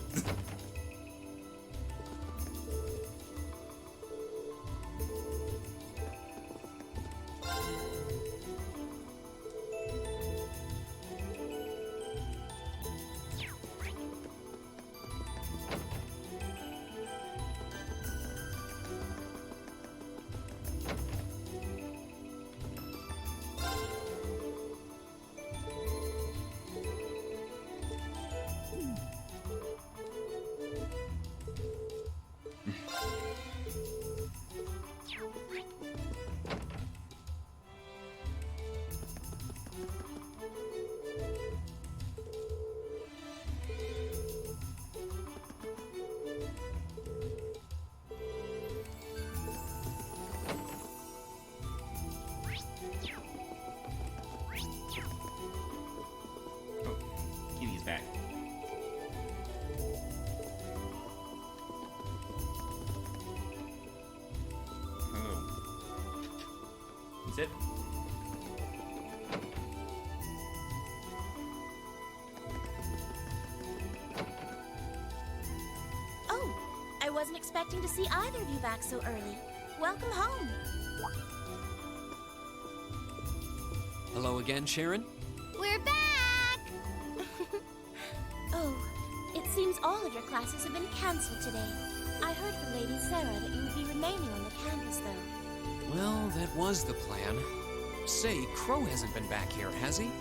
S1: Kitty's back. Oh. Is it?
S21: Oh, I wasn't expecting to see either of you back so early. Welcome home.
S3: Hello again, Sharon?
S14: We're back!
S21: Oh, it seems all of your classes have been cancelled today. I heard from Lady Sarah that you would be remaining on the campus, though.
S3: Well, that was the plan. Say, Crow hasn't been back here, has he?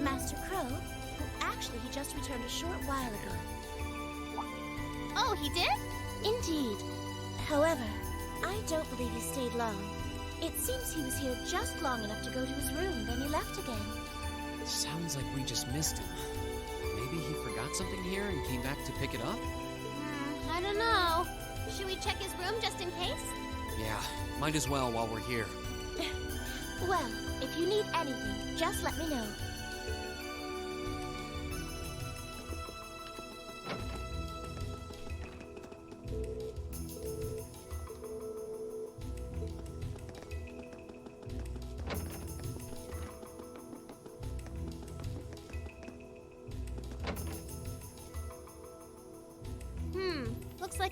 S21: Master Crow? Actually, he just returned a short while ago.
S14: Oh, he did?
S21: Indeed. However, I don't believe he stayed long. It seems he was here just long enough to go to his room, then he left again.
S3: Sounds like we just missed him. Maybe he forgot something here and came back to pick it up?
S14: I don't know. Should we check his room just in case?
S3: Yeah, might as well while we're here.
S21: Well, if you need anything, just let me know.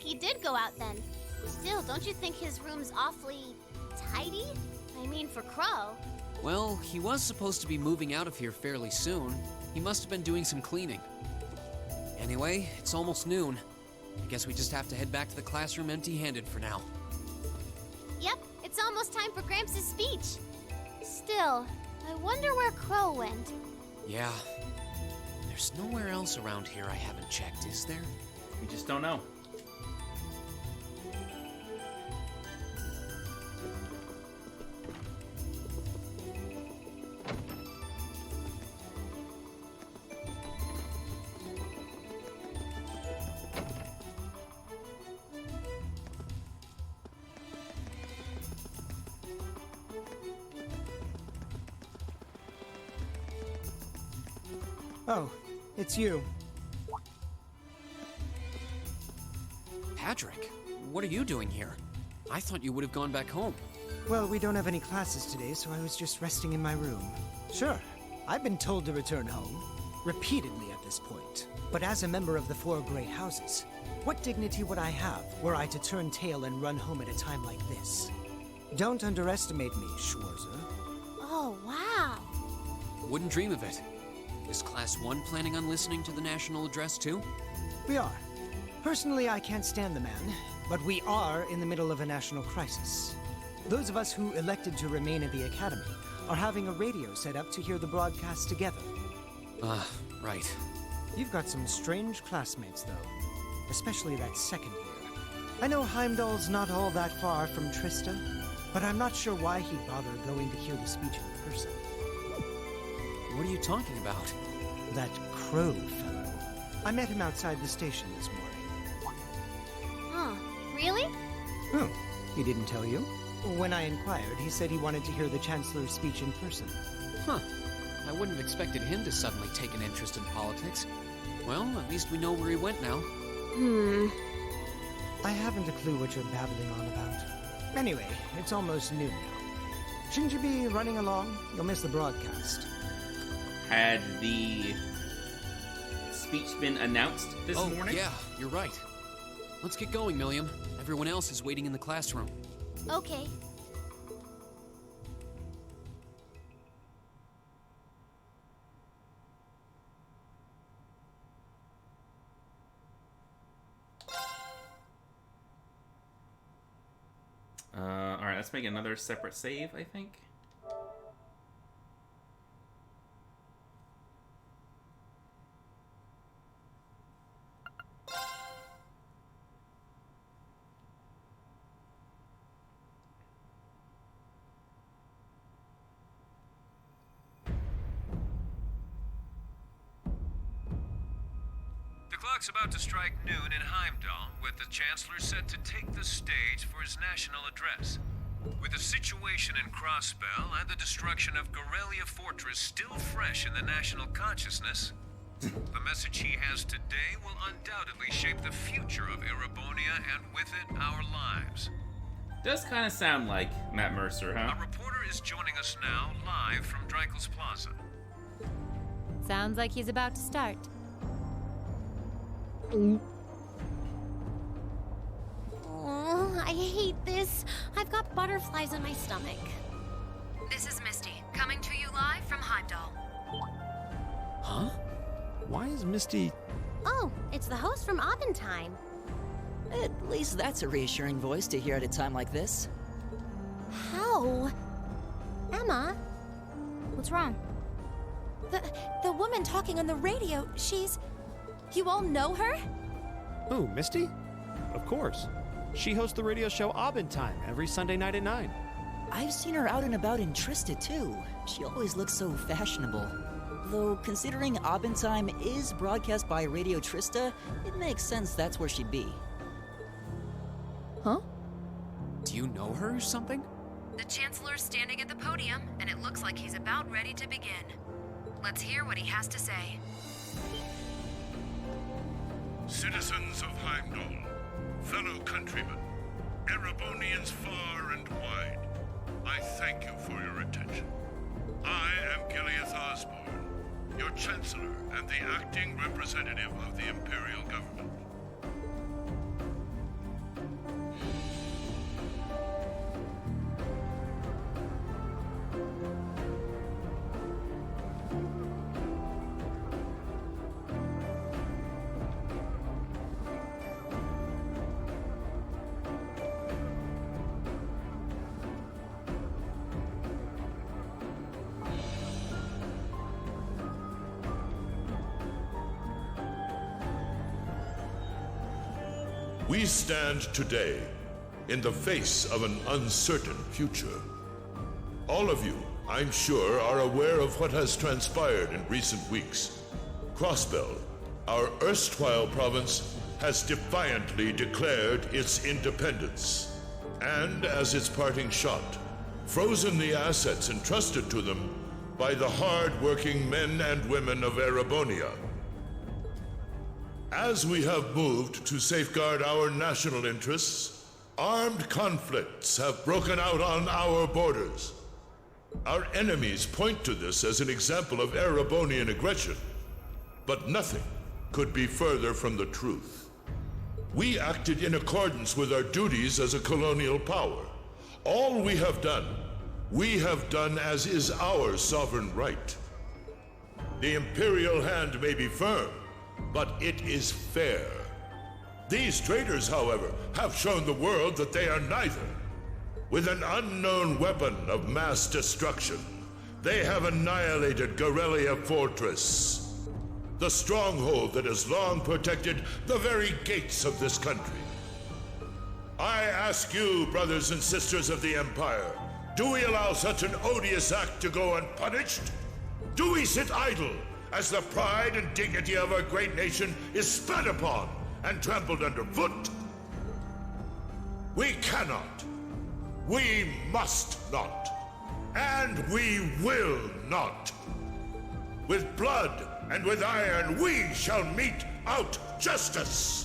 S14: he did go out then. Still, don't you think his room's awfully tidy? I mean, for Crow.
S3: Well, he was supposed to be moving out of here fairly soon. He must have been doing some cleaning. Anyway, it's almost noon. I guess we just have to head back to the classroom empty-handed for now.
S14: Yep, it's almost time for Gramps' speech. Still, I wonder where Crow went.
S3: Yeah. There's nowhere else around here I haven't checked, is there?
S1: We just don't know.
S7: Oh, it's you.
S3: Patrick, what are you doing here? I thought you would have gone back home.
S7: Well, we don't have any classes today, so I was just resting in my room. Sure, I've been told to return home, repeatedly at this point. But as a member of the Four Great Houses, what dignity would I have were I to turn tail and run home at a time like this? Don't underestimate me, Schwarzer.
S14: Oh, wow.
S3: Wouldn't dream of it. Is Class 1 planning on listening to the national address too?
S7: We are. Personally, I can't stand the man, but we are in the middle of a national crisis. Those of us who elected to remain at the Academy are having a radio set up to hear the broadcast together.
S3: Right.
S7: You've got some strange classmates, though. Especially that second year. I know Heimdall's not all that far from Trista, but I'm not sure why he'd bother going to hear the speech in person.
S3: What are you talking about?
S7: That Crow fellow. I met him outside the station this morning.
S14: Huh, really?
S7: Oh, he didn't tell you? When I inquired, he said he wanted to hear the Chancellor's speech in person.
S3: Huh. I wouldn't have expected him to suddenly take an interest in politics. Well, at least we know where he went now.
S7: I haven't a clue what you're babbling on about. Anyway, it's almost noon now. Shouldn't you be running along? You'll miss the broadcast.
S1: Had the speech been announced this morning?
S3: Yeah, you're right. Let's get going, Milliam. Everyone else is waiting in the classroom.
S14: Okay.
S1: Alright, let's make another separate save, I think.
S2: The clock's about to strike noon in Heimdall, with the Chancellor set to take the stage for his national address. With the situation in Crossbell and the destruction of Gorelia Fortress still fresh in the national consciousness, the message he has today will undoubtedly shape the future of Erebonia and with it, our lives.
S1: Does kind of sound like Matt Mercer, huh?
S2: A reporter is joining us now, live from Dreikel's Plaza.
S11: Sounds like he's about to start.
S18: Oh, I hate this. I've got butterflies in my stomach.
S22: This is Misty, coming to you live from Heimdall.
S12: Huh? Why is Misty...
S18: Oh, it's the host from Abendheim.
S13: At least that's a reassuring voice to hear at a time like this.
S18: How? Emma?
S14: What's wrong?
S22: The woman talking on the radio, she's... You all know her?
S12: Who, Misty? Of course. She hosts the radio show Abendheim every Sunday night at 9.
S13: I've seen her out and about in Trista, too. She always looks so fashionable. Though, considering Abendheim is broadcast by Radio Trista, it makes sense that's where she'd be.
S3: Huh? Do you know her or something?
S22: The Chancellor's standing at the podium, and it looks like he's about ready to begin. Let's hear what he has to say.
S16: Citizens of Heimdall, fellow countrymen, Erebonians far and wide, I thank you for your attention. I am Gileath Osborne, your Chancellor and the acting representative of the Imperial Government. We stand today in the face of an uncertain future. All of you, I'm sure, are aware of what has transpired in recent weeks. Crossbell, our erstwhile province, has defiantly declared its independence, and as its parting shot, frozen the assets entrusted to them by the hard-working men and women of Erebonia. As we have moved to safeguard our national interests, armed conflicts have broken out on our borders. Our enemies point to this as an example of Erebonian aggression, but nothing could be further from the truth. We acted in accordance with our duties as a colonial power. All we have done as is our sovereign right. The Imperial hand may be firm, but it is fair. These traitors, however, have shown the world that they are neither. With an unknown weapon of mass destruction, they have annihilated Garrelia Fortress, the stronghold that has long protected the very gates of this country. I ask you, brothers and sisters of the Empire, do we allow such an odious act to go unpunished? Do we sit idle as the pride and dignity of our great nation is spat upon and trampled underfoot? We cannot. We must not. And we will not. With blood and with iron, we shall mete out justice.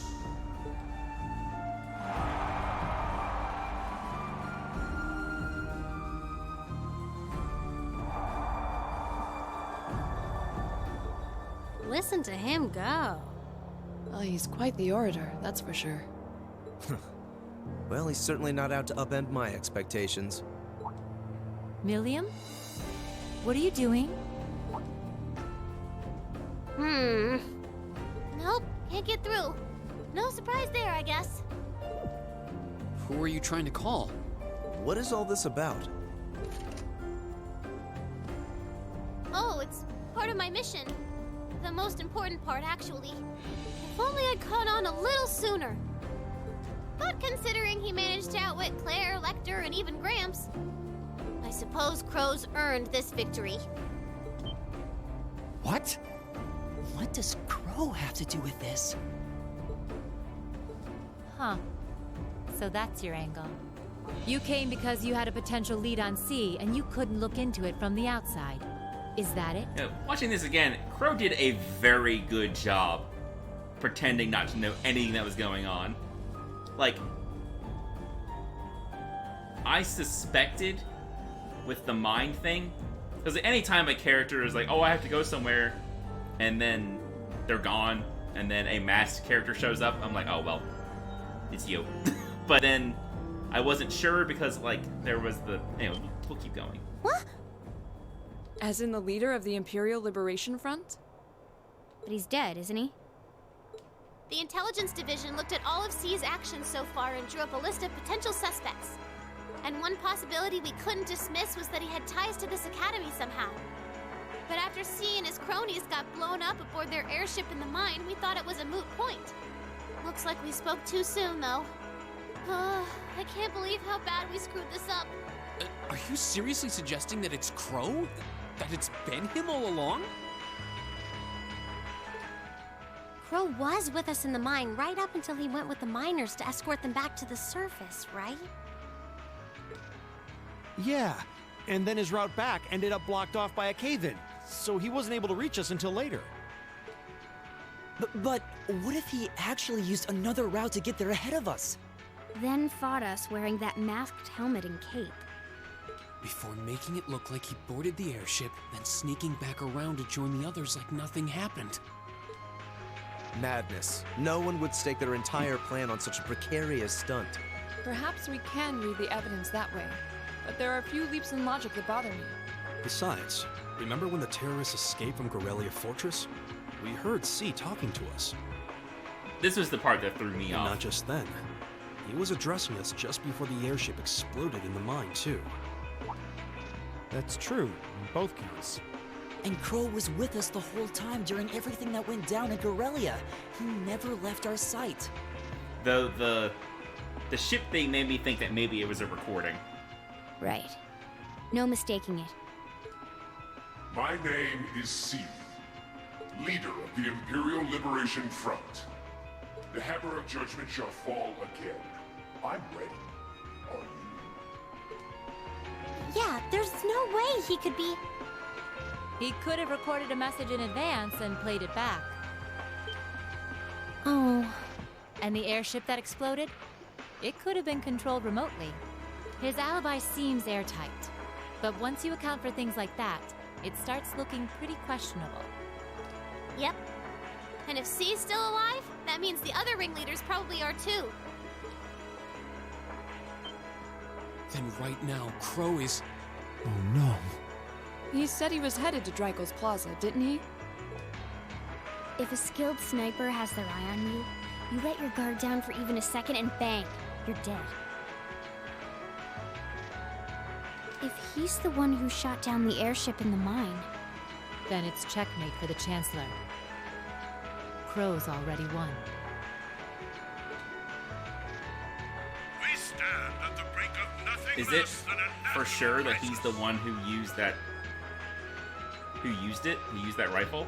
S18: Listen to him go.
S15: Well, he's quite the orator, that's for sure.
S10: Well, he's certainly not out to upend my expectations.
S11: Milliam? What are you doing?
S6: Nope, can't get through. No surprise there, I guess.
S3: Who are you trying to call?
S10: What is all this about?
S6: Oh, it's part of my mission. The most important part, actually. If only I'd caught on a little sooner. But considering he managed to outwit Claire, Lecter, and even Gramps, I suppose Crow's earned this victory.
S13: What? What does Crow have to do with this?
S11: Huh. So that's your angle. You came because you had a potential lead on C, and you couldn't look into it from the outside. Is that it?
S1: Watching this again, Crow did a very good job pretending not to know anything that was going on. Like, I suspected with the mind thing, because anytime a character is like, oh, I have to go somewhere, and then they're gone, and then a masked character shows up, I'm like, oh, well, it's you. But then I wasn't sure because, like, there was the... Anyway, we'll keep going.
S15: What? As in the leader of the Imperial Liberation Front?
S6: But he's dead, isn't he? The Intelligence Division looked at all of C's actions so far and drew up a list of potential suspects. And one possibility we couldn't dismiss was that he had ties to this academy somehow. But after C and his cronies got blown up aboard their airship in the mine, we thought it was a moot point. Looks like we spoke too soon, though. I can't believe how bad we screwed this up.
S3: Are you seriously suggesting that it's Crow? That it's been him all along?
S18: Crow was with us in the mine right up until he went with the miners to escort them back to the surface, right?
S12: Yeah, and then his route back ended up blocked off by a cave-in, so he wasn't able to reach us until later.
S13: But what if he actually used another route to get there ahead of us?
S14: Then fought us wearing that masked helmet and cape.
S3: Before making it look like he boarded the airship, then sneaking back around to join the others like nothing happened.
S10: Madness. No one would stake their entire plan on such a precarious stunt.
S15: Perhaps we can read the evidence that way, but there are a few leaps in logic that bother me.
S10: Besides, remember when the terrorists escaped from Garrelia Fortress? We heard C talking to us.
S1: This was the part that threw me off.
S10: Not just then. He was addressing us just before the airship exploded in the mine, too.
S12: That's true, on both counts.
S13: And Crow was with us the whole time during everything that went down in Garrelia. He never left our sight.
S1: The ship thing made me think that maybe it was a recording.
S14: Right. No mistaking it.
S16: My name is Sealy, leader of the Imperial Liberation Front. The Hammer of Judgment shall fall again. I'm ready. Are you?
S18: Yeah, there's no way he could be...
S11: He could have recorded a message in advance and played it back.
S18: Oh.
S11: And the airship that exploded? It could have been controlled remotely. His alibi seems airtight. But once you account for things like that, it starts looking pretty questionable.
S6: Yep. And if C's still alive, that means the other ringleaders probably are too.
S3: Then right now, Crow is...
S4: Oh no.
S15: He said he was headed to Drykel's Plaza, didn't he?
S14: If a skilled sniper has their eye on you, you let your guard down for even a second and bang, you're dead. If he's the one who shot down the airship in the mine...
S11: Then it's checkmate for the Chancellor. Crow's already won.
S16: We stand at the brink of nothing
S1: Is it
S16: less than a
S1: for
S16: national
S1: sure that
S16: crisis.
S1: he's the one who used that? Who used it? Who used that rifle?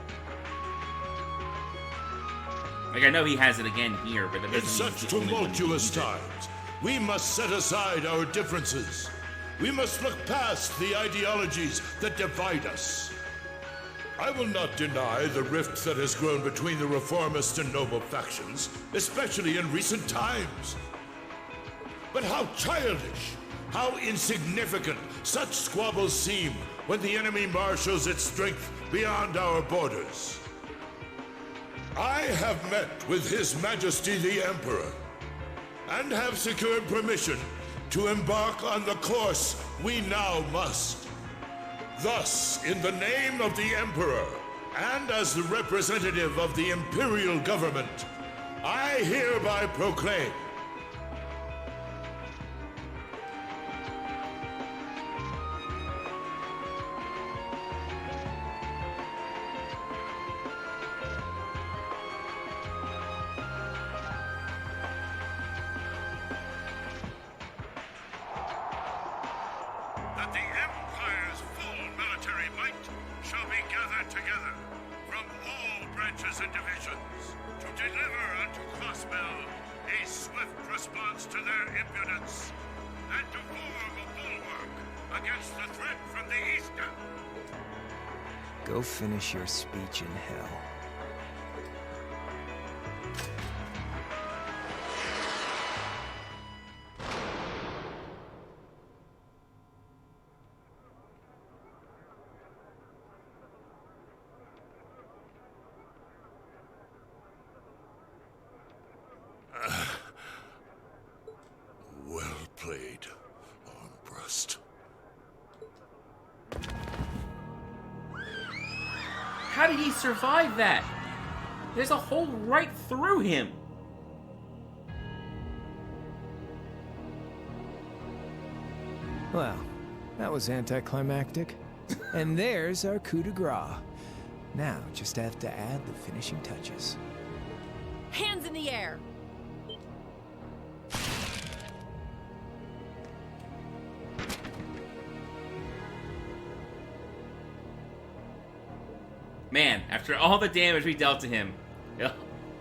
S1: Like, I know he has it again here, but it doesn't
S16: In
S1: mean
S16: such
S1: he's the only one who
S16: tumultuous
S1: used it.
S16: times, we must set aside our differences. We must look past the ideologies that divide us. I will not deny the rift that has grown between the reformist and noble factions, especially in recent times. But how childish, how insignificant such squabbles seem when the enemy marshals its strength beyond our borders. I have met with His Majesty the Emperor, and have secured permission to embark on the course we now must. Thus, in the name of the Emperor, and as the representative of the Imperial Government, I hereby proclaim that the Empire's full military might shall be gathered together from all branches and divisions to deliver unto Crossbell a swift response to their impudence and to form a bulwark against the threat from the eastern.
S5: Go finish your speech in hell.
S16: Well played, Armbrust.
S1: How did he survive that? There's a hole right through him.
S5: Well, that was anticlimactic. And there's our coup de grace. Now, just have to add the finishing touches.
S9: Hands in the air!
S1: Man, after all the damage we dealt to him,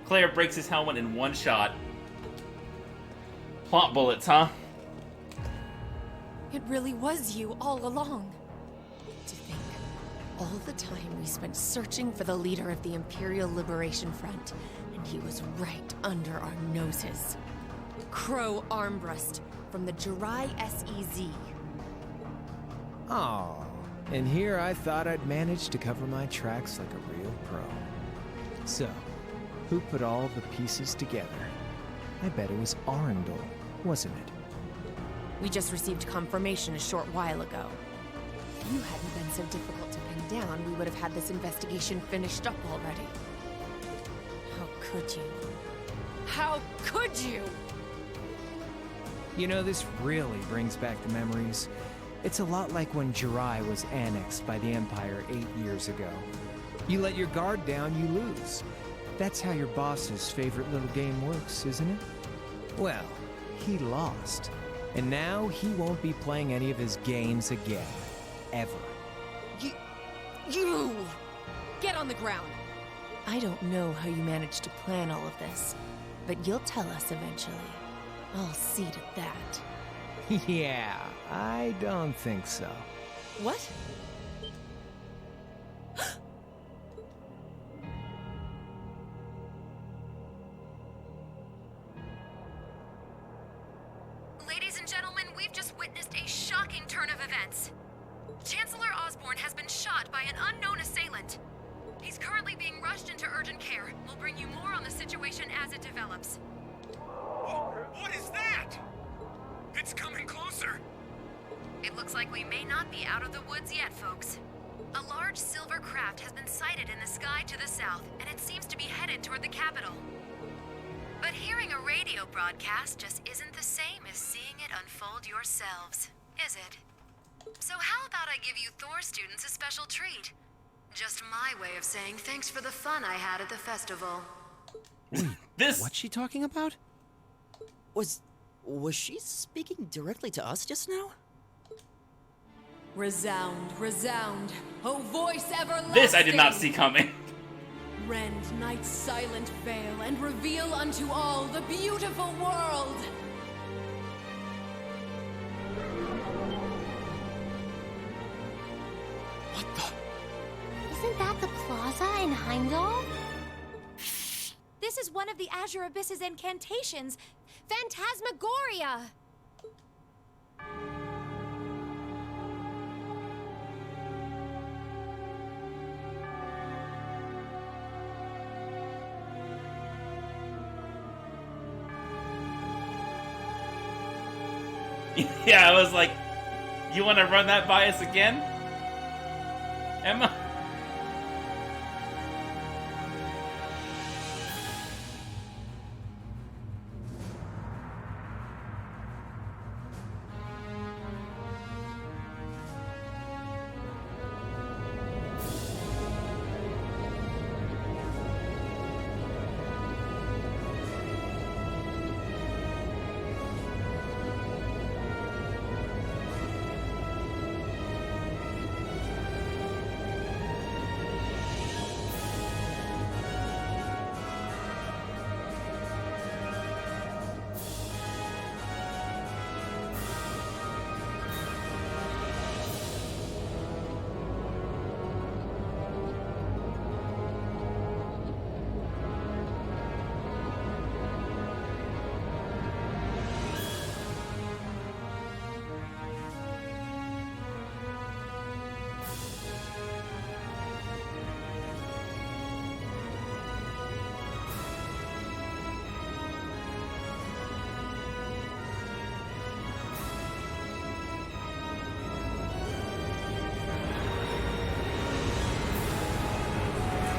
S1: Claire breaks his helmet in one shot. Plot bullets, huh?
S9: It really was you all along. To think, all the time we spent searching for the leader of the Imperial Liberation Front, and he was right under our noses. Crow Armbrust from the Jirai SEZ.
S5: Oh, and here I thought I'd managed to cover my tracks like a real pro. So, who put all the pieces together? I bet it was Arundel, wasn't it?
S9: We just received confirmation a short while ago. If you hadn't been so difficult to pin down, we would have had this investigation finished up already. How could you? How could you?
S5: You know, this really brings back the memories. It's a lot like when Jirai was annexed by the Empire 8 years ago. You let your guard down, you lose. That's how your boss's favorite little game works, isn't it? Well, he lost. And now he won't be playing any of his games again. Ever.
S17: You! Get on the ground! I don't know how you managed to plan all of this, but you'll tell us eventually. I'll see to that.
S5: Yeah, I don't think so.
S17: What?
S22: Ladies and gentlemen, we've just witnessed a shocking turn of events. Chancellor Osborne has been shot by an unknown assailant. He's currently being rushed into urgent care. We'll bring you more on the situation as it develops.
S2: What is that? It's coming closer.
S22: It looks like we may not be out of the woods yet, folks. A large silver craft has been sighted in the sky to the south, and it seems to be headed toward the capital. But hearing a radio broadcast just isn't the same as seeing it unfold yourselves, is it? So how about I give you Thor students a special treat? Just my way of saying thanks for the fun I had at the festival.
S8: What's she talking about? Was she speaking directly to us just now?
S17: Resound, resound, O voice everlasting!
S1: This I did not see coming.
S17: Rend night's silent veil and reveal unto all the beautiful world!
S6: Isn't that the plaza in Heimdall?
S14: This is one of the Azure Abyss's incantations, Phantasmagoria!
S1: Yeah, I was like, you want to run that by us again? Emma?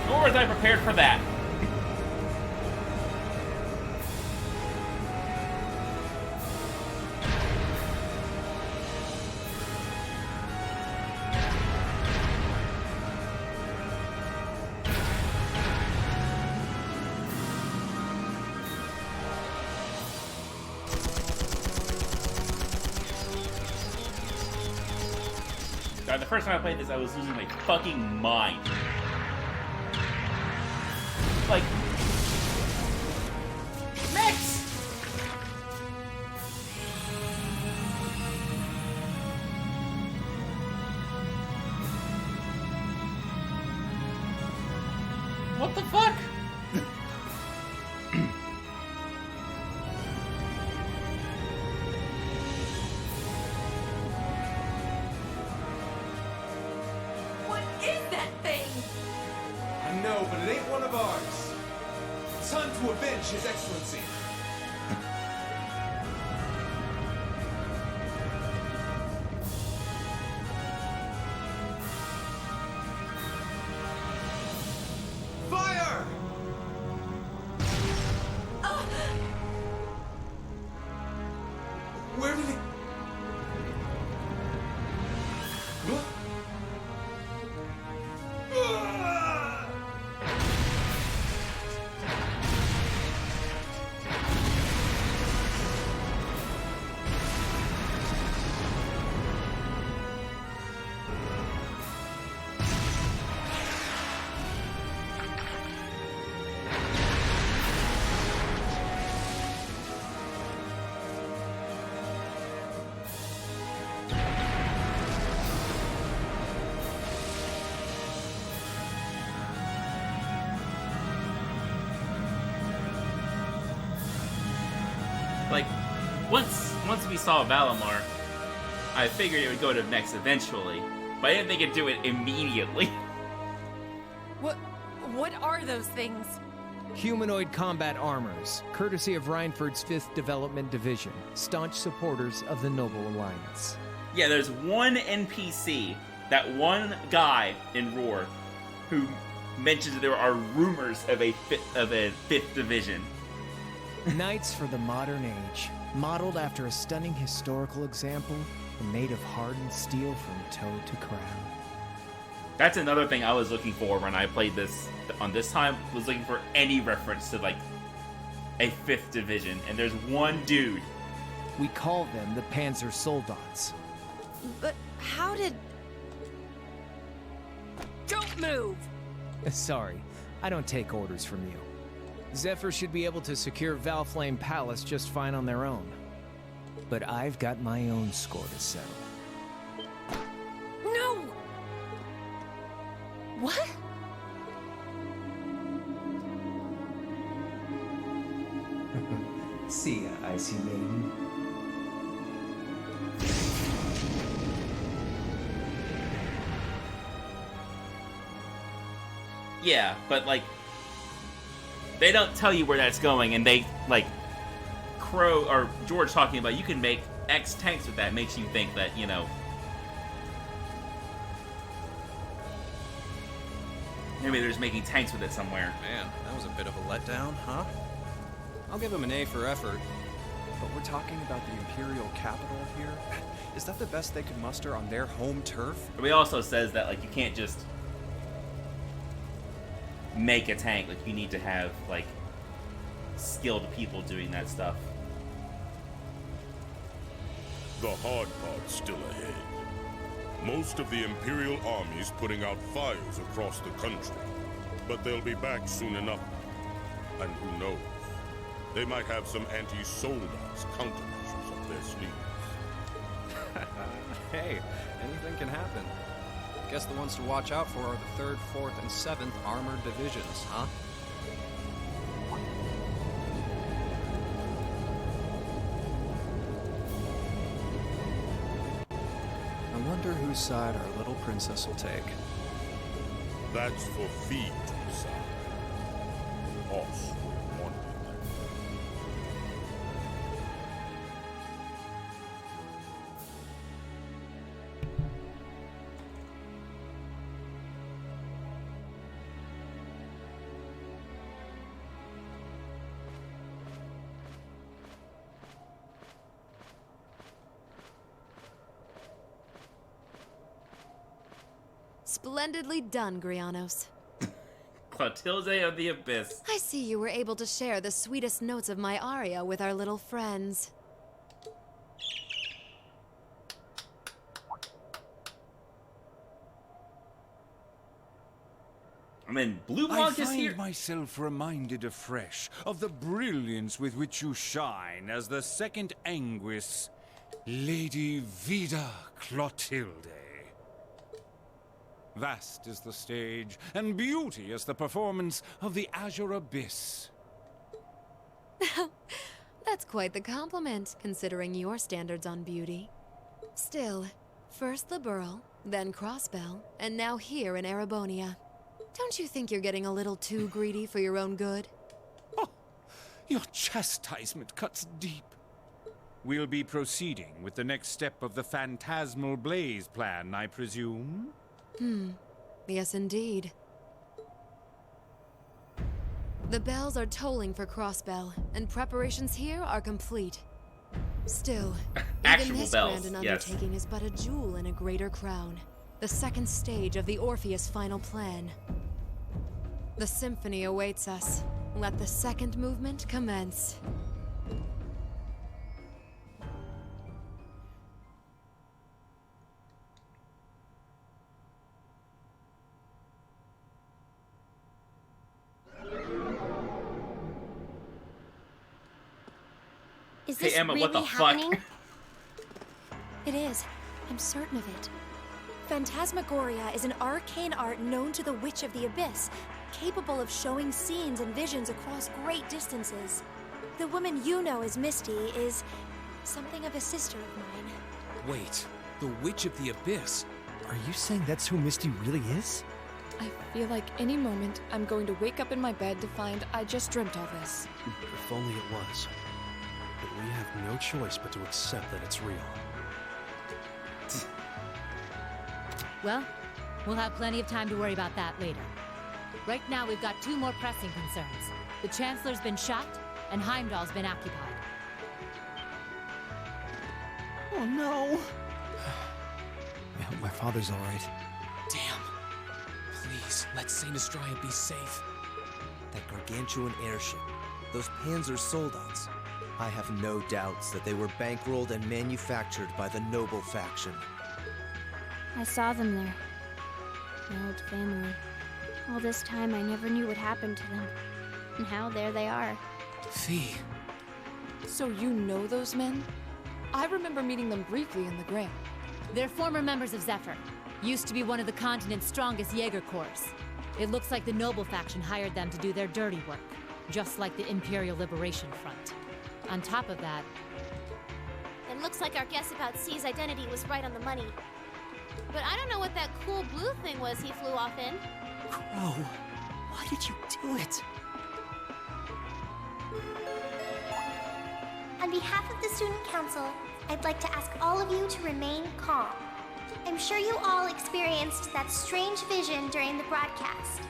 S1: Nor was I prepared for that. God, the first time I played this, I was losing my fucking mind. Like, Max! What the fuck?
S17: What is that thing?
S20: I know, but it ain't one of ours. It's time to avenge His Excellency. Fire! Where did it...
S1: once we saw Valimar, I figured it would go to Vex eventually, but I didn't think it'd do it immediately.
S17: What are those things?
S5: Humanoid combat armors, courtesy of Reinford's 5th Development Division, staunch supporters of the Noble Alliance.
S1: Yeah, there's one NPC, that one guy in Roar, who mentions there are rumors of a 5th Division.
S5: Knights for the modern age, modeled after a stunning historical example and made of hardened steel from toe to crown.
S1: That's another thing I was looking for when I played this on this time, was looking for any reference to, like, a 5th Division, and there's one dude.
S5: We call them the Panzer Soldats.
S17: But how did... Don't move!
S5: Sorry, I don't take orders from you. Zephyr should be able to secure Valflame Palace just fine on their own. But I've got my own score to settle.
S17: No! What?
S19: See ya, Icy Maiden.
S1: Yeah, but, like, they don't tell you where that's going, and they, like, Crow, or George talking about you can make X tanks with that makes you think that, you know, maybe they're just making tanks with it somewhere.
S10: Man, that was a bit of a letdown, huh? I'll give him an A for effort.
S21: But we're talking about the Imperial capital here? Is that the best they could muster on their home turf?
S1: But he also says that, like, you can't just make a tank. Like, you need to have, like, skilled people doing that stuff.
S16: The hard part's still ahead. Most of the Imperial army's putting out fires across the country. But they'll be back soon enough. And who knows? They might have some anti-Soldats countermeasures up their sleeves.
S10: Hey, anything can happen. Guess the ones to watch out for are the 3rd, 4th, and 7th Armored Divisions, huh?
S21: I wonder whose side our little princess will take.
S16: That's for Fee to decide. Us wanted.
S9: Splendidly done, Grianos.
S1: Clotilde of the Abyss.
S9: I see you were able to share the sweetest notes of my aria with our little friends.
S1: I mean, Blue
S23: I
S1: Blanc is
S23: find
S1: here.
S23: myself reminded afresh of the brilliance with which you shine as the second Anguis, Lady Vida Clotilde. Vast is the stage, and beauteous the performance of the Azure Abyss.
S9: That's quite the compliment, considering your standards on beauty. Still, first Liberl, then Crossbell, and now here in Erebonia. Don't you think you're getting a little too greedy for your own good?
S23: Your chastisement cuts deep. We'll be proceeding with the next step of the Phantasmal Blaze plan, I presume?
S9: Yes, indeed. The bells are tolling for Crossbell, and preparations here are complete. Still, even this grand undertaking is but a jewel in a greater crown. The second stage of the Orpheus final plan. The symphony awaits us. Let the second movement commence.
S18: Is this
S1: Hey, Emma,
S18: really
S1: what the
S18: happening?
S1: fuck?
S24: It is. I'm certain of it. Phantasmagoria is an arcane art known to the Witch of the Abyss, capable of showing scenes and visions across great distances. The woman you know as Misty is Something of a sister of mine.
S3: Wait, the Witch of the Abyss?
S7: Are you saying that's who Misty really is?
S15: I feel like any moment I'm going to wake up in my bed to find I just dreamt all this.
S7: If only it was. But we have no choice but to accept that it's real.
S12: Well, we'll have plenty of time to worry about that later. Right now, we've got 2 more pressing concerns. The Chancellor's been shot, and Heimdall's been occupied.
S7: Oh no! I hope my father's alright.
S3: Damn. Please, let Saint Astraea be safe.
S5: That gargantuan airship, those Panzer soldats. I have no doubts that they were bankrolled and manufactured by the noble faction.
S14: I saw them there. My old family. All this time I never knew what happened to them. Now there they are.
S3: Fee.
S15: So you know those men? I remember meeting them briefly in the Grand.
S12: They're former members of Zephyr. Used to be one of the continent's strongest Jaeger Corps. It looks like the Noble faction hired them to do their dirty work, just like the Imperial Liberation Front. On top of that...
S6: It looks like our guess about C's identity was right on the money. But I don't know what that cool blue thing was he flew off in.
S7: Crow, why did you do it?
S14: On behalf of the Student Council, I'd like to ask all of you to remain calm. I'm sure you all experienced that strange vision during the broadcast,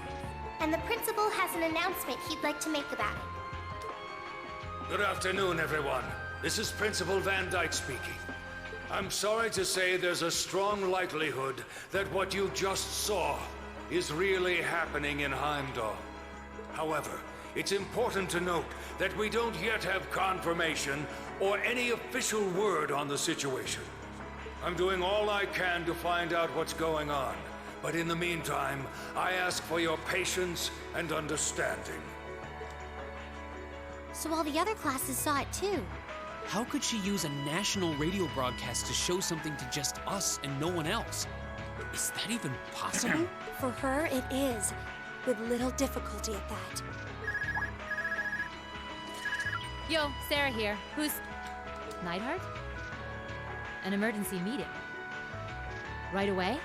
S14: and the principal has an announcement he'd like to make about it.
S2: Good afternoon, everyone. This is Principal Van Dyke speaking. I'm sorry to say there's a strong likelihood that what you just saw is really happening in Heimdall. However, it's important to note that we don't yet have confirmation or any official word on the situation. I'm doing all I can to find out what's going on, but in the meantime, I ask for your patience and understanding.
S18: So all the other classes saw it too.
S3: How could she use a national radio broadcast to show something to just us and no one else? Is that even possible?
S24: For her, it is. With little difficulty at that.
S12: Yo, Sarah here. Who's... Neidhart? An emergency meeting. Right away?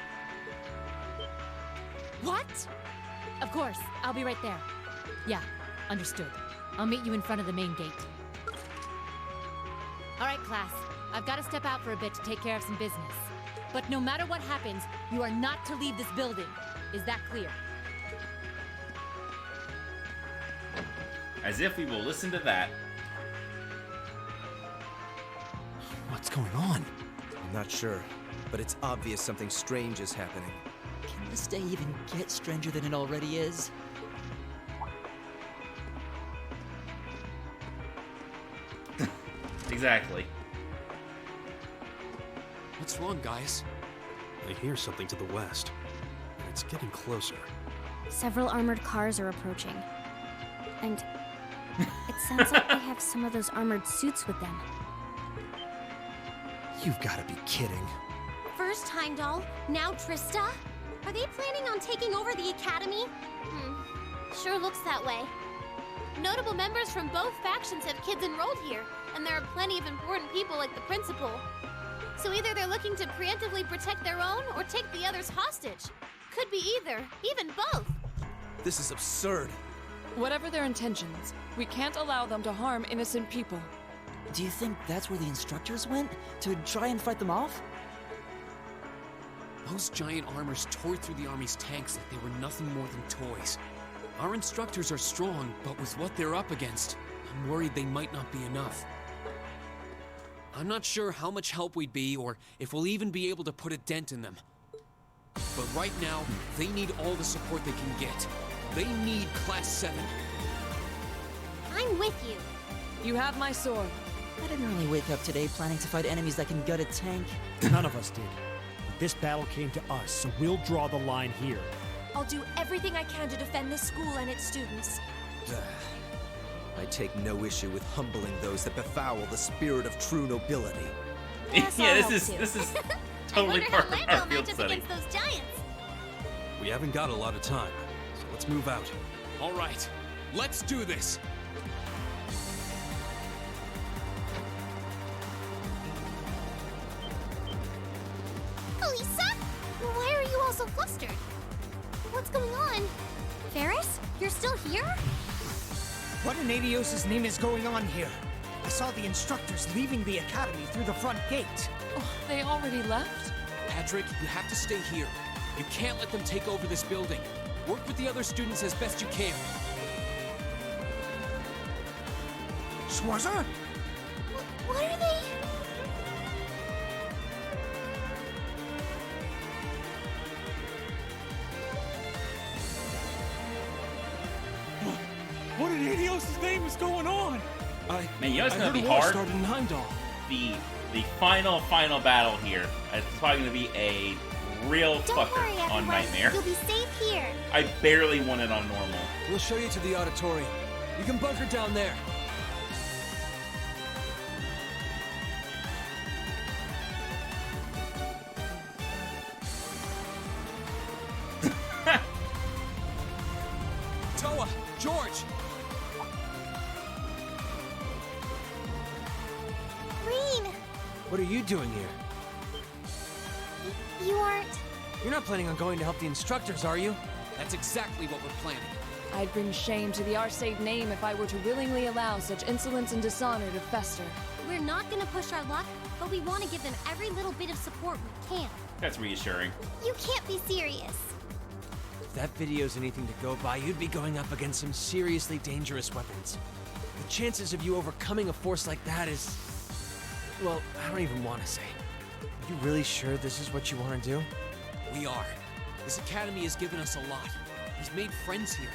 S24: What?
S12: Of course. I'll be right there. Yeah, understood. I'll meet you in front of the main gate. All right, class. I've got to step out for a bit to take care of some business. But no matter what happens, you are not to leave this building. Is that clear?
S1: As if we will listen to that.
S7: What's going on?
S5: I'm not sure, but it's obvious something strange is happening.
S13: Can this day even get stranger than it already is?
S1: Exactly.
S3: What's wrong, guys?
S7: I hear something to the west, and it's getting closer.
S14: Several armored cars are approaching. And it sounds like they have some of those armored suits with them.
S7: You've got to be kidding.
S18: First Heimdall, now Trista? Are they planning on taking over the academy?
S6: Sure looks that way. Notable members from both factions have kids enrolled here, and there are plenty of important people like the principal. So either they're looking to preemptively protect their own or take the others hostage. Could be either, even both.
S5: This is absurd.
S15: Whatever their intentions, we can't allow them to harm innocent people.
S13: Do you think that's where the instructors went? To try and fight them off?
S3: Those giant armors tore through the army's tanks like they were nothing more than toys. Our instructors are strong, but with what they're up against, I'm worried they might not be enough. I'm not sure how much help we'd be, or if we'll even be able to put a dent in them. But right now, they need all the support they can get. They need Class 7.
S18: I'm with you.
S15: You have my sword.
S13: I didn't really wake up today planning to fight enemies that can gut a tank.
S7: None of us did. But this battle came to us, so we'll draw the line here.
S24: I'll do everything I can to defend this school and its students.
S5: I take no issue with humbling those that befoul the spirit of true nobility.
S1: Yeah, this is totally part of our field setting.
S18: Against those giants.
S10: We haven't got a lot of time, so let's move out.
S3: All right, let's do this.
S6: Elisa? Why are you all so flustered? What's going on? Ferris? You're still here?
S4: What in Adios' name is going on here? I saw the instructors leaving the academy through the front gate.
S15: Oh, they already left?
S3: Patrick, you have to stay here. You can't let them take over this building. Work with the other students as best you can.
S4: Schwarzer?
S6: What are they?
S20: What in Adios' name is going on?
S1: Man, you know it's gonna be
S8: a war
S1: hard.
S8: started in Heimdall.
S1: The final battle here. It's probably gonna be a real
S6: Don't
S1: fucker
S6: worry, everyone.
S1: on Nightmare.
S6: You'll be safe here.
S1: I barely won it on normal.
S8: We'll show you to the auditorium. You can bunker down there.
S3: Toa! George!
S6: Green,
S10: What are you doing here?
S6: you aren't.
S8: You're not planning on going to help the instructors, are you?
S3: That's exactly what we're planning.
S15: I'd bring shame to the Arcade name if I were to willingly allow such insolence and dishonor to fester.
S18: We're not gonna push our luck, but we want to give them every little bit of support we can.
S1: That's reassuring.
S6: You can't be serious.
S8: If that video's anything to go by, you'd be going up against some seriously dangerous weapons. The chances of you overcoming a force like that is... well, I don't even want to say. Are you really sure this is what you want to do?
S3: We are. This academy has given us a lot. We've made friends here,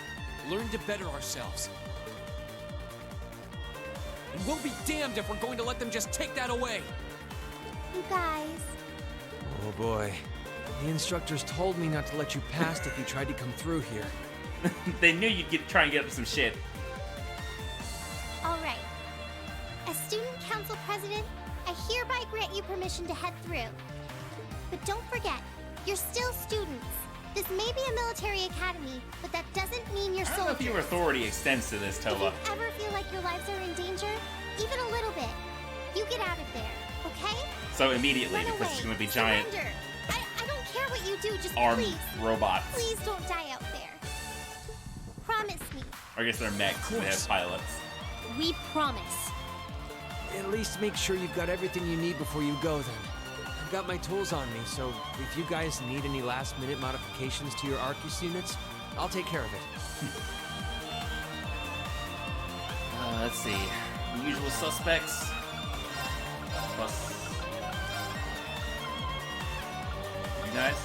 S3: learned to better ourselves. And we'll be damned if we're going to let them just take that away.
S6: You guys.
S8: Oh boy. The instructors told me not to let you past if you tried to come through here.
S1: They knew you'd try and get up some shit.
S6: All right. As student council president, I hereby grant you permission to head through. But don't forget, you're still students. This may be a military academy, but that doesn't mean you're
S1: I don't know if
S6: soldiers.
S1: your authority extends to this,
S6: If
S1: Toa.
S6: you ever feel like your lives are in danger, even a little bit, you get out of there, okay?
S1: So immediately,
S6: Run
S1: because
S6: away.
S1: it's going to be giant
S6: Surrender. I don't care what you do, just
S1: armed
S6: please.
S1: robots.
S6: Please don't die out there. Promise me.
S1: Or I guess they're mechs, they have pilots.
S18: We promise.
S8: At least make sure you've got everything you need before you go then. I've got my tools on me, so if you guys need any last-minute modifications to your Arcus units, I'll take care of it.
S1: Let's see. The usual suspects. Plus... you guys?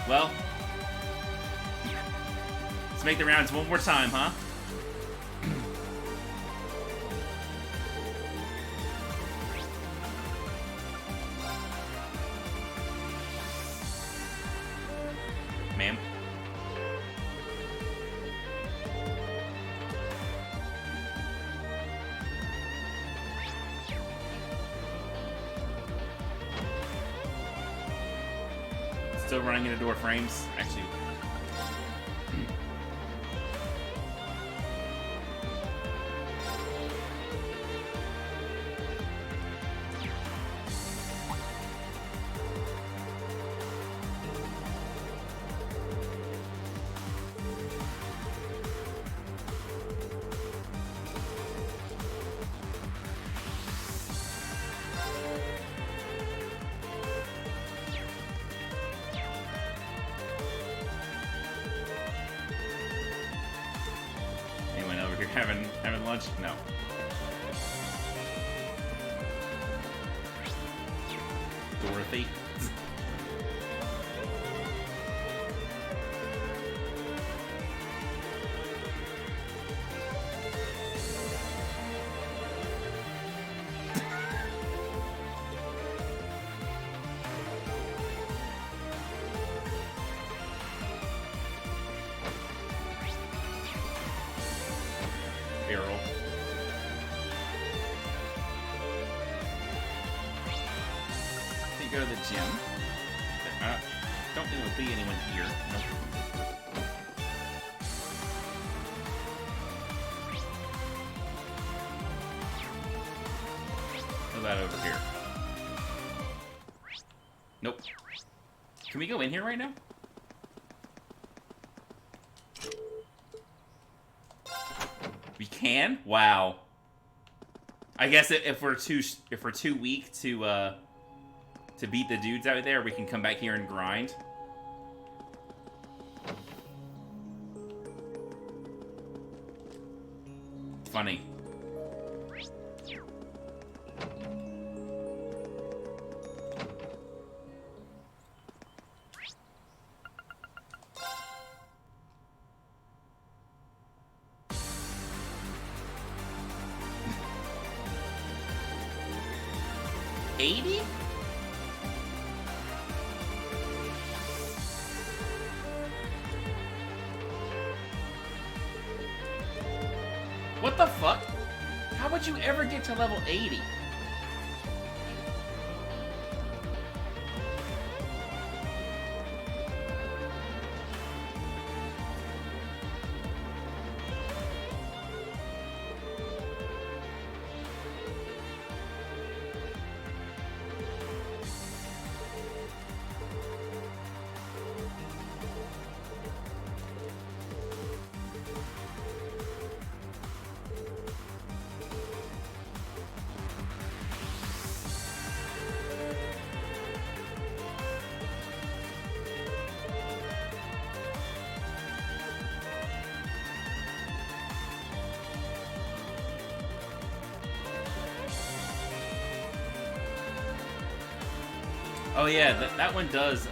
S1: Well, let's make the rounds one more time, huh? Ma'am? Still running into door frames. Actually. Anyone over here having lunch? No. Dorothy. go to the gym. Don't think there'll be anyone here. Nope. What about over here? Nope. Can we go in here right now? We can? Wow. I guess if we're too weak to beat the dudes out there, we can come back here and grind. Funny. $80? What the fuck? How would you ever get to level 80? Oh yeah, that one does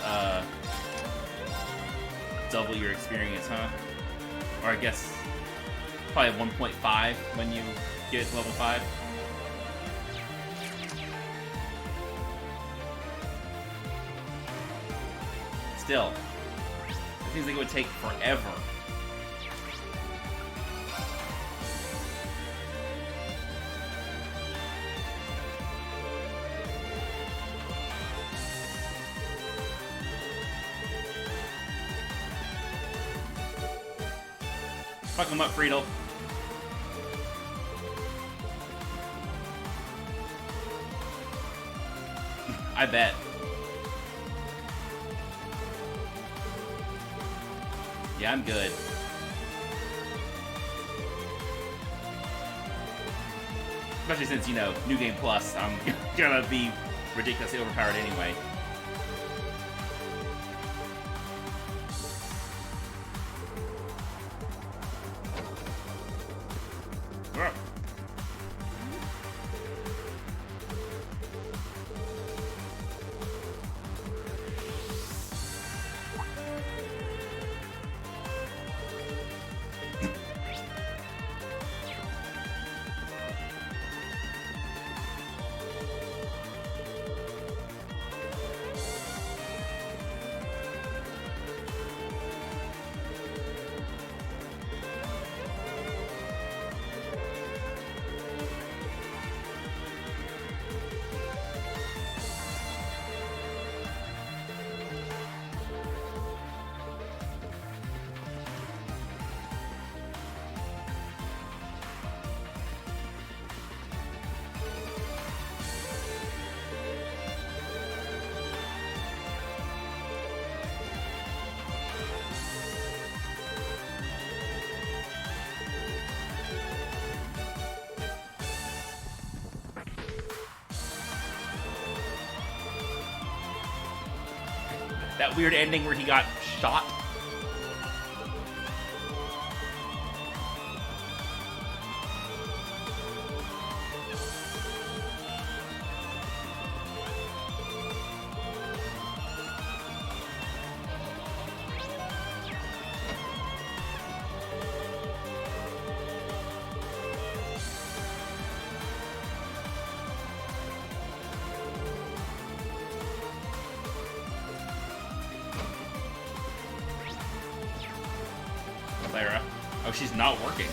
S1: double your experience, huh? Or I guess probably 1.5 when you get to level 5. Still, it seems like it would take forever. Fuck him up, Friedel. I bet. Yeah, I'm good. Especially since, you know, New Game Plus, I'm gonna be ridiculously overpowered anyway. That weird ending where he got shot. Clara. Oh, she's not working.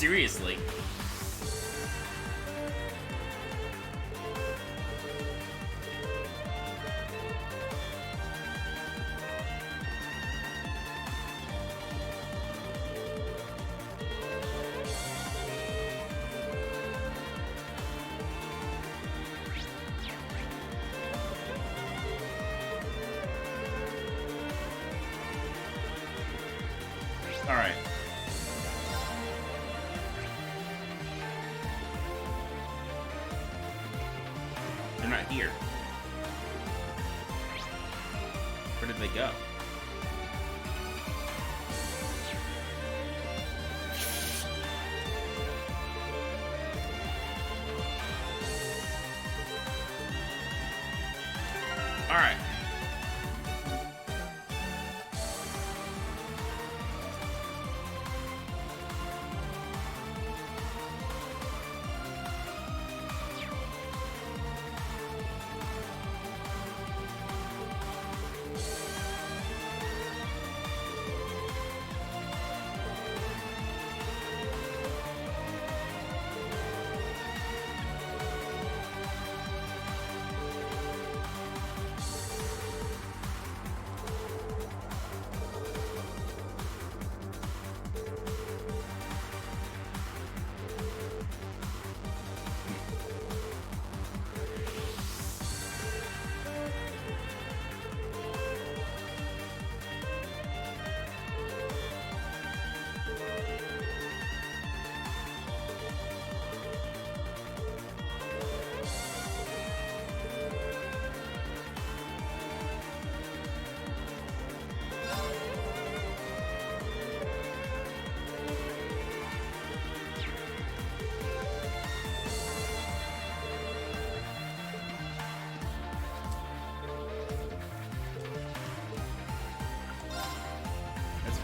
S1: Seriously. All right. They're not here. Where did they go? All right.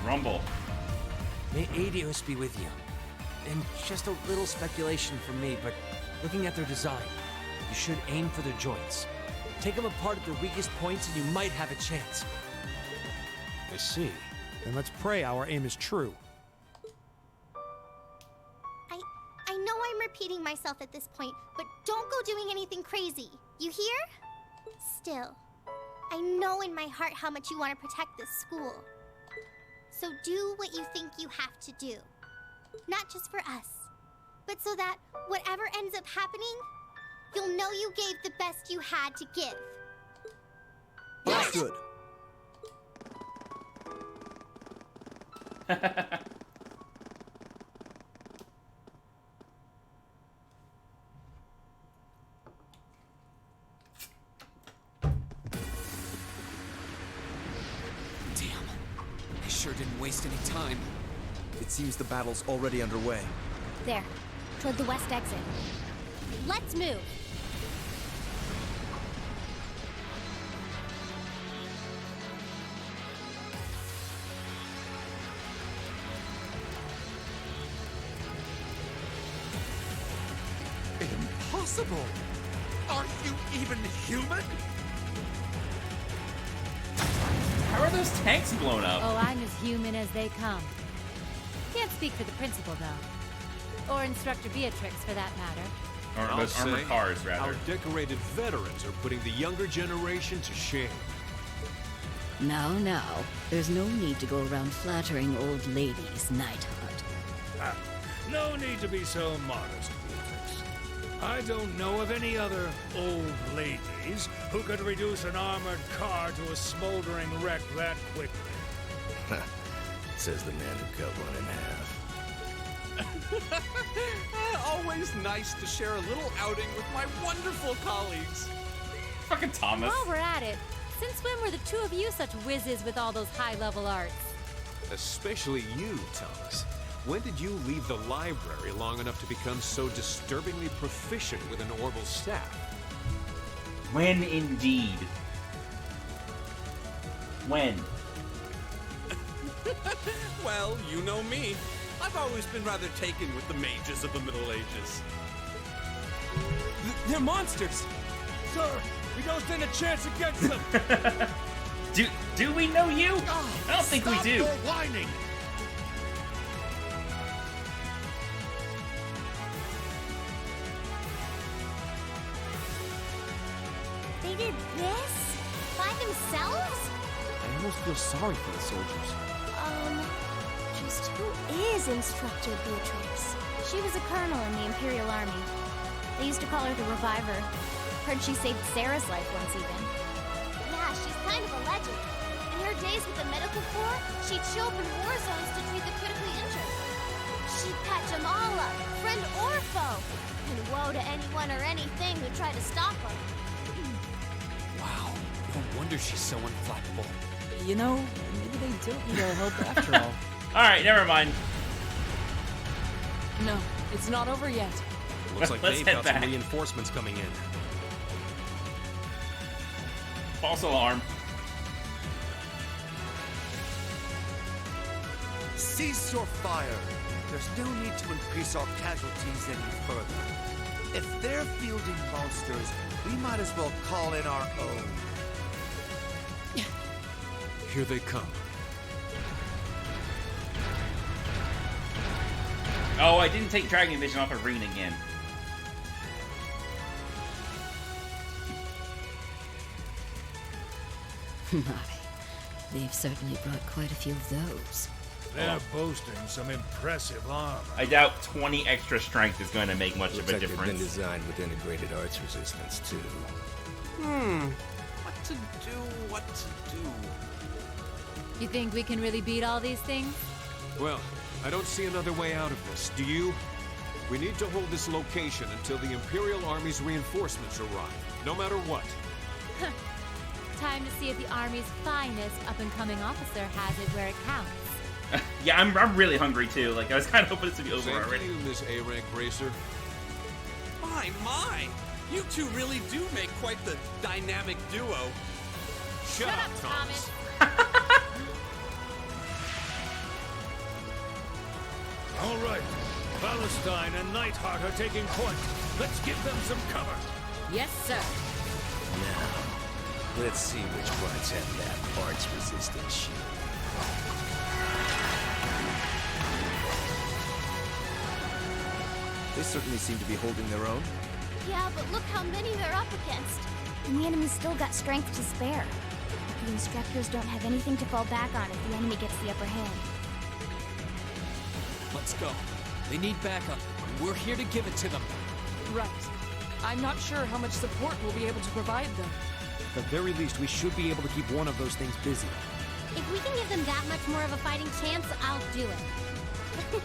S1: Rumble.
S10: May Adios be with you. And just a little speculation from me, but looking at their design, you should aim for their joints. Take them apart at their weakest points and you might have a chance.
S7: I see. Then let's pray our aim is true.
S6: I know I'm repeating myself at this point, but don't go doing anything crazy. You hear? Still, I know in my heart how much you want to protect this school. So do what you think you have to do. Not just for us, but so that whatever ends up happening, you'll know you gave the best you had to give.
S10: Understood.
S3: I sure didn't waste any time.
S10: It seems the battle's already underway.
S6: There, toward the west exit. Let's move.
S11: Impossible! Are you even human?
S1: How are those tanks blown up?
S12: Oh, I'm as human as they come. Can't speak for the principal, though. Or Instructor Beatrix, for that matter.
S1: Or
S23: I'll
S1: those armored
S23: say,
S1: cars, rather.
S23: Our decorated veterans are putting the younger generation to shame.
S9: Now, there's no need to go around flattering old ladies, Nightheart.
S17: No need to be so modest, Beatrix. I don't know of any other old ladies who could reduce an armored car to a smoldering wreck that quickly.
S10: Says the man who cut one in half.
S11: Always nice to share a little outing with my wonderful colleagues.
S1: Fucking Thomas.
S12: While we're at it, since when were the two of you such whizzes with all those high-level arts?
S23: Especially you, Thomas. When did you leave the library long enough to become so disturbingly proficient with an orbital staff?
S1: When indeed? When?
S11: Well, you know me. I've always been rather taken with the mages of the Middle Ages.
S10: They're monsters!
S17: Sir, we don't stand a chance against them!
S1: Do we know you? I don't think we do.
S11: Stop your whining!
S14: did this? By themselves?
S10: I almost feel sorry for the soldiers.
S14: Just who is Instructor Beatrix?
S6: She was a colonel in the Imperial Army. They used to call her the Reviver. Heard she saved Sarah's life once even.
S14: Yeah, she's kind of a legend. In her days with the medical corps, she'd show up in war zones to treat the critically injured. She'd patch them all up, friend or foe. And woe to anyone or anything who tried to stop her.
S3: Wow, no wonder she's so unflappable.
S13: You know, maybe they don't need our help after all.
S1: Alright, never mind.
S15: No, it's not over yet.
S7: Looks like
S1: Let's
S7: they've
S1: head
S7: got
S1: back.
S7: some reinforcements coming in.
S1: False alarm.
S16: Cease your fire. There's no need to increase our casualties any further. If they're fielding monsters, we might as well call in our own.
S7: Here they come.
S1: Oh, I didn't take Dragon Vision off of Reen again.
S19: My, they've certainly brought quite a few of those.
S17: They're boasting some impressive armor.
S1: I doubt 20 extra strength is going to make much of a
S21: Looks like they've been
S1: difference.
S21: designed with integrated arts resistance, too.
S8: What to do, what to do?
S12: You think we can really beat all these things?
S23: Well, I don't see another way out of this. Do you? We need to hold this location until the Imperial Army's reinforcements arrive, no matter what.
S12: Time to see if the Army's finest up-and-coming officer has it where it counts.
S1: Yeah, I'm really hungry too. Like, I was kind of hoping this would be over
S23: Same
S1: already.
S23: to you, Miss A-Rank Racer.
S8: My! You two really do make quite the dynamic duo.
S23: Shut up, Thomas.
S17: All right. Palestine and Nightheart are taking point. Let's give them some cover.
S12: Yes, sir.
S21: Now, let's see which parts have that arts resistance shield.
S5: They certainly seem to be holding their own.
S14: Yeah, but look how many they're up against.
S6: And the enemy's still got strength to spare. The instructors don't have anything to fall back on if the enemy gets the upper hand.
S3: Let's go. They need backup. We're here to give it to them.
S15: Right. I'm not sure how much support we'll be able to provide them.
S10: At the very least, we should be able to keep one of those things busy.
S18: If we can give them that much more of a fighting chance, I'll do it.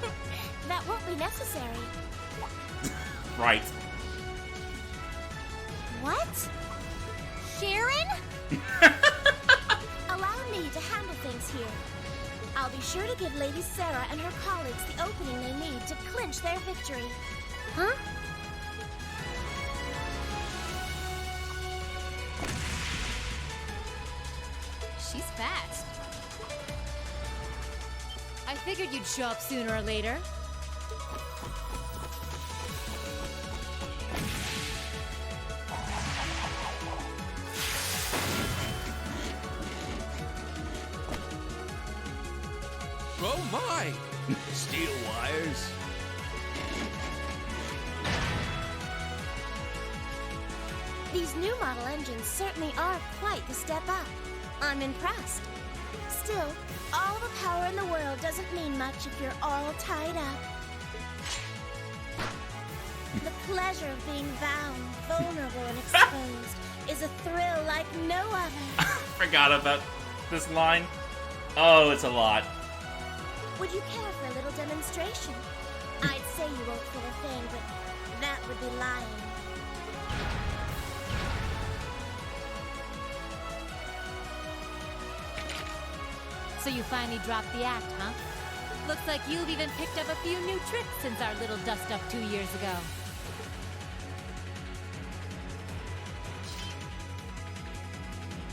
S14: That won't be necessary.
S1: Right.
S14: What? Sharon? Allow me to handle things here. I'll be sure to give Lady Sarah and her colleagues the opening they need to clinch their victory. Huh?
S12: She's fast. I figured you'd show up sooner or later.
S8: Oh my!
S21: Steel wires.
S14: These new model engines certainly are quite the step up. I'm impressed. Still, all the power in the world doesn't mean much if you're all tied up. The pleasure of being bound, vulnerable, and exposed is a thrill like no other.
S1: Forgot about this line. Oh, it's a lot.
S14: Would you care for a little demonstration? I'd say you won't feel a thing, but that would be lying.
S12: So you finally dropped the act, huh? Looks like you've even picked up a few new tricks since our little dust-up 2 years ago.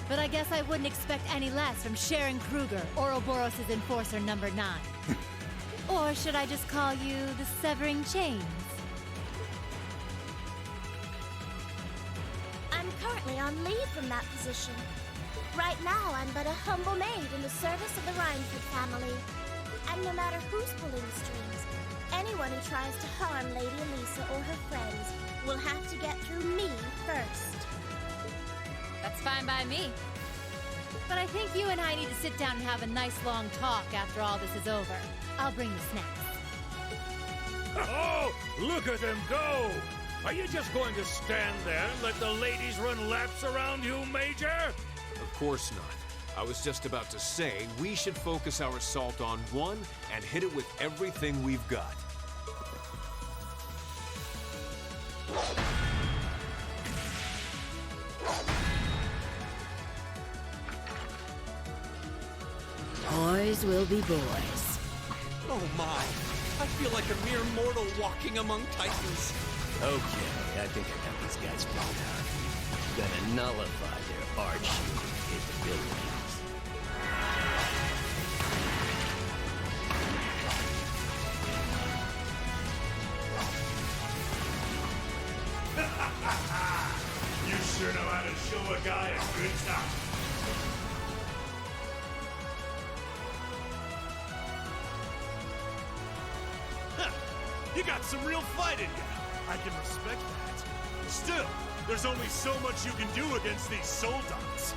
S12: But I guess I wouldn't expect any less from Sharon Kruger, Ouroboros' Enforcer number 9. Or should I just call you the Severing Chains?
S14: I'm currently on leave from that position. Right now, I'm but a humble maid in the service of the Rhineford family. And no matter who's pulling the strings, anyone who tries to harm Lady Elisa or her friends will have to get through me first.
S12: That's fine by me. But I think you and I need to sit down and have a nice long talk after all this is over. I'll bring the snacks.
S17: Oh, look at them go! Are you just going to stand there and let the ladies run laps around you, Major?
S7: Of course not. I was just about to say, we should focus our assault on one and hit it with everything we've got.
S19: Boys will be boys.
S8: Oh my! I feel like a mere mortal walking among titans.
S21: Okay, I think I got these guys figured out. Gonna nullify their arch-shooting capabilities.
S17: You sure know how to show a guy a good time.
S2: You got some real fight in you. I can respect that. Still, there's only so much you can do against these soldats.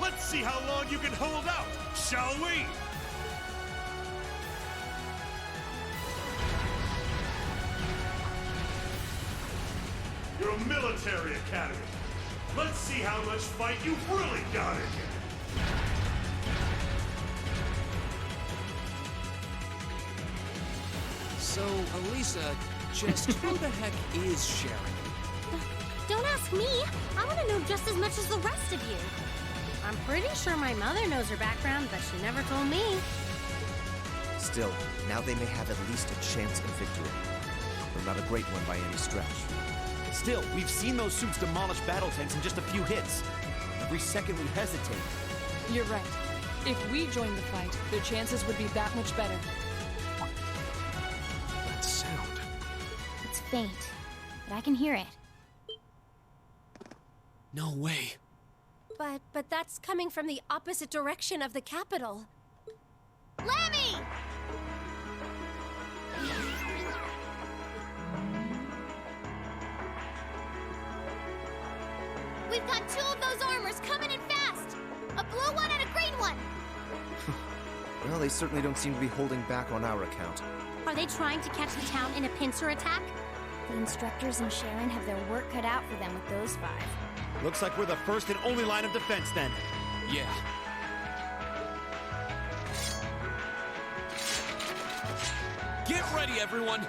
S2: Let's see how long you can hold out, shall we? You're a military academy. Let's see how much fight you've really got in you.
S3: So, Elisa, just who the heck is Sharon?
S18: Don't ask me. I want to know just as much as the rest of you. I'm pretty sure my mother knows her background, but she never told me.
S5: Still, now they may have at least a chance of victory. But not a great one by any stretch.
S8: Still, we've seen those suits demolish battle tanks in just a few hits. Every second we hesitate.
S15: You're right. If we join the fight, their chances would be that much better.
S7: That sound.
S6: It's faint, but I can hear it.
S3: No way.
S18: But that's coming from the opposite direction of the capital. Lemmy!
S6: We've got two of those armors coming in fast! A blue one and a green one!
S5: Well, they certainly don't seem to be holding back on our account.
S18: Are they trying to catch the town in a pincer attack?
S6: The instructors and Sharon have their work cut out for them with those five.
S8: Looks like we're the first and only line of defense then.
S3: Yeah. Get ready, everyone!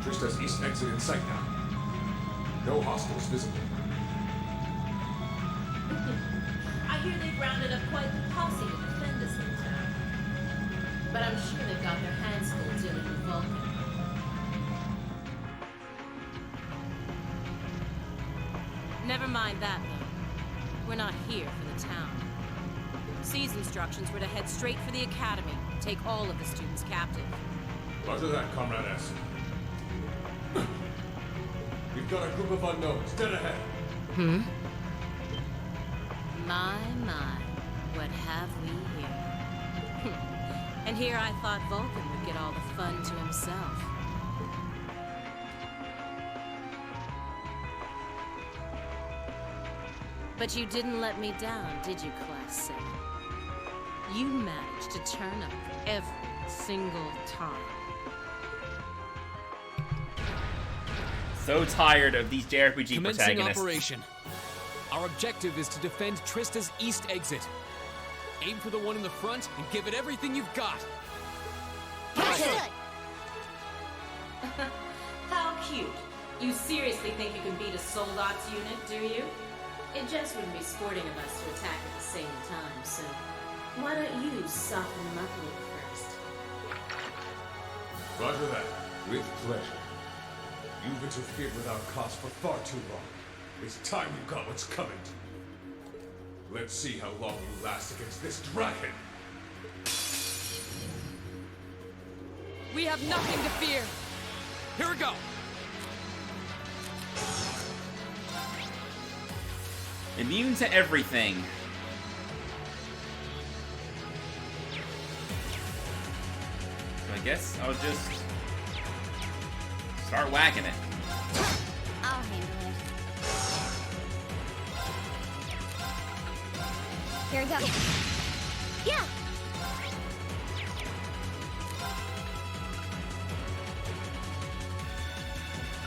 S20: Trista's east exit in sight now. No hostiles visible.
S4: I hear they've rounded up quite the posse to defend us in town. But I'm sure they've got their hands full dealing with Vulcan. Never mind that, though. We're not here for the town. C's instructions were to head straight for the academy, take all of the students captive.
S20: Roger that, Comrade S. We've got a group of unknowns dead ahead.
S4: My, what have we here? And here I thought Vulcan would get all the fun to himself. But you didn't let me down, did you, Class 7? You managed to turn up every single time.
S1: So tired of these JRPG
S3: Commencing
S1: protagonists.
S3: operation. Our objective is to defend Trista's east exit. Aim for the one in the front and give it everything you've got.
S4: How cute. You seriously think you can beat a Soldot's unit, do you? It just wouldn't be sporting of us to attack at the same time, so why don't you soften them up a little first?
S20: Roger that. With pleasure. You've interfered with our cause for far too long. It's time you got what's coming to you. Let's see how long you last against this dragon.
S15: We have nothing to fear.
S3: Here we go.
S1: Immune to everything. So I guess I'll just start whacking it.
S14: I'll handle it. Here we go. Yeah!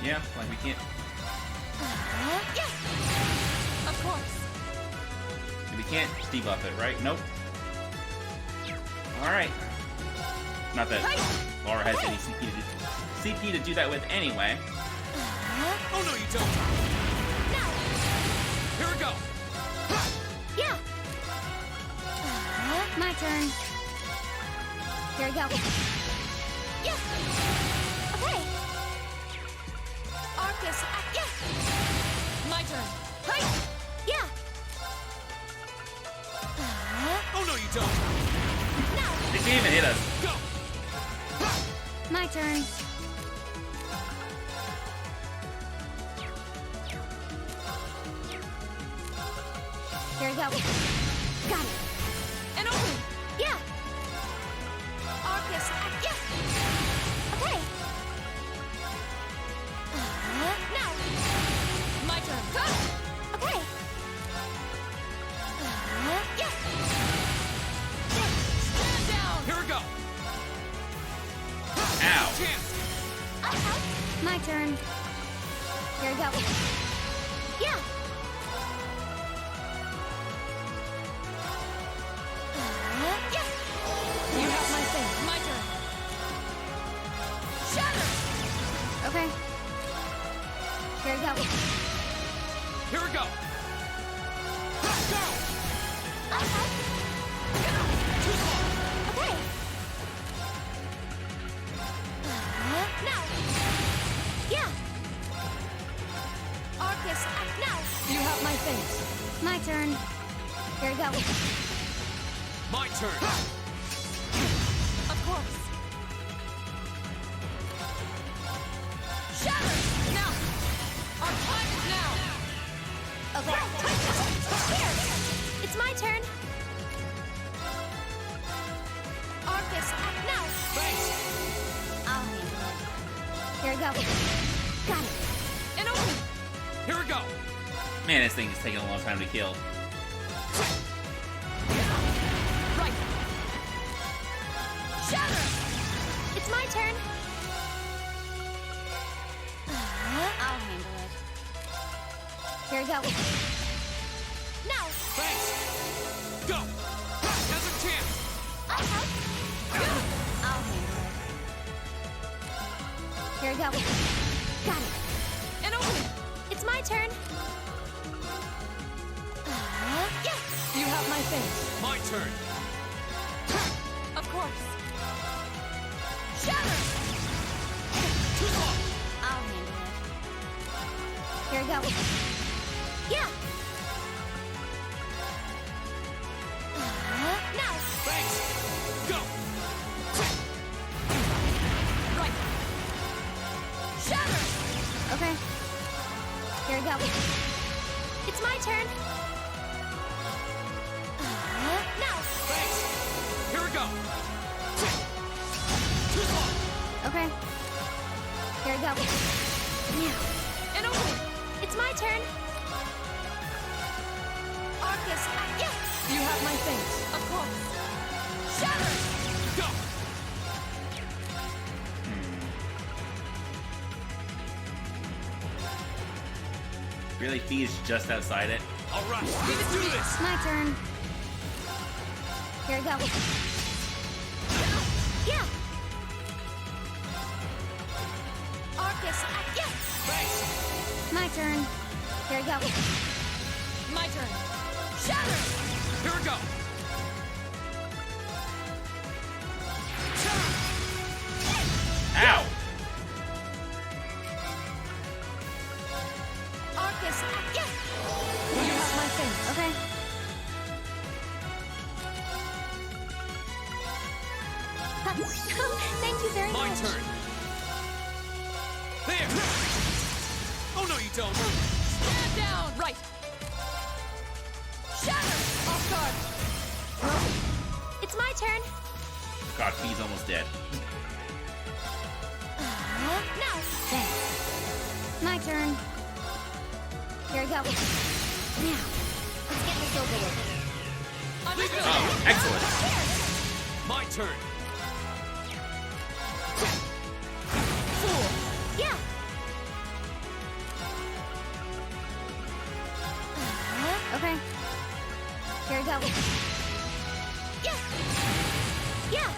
S1: Yeah, like we can't.
S14: Yeah! Of course.
S1: We can't debuff it, right? Nope. Alright. Not that Laura has any CP to do that with anyway.
S3: Oh no, you don't.
S14: No!
S3: Here we go.
S14: Yeah! My turn. Here we go. Yeah! Okay! Arcus, yeah!
S15: My turn.
S14: Hey! Yeah!
S3: Oh no, you don't.
S14: No!
S1: They can't even hit us.
S3: Go.
S14: My turn. Here we go. Got it.
S15: And open.
S14: Yeah! Arcus, yeah! Okay! Now!
S15: My turn.
S14: Go! Okay! Yeah!
S15: Stand down.
S3: Here we go.
S1: Ow.
S3: Chance.
S14: My turn. Here we go. Yeah! Yeah!
S15: You have my thing. My turn.
S14: Shatter! Okay. Here we go.
S3: Here we go. Go. Too slow.
S14: Okay. Now! Yeah! Arcus, now!
S15: You have my things.
S14: My turn. Here we go.
S3: My turn.
S15: Of course.
S14: Shatter!
S15: Now. Our time is now.
S14: Okay. Here! It's my turn. Arcus, now!
S3: Thanks.
S14: I'll handle it. Here we go. Got it.
S15: And open.
S3: Here we go.
S1: Man, this thing is taking a long time to kill.
S15: Right.
S14: Shatter! It's my turn. I'll handle it. Here we go. Now!
S3: Thanks. Go. Now's a chance.
S14: I'll handle it. Here we go. Got it.
S15: And open.
S14: It's my turn. Yeah!
S15: You have my things.
S3: My turn.
S15: Of course.
S14: Shatter!
S3: Too slow.
S14: I'll handle it. Here we go. Yeah! Now!
S3: Thanks. Go.
S15: Right.
S14: Shatter! Okay. Here we go. It's my turn. Now!
S3: Thanks. Here we go. Too slow.
S14: Okay. Here we go. Now!
S15: And open.
S14: It's my turn. Arcus, yeah!
S15: You have my things. Of course.
S14: Shatter!
S3: Go.
S1: Really, Fee is just outside it.
S3: All right. Let's do this.
S14: My turn. Here we go. Yeah! Arcus, yeah!
S3: Thanks.
S14: My turn. Here we go.
S15: My turn.
S14: Shatter!
S3: Here we go.
S1: Ow!
S14: Arcus, yeah!
S15: You have my things.
S14: Okay. Thank you very
S3: My
S14: much.
S3: turn. There! Oh, no, you don't!
S15: Stand down! Right! Shatter! Off guard!
S14: It's my turn.
S1: God, Fee's almost dead.
S14: Now. Thanks. My turn. Here we go. Now, let's get this over with.
S1: Oh, excellent.
S3: My turn!
S14: Yeah. Okay. Here we go. Yeah. Yeah.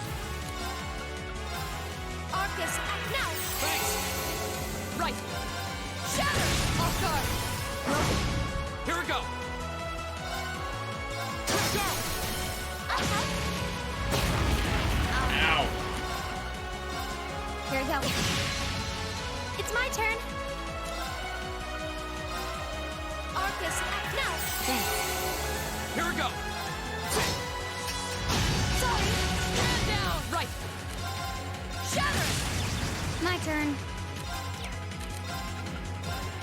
S14: Arcus, act now.
S3: Thanks! Right! Shatter! Off guard! Here we go! Go!
S1: Ow.
S14: Here we go. It's my turn. Arcus, act now. Thanks.
S3: Here we go!
S14: Sorry.
S15: Stand down! Right!
S14: Shatter. My turn.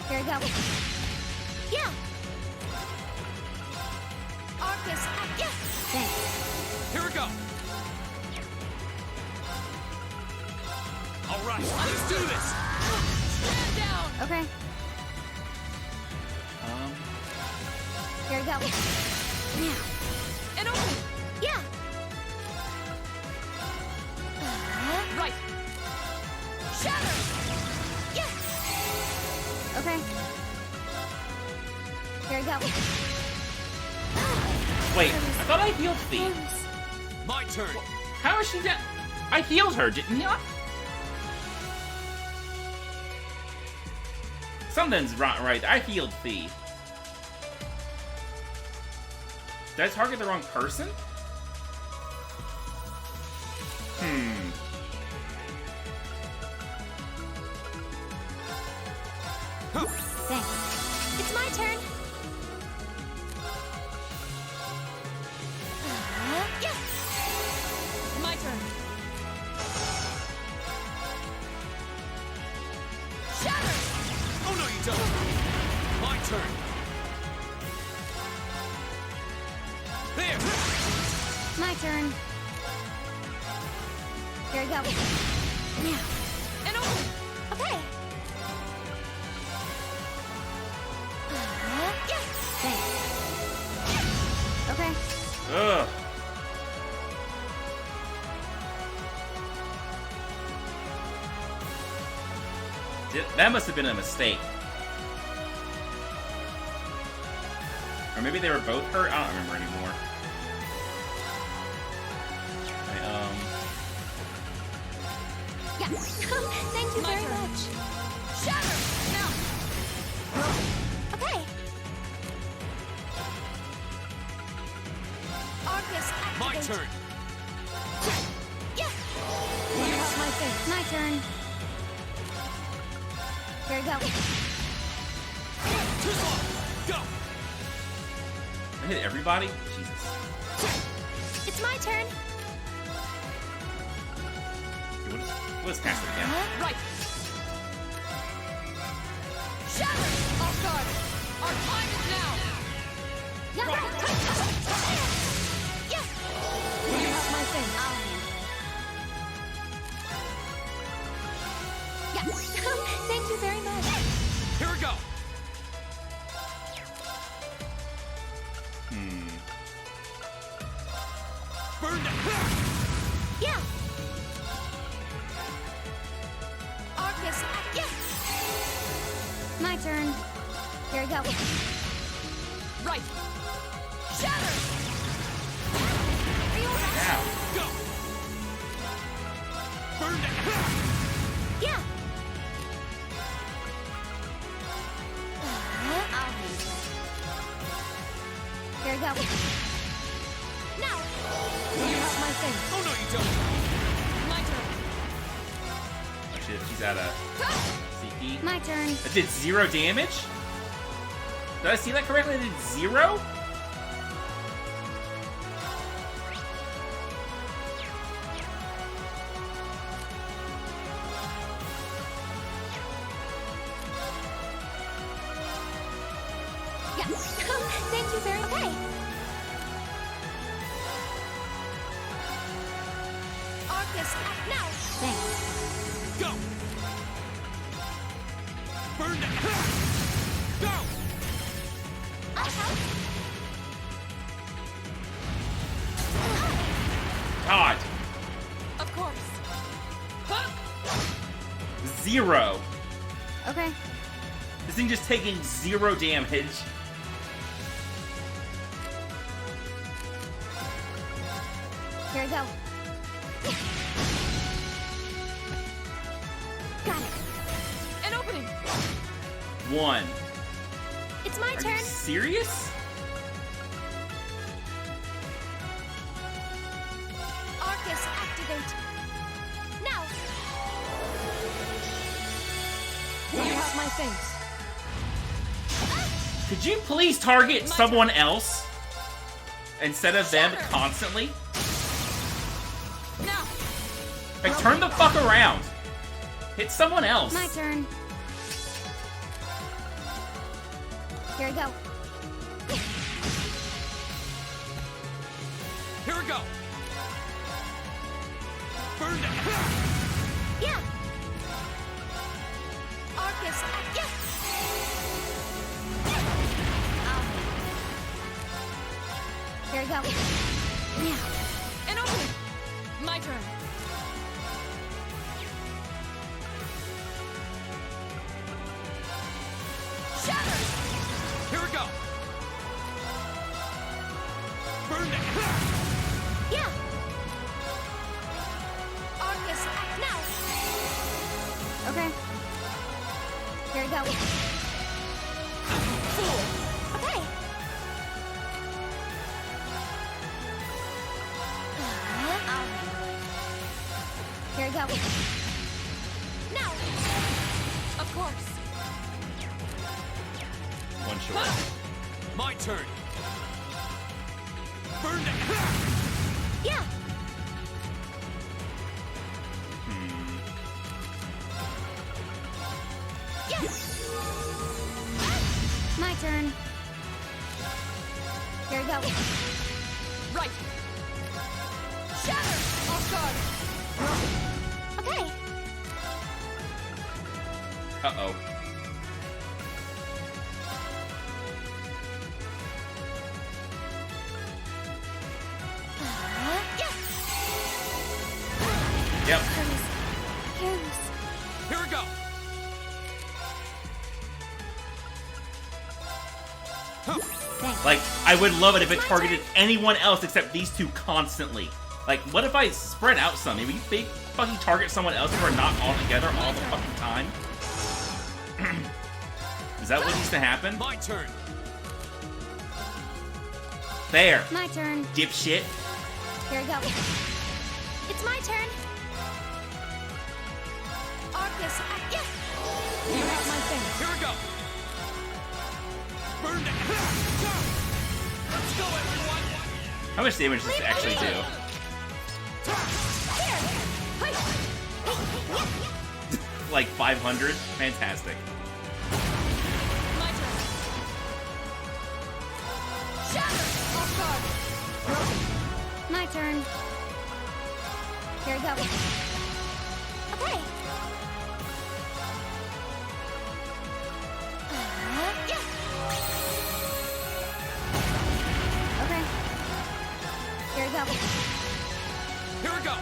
S14: Here we go. Yeah. Arcus, act. Yeah. Thanks.
S3: Here we go! All right, let's do this!
S15: Stand down!
S14: Okay. Here we go. Now.
S15: And open!
S14: Yeah.
S15: Right! Shatter!
S14: Yeah. Okay. Here we go.
S1: Wait, I thought I healed Fee.
S3: My turn!
S1: How is she dead? I healed her, didn't I? Something's right. I healed Fee. Did I target the wrong person?
S14: Thanks. It's my turn. Yeah.
S15: My turn.
S3: Shatter! Oh, no, you don't! My turn! There!
S14: My turn. Here we go. Now.
S15: And open!
S14: Okay. Yeah. Thanks. Okay.
S1: Ugh. That must have been a mistake. Or maybe they were both hurt? I don't remember anymore.
S14: Yeah. Thank you
S15: My
S14: very
S15: turn.
S14: much.
S15: Shatter! Now!
S14: Okay. Arcus,
S3: My
S14: activate.
S3: turn!
S14: Yeah. You have my face. My turn. Here we go.
S3: Too slow! Go!
S1: I hit everybody? Jesus.
S14: It's my turn.
S1: Let's cast it again.
S15: Right! Shatter! Off guard! Our time is now!
S14: Yeah. Yeah.
S15: You have my face.
S14: I'll handle it. Yeah. Thank you very much.
S3: Here we go! Burn down!
S14: Yeah. Arcus, yeah. My turn. Here we go.
S15: Right! Shatter!
S14: Are you alright?
S1: Ow.
S3: Go! Burn down!
S14: Yeah. I'll handle it. Here we go. Now.
S15: You have my face.
S3: Oh, no, you don't!
S15: My turn.
S1: Oh shit, she's out of CP.
S14: My turn.
S1: It did 0 damage? Did I see that correctly? It did 0?
S14: act now!
S18: Thanks.
S8: Go! Burn down! Go!
S14: I'll help.
S1: God.
S15: Of course.
S1: 0.
S18: Okay.
S1: This thing just taking 0 damage.
S14: Here we go. Got it.
S15: An opening.
S1: 1.
S14: It's my
S1: Are
S14: turn.
S1: you serious?
S14: Arcus, activate. Now.
S15: You have my thanks.
S1: Could you please target someone else instead of them constantly?
S15: Now.
S1: Like, turn the fuck around. Hit someone else.
S14: My turn. Here we go.
S8: Here we go! Burn down!
S14: Yeah. Arcus, yeah. Here we go. Now.
S15: An opening. My turn.
S14: Shatter.
S8: Here we go! Burn down!
S14: Yeah. Arcus, act now. Okay. Here we go. Okay. Here we go. Now.
S15: Of course.
S1: One short.
S8: My turn! Burn down!
S14: Yeah. Yes. My turn. Here we go.
S15: Right.
S14: Shatter.
S15: Off guard.
S14: Okay.
S1: Uh-oh.
S14: Yes.
S1: Yep.
S14: Careless.
S8: Here we go!
S1: Like, I would love it if it targeted anyone else except these two constantly. Like, what if I spread out some? Maybe they fucking target someone else if we're not all together all the fucking time? Is that what needs to happen?
S8: My turn!
S1: There.
S14: My turn.
S1: Dipshit.
S14: Here we go. It's my turn. Arcus, yeah.
S15: You have my thanks.
S8: Here we go! Burn down! Let's go, everyone!
S1: How much damage does this actually do? Like 500? Fantastic.
S15: My turn. Shatter. Off guard.
S14: My turn. Here we go. Okay. Yeah. Okay. Here we go.
S8: Here we go!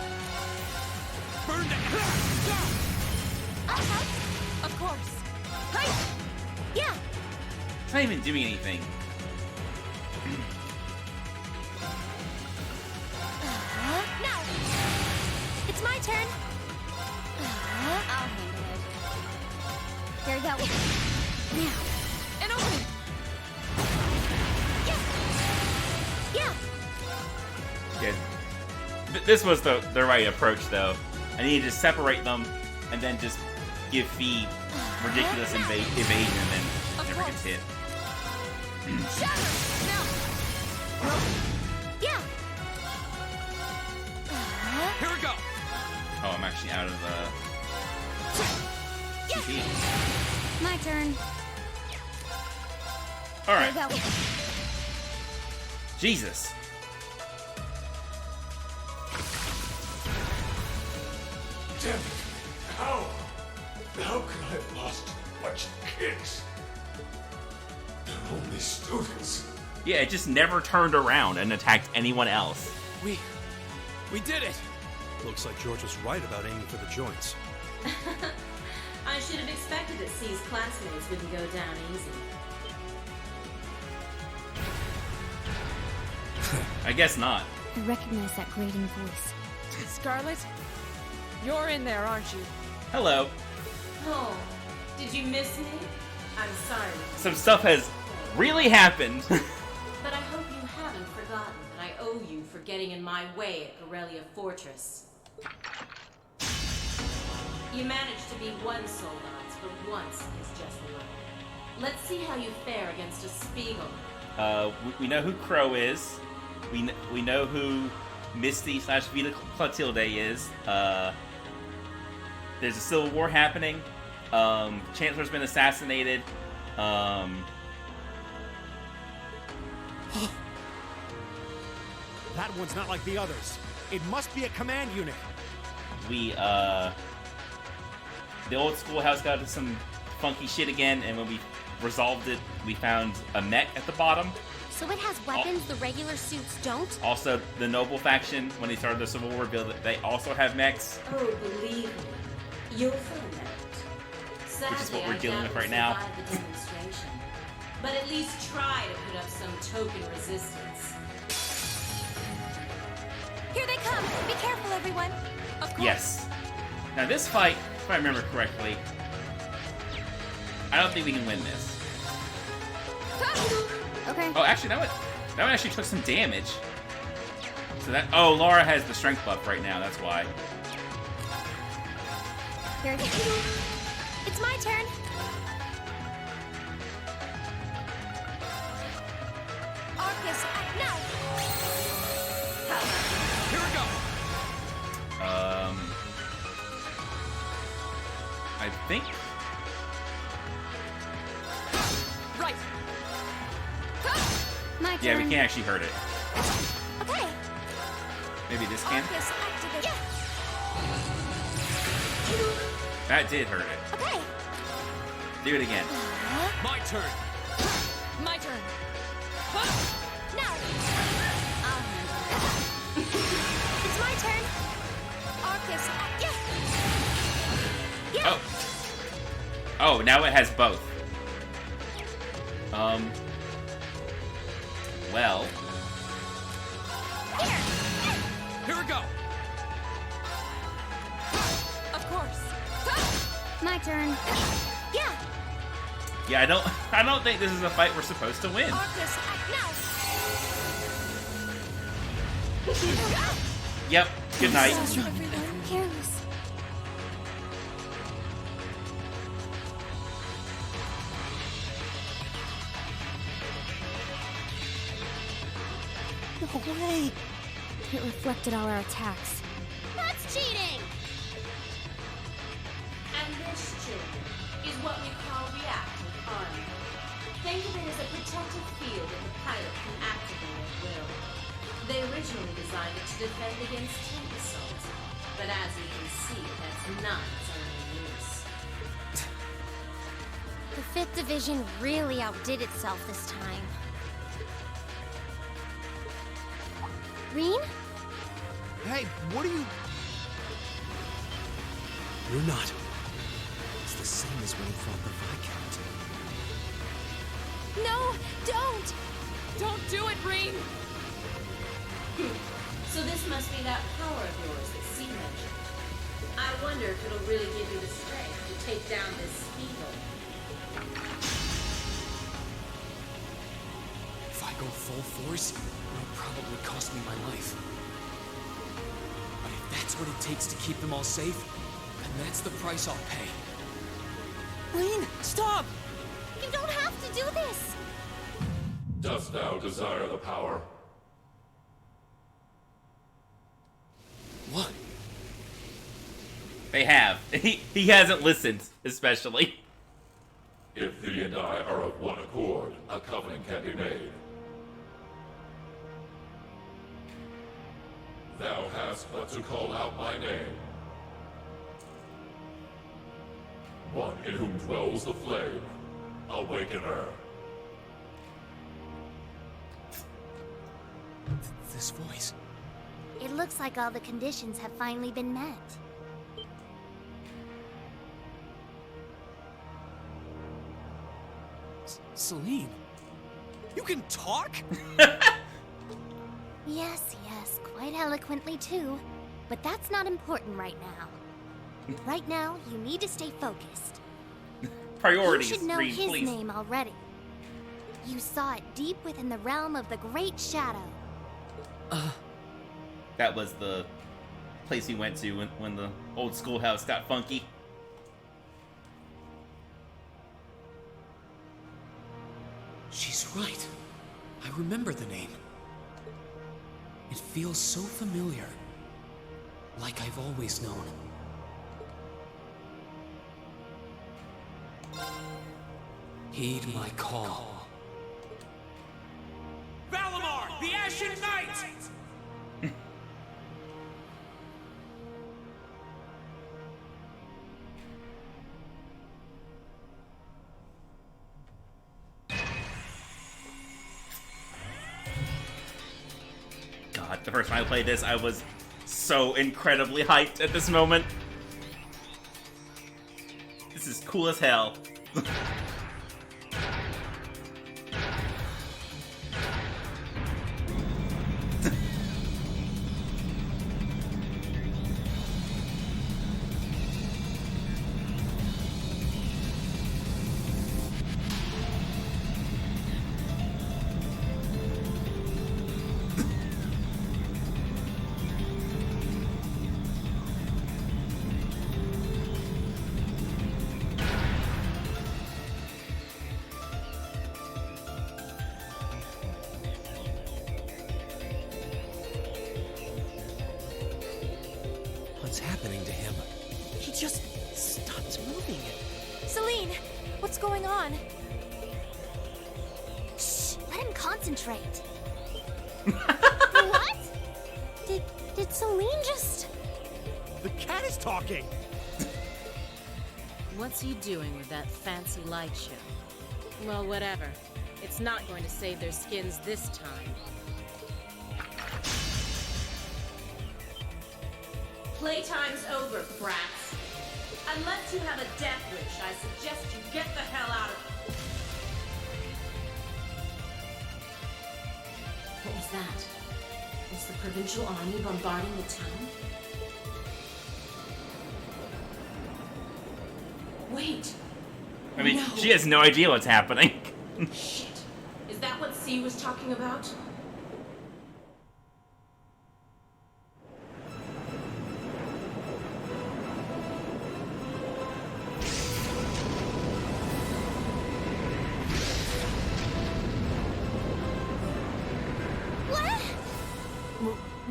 S8: Burn down!
S14: Uh-huh.
S15: Of course.
S14: Hey. Yeah.
S1: It's not even doing anything.
S14: Now. It's my turn. I'll handle it. Here we go. Now.
S15: An opening.
S14: Yeah.
S1: Yeah. This was the right approach, though. I needed to separate them and then just give Fee ridiculous evasion and then never gets hit.
S14: Shatter. Now. Yeah.
S8: Here we go!
S1: Oh, I'm actually out of CP.
S14: My turn.
S1: Alright.
S14: Here we go.
S1: Jesus.
S20: Damn it! How? How could I have lost a bunch of kids? They're only students.
S1: Yeah, it just never turned around and attacked anyone else.
S9: We did it! Looks like George was right about aiming for the joints.
S4: I should have expected that C's classmates wouldn't go down easy.
S1: I guess not.
S14: I recognize that grating voice.
S15: Scarlet, you're in there, aren't you?
S1: Hello.
S4: Oh, did you miss me? I'm sorry.
S1: Some stuff has really happened.
S4: But I hope you haven't forgotten that I owe you for getting in my way at Corellia Fortress. You managed to be one Soldats, but once is just enough. Let's see how you fare against a Spiegel.
S1: We know who Crow is. We know who Misty / Vita Clotilde is. There's a civil war happening. Chancellor's been assassinated.
S10: That one's not like the others. It must be a command unit.
S1: The old schoolhouse got into some funky shit again, and when we resolved it, we found a mech at the bottom.
S14: So it has weapons the regular suits don't?
S1: Also, the Noble faction, when they started the Civil War, revealed that they also have mechs.
S4: Oh, believe me, you'll find out. Sadly,
S1: Which is what we're
S4: I
S1: dealing with
S4: doubt
S1: right
S4: you'll
S1: now.
S4: survive the demonstration. But at least try to put up some token resistance.
S14: Here they come! Be careful, everyone! Of course.
S1: Yes. Now this fight, if I remember correctly, I don't think we can win this.
S14: Okay.
S1: Oh, actually, that one actually took some damage. So that, oh, Laura has the strength buff right now, that's why.
S14: Here it is. It's my turn. Arcus, now!
S10: Here we go!
S1: I think...
S14: Right. My turn.
S1: Yeah, we can't actually hurt it.
S14: Okay.
S1: Maybe this can?
S14: Arcus, activate. Yeah.
S1: That did hurt it.
S14: Okay.
S1: Do it again.
S10: My turn.
S15: My turn.
S14: Now. It's my turn. Arcus, yeah.
S1: Oh. Oh, now it has both. Well.
S10: Here we go.
S14: Of course. My turn. Yeah.
S1: Yeah, I don't think this is a fight we're supposed to win.
S14: Arcus, now.
S1: Yep. Good night.
S14: So strong, everyone. Careless. No way! It reflected all our attacks. That's cheating!
S4: And this, children, is what we call reactive armor. Think of it as a protective field that the pilot can activate at will. They originally designed it to defend against tank assault, but as you can see, that's not its only use.
S14: The 5th Division really outdid itself this time. Reen?
S10: Hey, what are you... You're not. It's the same as when he fought the Viscount.
S14: No, don't!
S15: Don't do it, Reen!
S4: So this must be that power of yours that C mentioned. I wonder if it'll really give you the strength to take down this Spiegel.
S3: If I go full force, it'll probably cost me my life. But if that's what it takes to keep them all safe, then that's the price I'll pay.
S10: Reen, stop!
S14: You don't have to do this!
S20: Dost thou desire the power?
S3: What?
S1: They have. He hasn't listened, especially.
S20: If thee and I are of one accord, a covenant can be made. Thou hast but to call out my name.
S11: one in whom dwells the flame. Awaken her.
S3: This voice.
S6: It looks like all the conditions have finally been met.
S3: Celine, you can talk?
S6: Yes, quite eloquently too. But that's not important right now. Right now, you need to stay focused.
S1: Priorities,
S6: You should know
S1: Reed,
S6: his
S1: please.
S6: name already. You saw it deep within the realm of the Great Shadow.
S1: That was the place we went to when the old schoolhouse got funky.
S3: She's right. I remember the name. It feels so familiar. Like I've always known. Heed my call.
S10: Valimar, the Ashen Knight!
S1: God, the first time I played this, I was so incredibly hyped at this moment. This is cool as hell.
S3: What's happening to him?
S18: He just stopped moving. Celine, what's going on?
S6: Shh, let him concentrate.
S18: What? Did Celine just...
S8: The cat is talking!
S4: What's he doing with that fancy light show? Well, whatever. It's not going to save their skins this time. Playtime's over, brats. Unless you have a death wish, I suggest you get the hell out of here. What was that? Was the provincial army bombarding the town? Wait.
S1: I mean,
S4: No.
S1: she has no idea what's happening.
S4: Shit. Is that what C was talking about?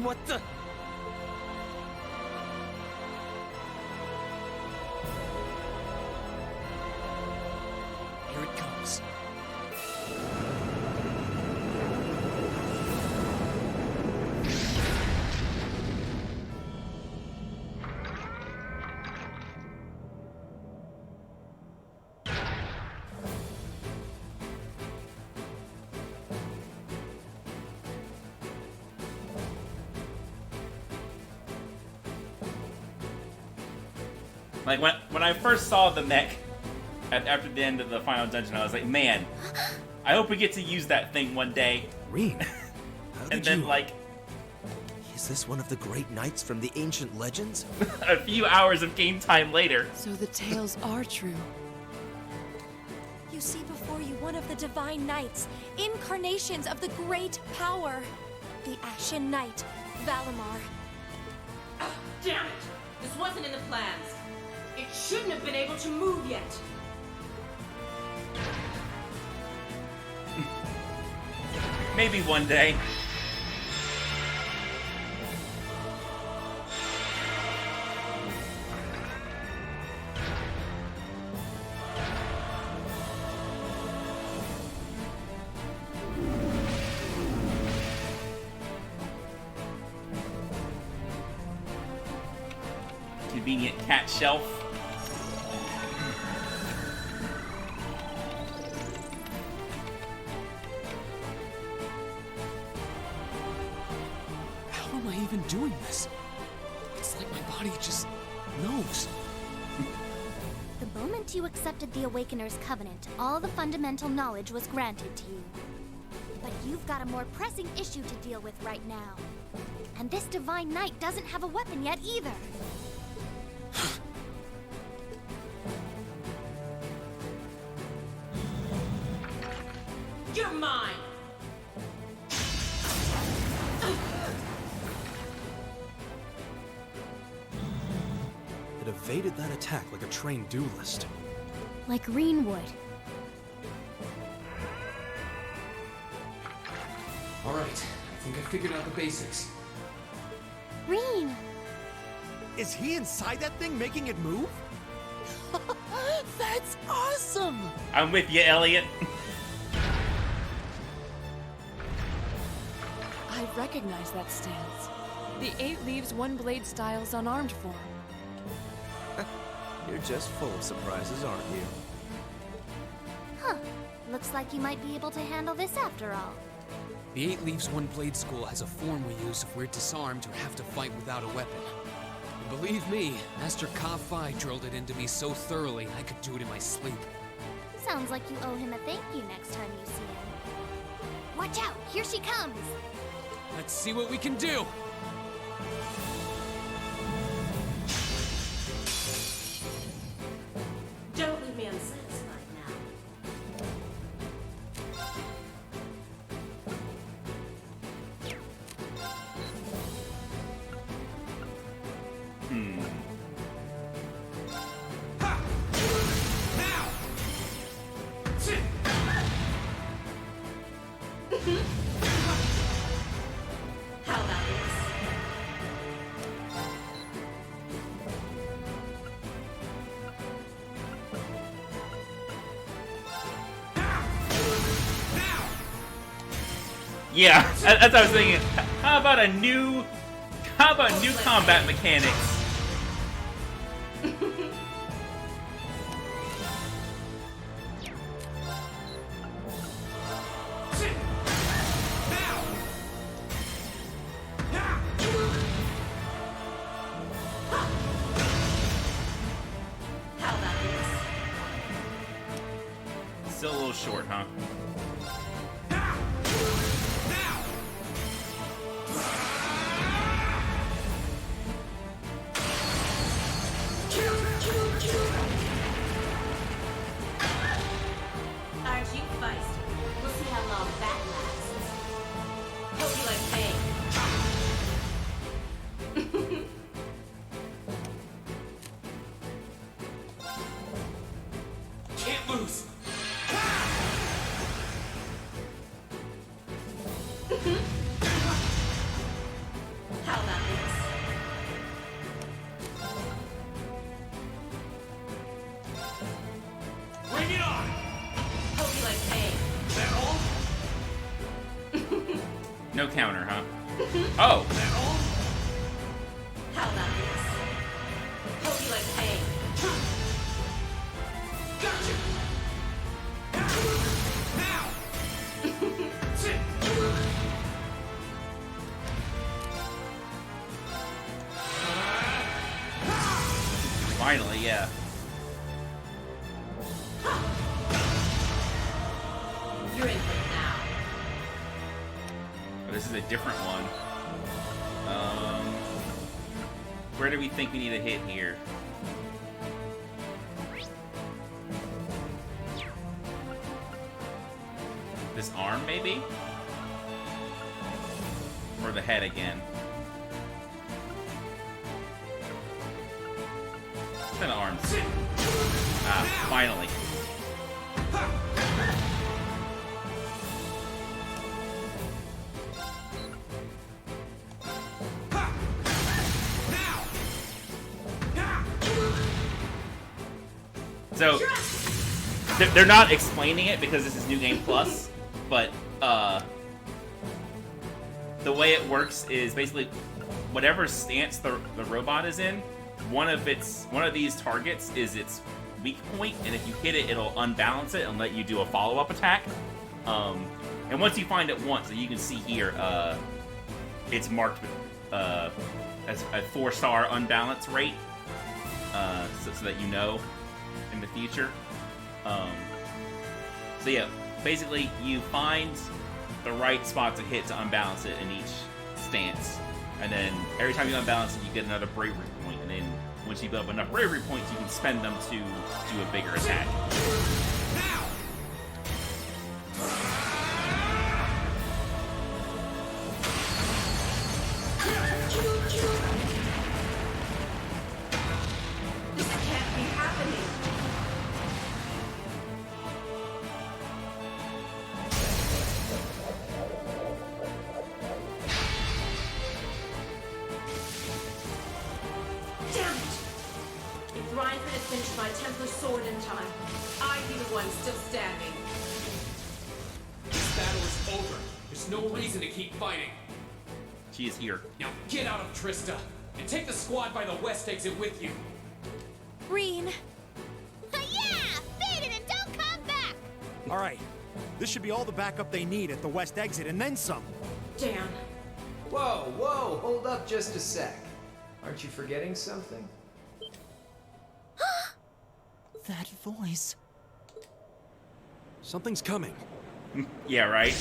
S8: What the?
S3: Here it comes.
S1: Like, when I first saw the mech after the end of the final dungeon, I was like, man, I hope we get to use that thing one day.
S8: Reed, how
S1: And
S8: did
S1: then,
S8: you...
S1: like,
S8: Is this one of the great knights from the ancient legends?
S1: a few hours of game time later.
S15: So the tales are true.
S14: You see before you one of the Divine Knights, incarnations of the great power. The Ashen Knight, Valimar.
S4: Ah, damn it! This wasn't in the plans. It shouldn't have been able to move yet.
S1: Maybe one day. Convenient cat shelf.
S3: am I even doing this? It's like my body just knows.
S6: The moment you accepted the Awakener's Covenant, all the fundamental knowledge was granted to you. But you've got a more pressing issue to deal with right now. And this Divine Knight doesn't have a weapon yet either.
S4: You're mine!
S8: It evaded that attack like a trained duelist.
S6: Like Reen would.
S3: Alright, I think I figured out the basics.
S6: Reen!
S8: Is he inside that thing making it move? That's awesome!
S1: I'm with you, Elliot.
S15: I recognize that stance. The 8 leaves 1 blade style's unarmed form.
S5: You're just full of surprises, aren't you?
S6: Huh. Looks like you might be able to handle this after all.
S3: The 8 Leaves 1 Blade School has a form we use if we're disarmed or have to fight without a weapon. And believe me, Master Ka-Fai drilled it into me so thoroughly I could do it in my sleep.
S6: Sounds like you owe him a thank you next time you see him. Watch out! Here she comes!
S3: Let's see what we can do!
S4: Don't leave me unsatisfied now. How about this?
S1: Yeah, that's what I was thinking. How about a new combat mechanics?
S4: How about this?
S1: Still a little short, huh?
S4: Aren't you feisty? We'll see how long that lasts. Hope you like pain.
S3: Can't lose!
S4: How about this?
S2: Bring it on!
S4: Hope you like pain.
S2: Is that all?
S1: No counter, huh? Oh!
S2: Is that all?
S4: How about this? Hope you like pain.
S2: Gotcha! Now! Sit!
S1: Finally, yeah.
S4: You're in for it now.
S1: Oh, this is a different one. Where do we think we need to hit here? This arm, maybe? Or the head again? Then arms. Ah, finally. So, they're not explaining it because this is New Game Plus, but the way it works is basically whatever stance the robot is in, one of these targets is its weak point, and if you hit it, it'll unbalance it and let you do a follow-up attack. And once you find it once, so you can see here, it's marked as a 4-star unbalance rate, so that you know in the future. So yeah, basically you find the right spot to hit to unbalance it in each stance, and then every time you unbalance it, you get another bravery point, and then once you build up enough bravery points, you can spend them to do a bigger attack. She is here.
S3: Now get out of Trista and take the squad by the west exit with you.
S14: Green. Yeah! Beat it and don't come back!
S13: All right. This should be all the backup they need at the west exit and then some.
S4: Damn.
S5: Whoa, whoa, hold up just a sec. Aren't you forgetting something?
S13: That voice. Something's coming.
S1: Yeah, right?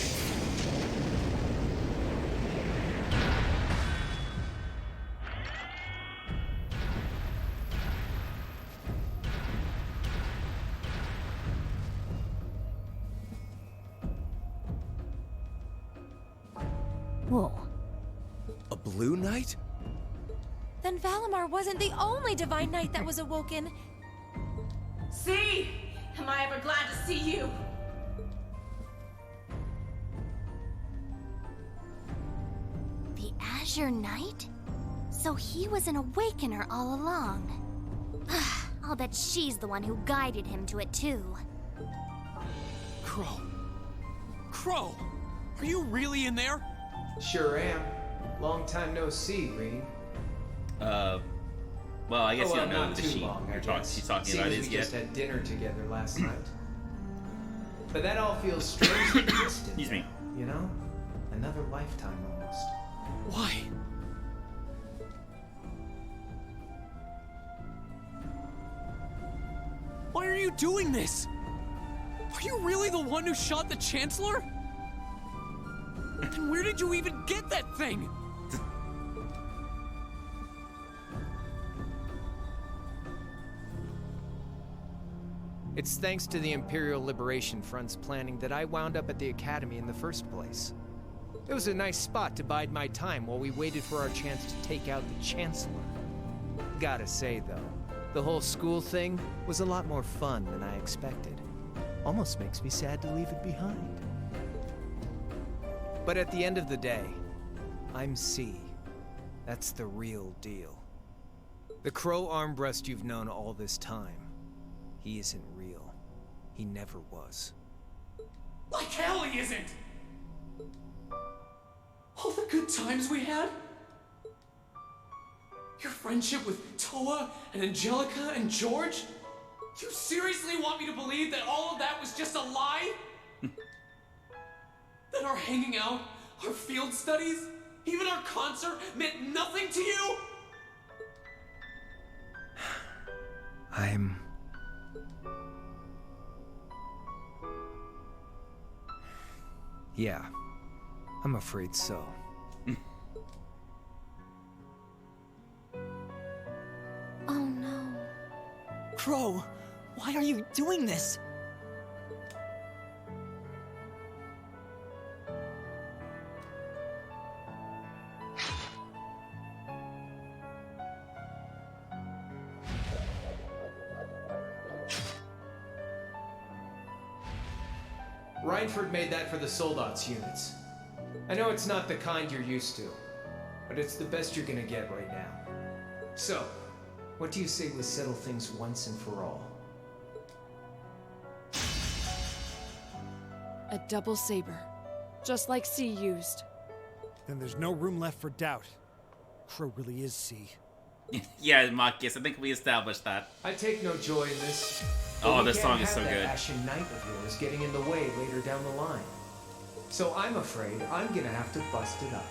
S19: Whoa.
S13: A blue knight?
S18: Then Valimar wasn't the only Divine Knight that was awoken.
S4: See? Am I ever glad to see you?
S6: The Azure Knight? So he was an Awakener all along. I'll bet she's the one who guided him to it too.
S8: Crow. Crow! Are you really in there?
S5: Sure am. Long time no see, Reed.
S1: Well, I guess you don't know
S5: not
S1: that
S5: too long, I guess.
S1: she's talking
S5: Seems
S1: about
S5: we
S1: is yet.
S5: just had dinner together last night. But that all feels strangely distant.
S1: Excuse me.
S5: You know? Another lifetime almost.
S8: Why? Why are you doing this? Are you really the one who shot the Chancellor? And where did you even get that thing?
S5: It's thanks to the Imperial Liberation Front's planning that I wound up at the Academy in the first place. It was a nice spot to bide my time while we waited for our chance to take out the Chancellor. Gotta say, though, the whole school thing was a lot more fun than I expected. Almost makes me sad to leave it behind. But at the end of the day, I'm C. That's the real deal. The Crow Armbrust you've known all this time, he isn't real. He never was.
S3: Like hell he isn't! All the good times we had? Your friendship with Toa and Angelica and George? You seriously want me to believe that all of that was just a lie? That our hanging out, our field studies, even our concert meant nothing to you?
S5: Yeah, I'm afraid so.
S18: Oh no.
S13: Crow, why are you doing this?
S5: Reinford made that for the Soldats units. I know it's not the kind you're used to, but it's the best you're gonna get right now. So, what do you say we settle things once and for all?
S15: A double saber. Just like C used.
S13: Then there's no room left for doubt. Crow really is C.
S1: Yeah, Marcus, I think we established that.
S5: I take no joy in this.
S1: Oh, this song is so
S5: that
S1: good.
S5: Ashen Knight of yours getting in the way later down the line. So I'm afraid I'm gonna have to bust it up,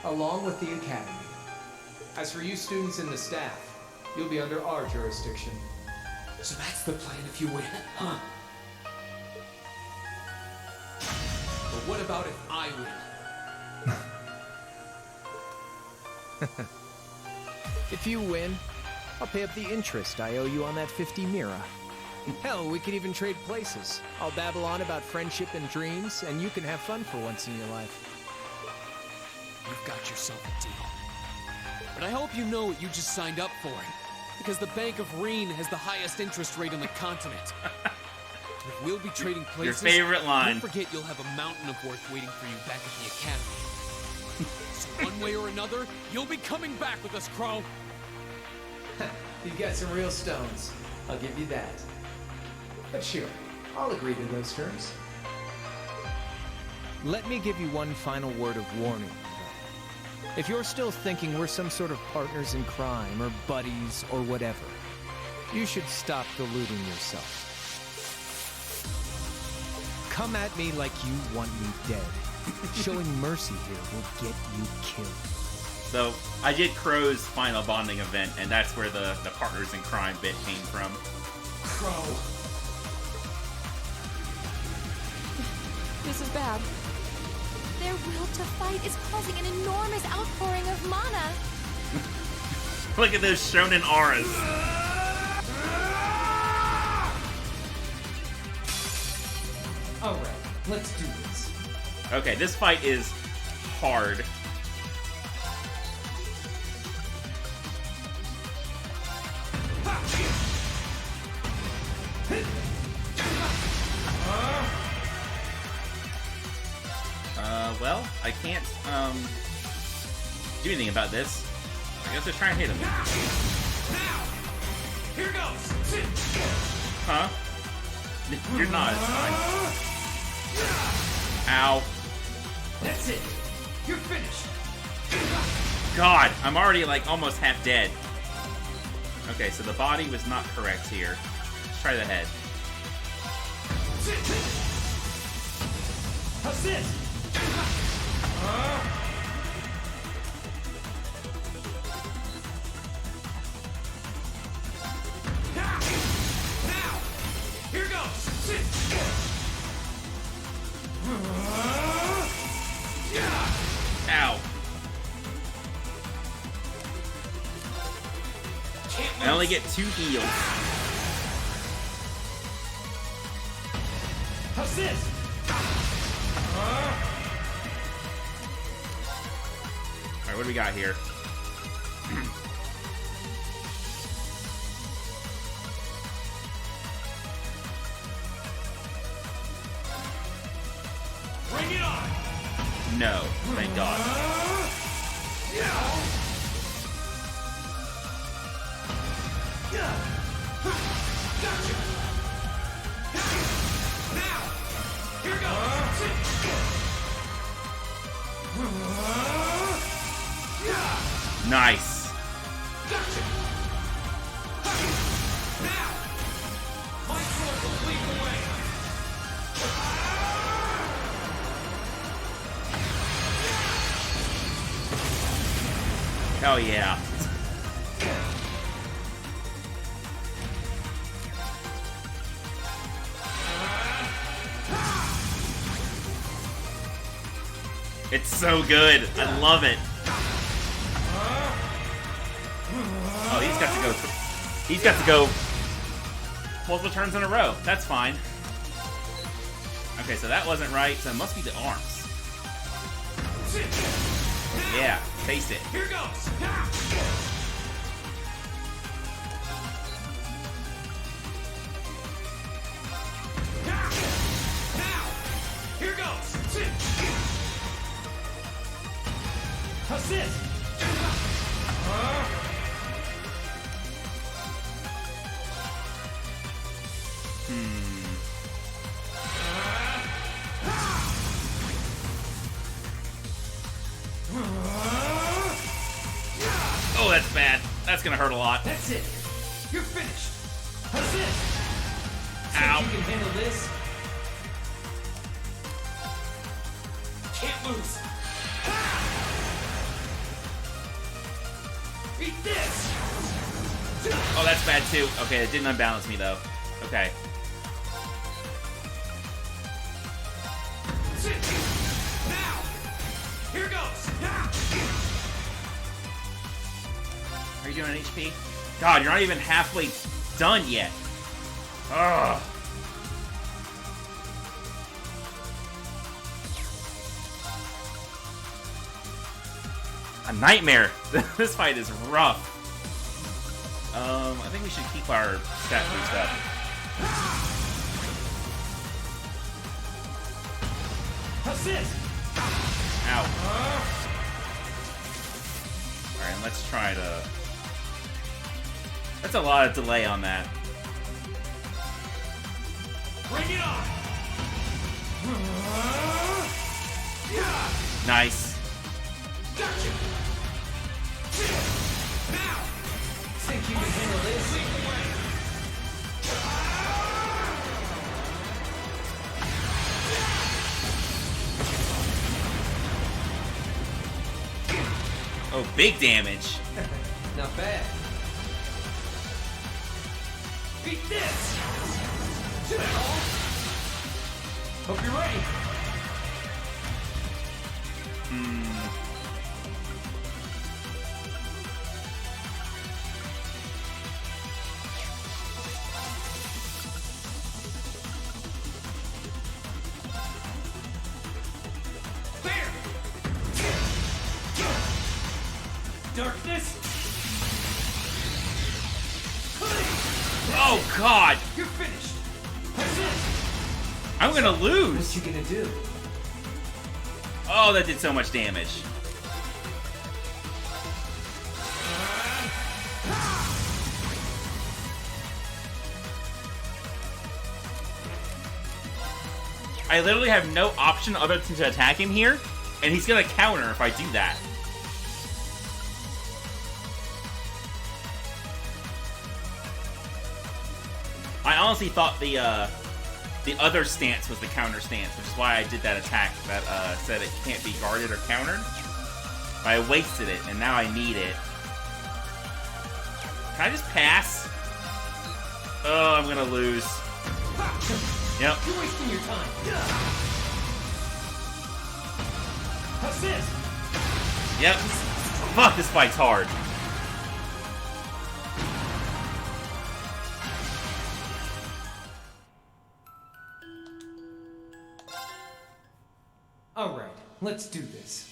S5: along with the Academy, As for you students and the staff, you'll be under our jurisdiction.
S3: So that's the plan if you win, huh? But what about if I win?
S5: If you win, I'll pay up the interest I owe you on that 50 Mira. Hell, we could even trade places. I'll babble on about friendship and dreams, and you can have fun for once in your life.
S3: You've got yourself a deal. But I hope you know what you just signed up for. Because the Bank of Reen has the highest interest rate on the continent. If we'll be trading places,
S1: Your favorite line.
S3: Don't forget you'll have a mountain of work waiting for you back at the academy. So one way or another, you'll be coming back with us, Crow.
S5: You've got some real stones. I'll give you that. But sure, I'll agree to those terms. Let me give you one final word of warning. If you're still thinking we're some sort of partners in crime or buddies or whatever, you should stop deluding yourself. Come at me like you want me dead. Showing mercy here will get you killed.
S1: So, I did Crow's final bonding event, and that's where the partners in crime bit came from.
S3: Crow.
S15: This is bad.
S6: Their will to fight is causing an enormous outpouring of mana.
S1: Look at those shonen auras.
S5: Alright, let's do this.
S1: Okay, this fight is hard. Well, I can't, do anything about this. I guess let's try and hit him.
S2: Now! Here goes!
S1: Huh? You're not, it's fine. Ow.
S2: That's it! You're finished!
S1: God, I'm already, like, almost half dead. Okay, so the body was not correct here. Let's try the head.
S2: Assist! Now! Here goes!
S1: Ow. I only get 2 heals.
S2: Assist!
S1: Alright, what do we got here?
S2: Bring it on!
S1: No, thank God.
S2: Gotcha! Now! Here goes!
S1: Nice.
S2: Gotcha! Now! My sword will lead the way!
S1: Hell yeah. It's so good. I love it. Oh, he's got to go. He's got to go multiple turns in a row. That's fine. Okay, so that wasn't right. So it must be the arms. Yeah, taste it.
S2: Here goes! Now! Here goes! Assist!
S1: Oh, that's bad. That's gonna hurt a lot.
S2: That's it! You're finished! Assist!
S1: Ow.
S2: Think you can handle this? Can't lose! Eat this!
S1: Oh, that's bad too. Okay, it didn't unbalance me though. Okay.
S2: Now! Here goes!
S1: Are you doing HP? God, you're not even halfway done yet. Ugh. A nightmare. This fight is rough. I think we should keep our stat boost up.
S2: Assist!
S1: Ow. Alright, let's try to... That's a lot of delay on that.
S2: Bring it on!
S1: Nice.
S2: Gotcha! Now! Think you can handle this?
S1: Oh, big damage.
S10: Not bad.
S2: Beat this! Hope you're ready. There! Darkness!
S1: Oh, God!
S2: You're finished!
S1: I'm gonna lose!
S10: What you gonna do?
S1: Oh, that did so much damage. I literally have no option other than to attack him here, and he's gonna counter if I do that. I honestly thought the other stance was the counter stance, which is why I did that attack that said it can't be guarded or countered. But I wasted it, and now I need it. Can I just pass? Oh, I'm gonna lose. Yep.
S2: You're wasting your time. Assist!
S1: Yep. Fuck, this fight's hard.
S10: Alright, let's do this.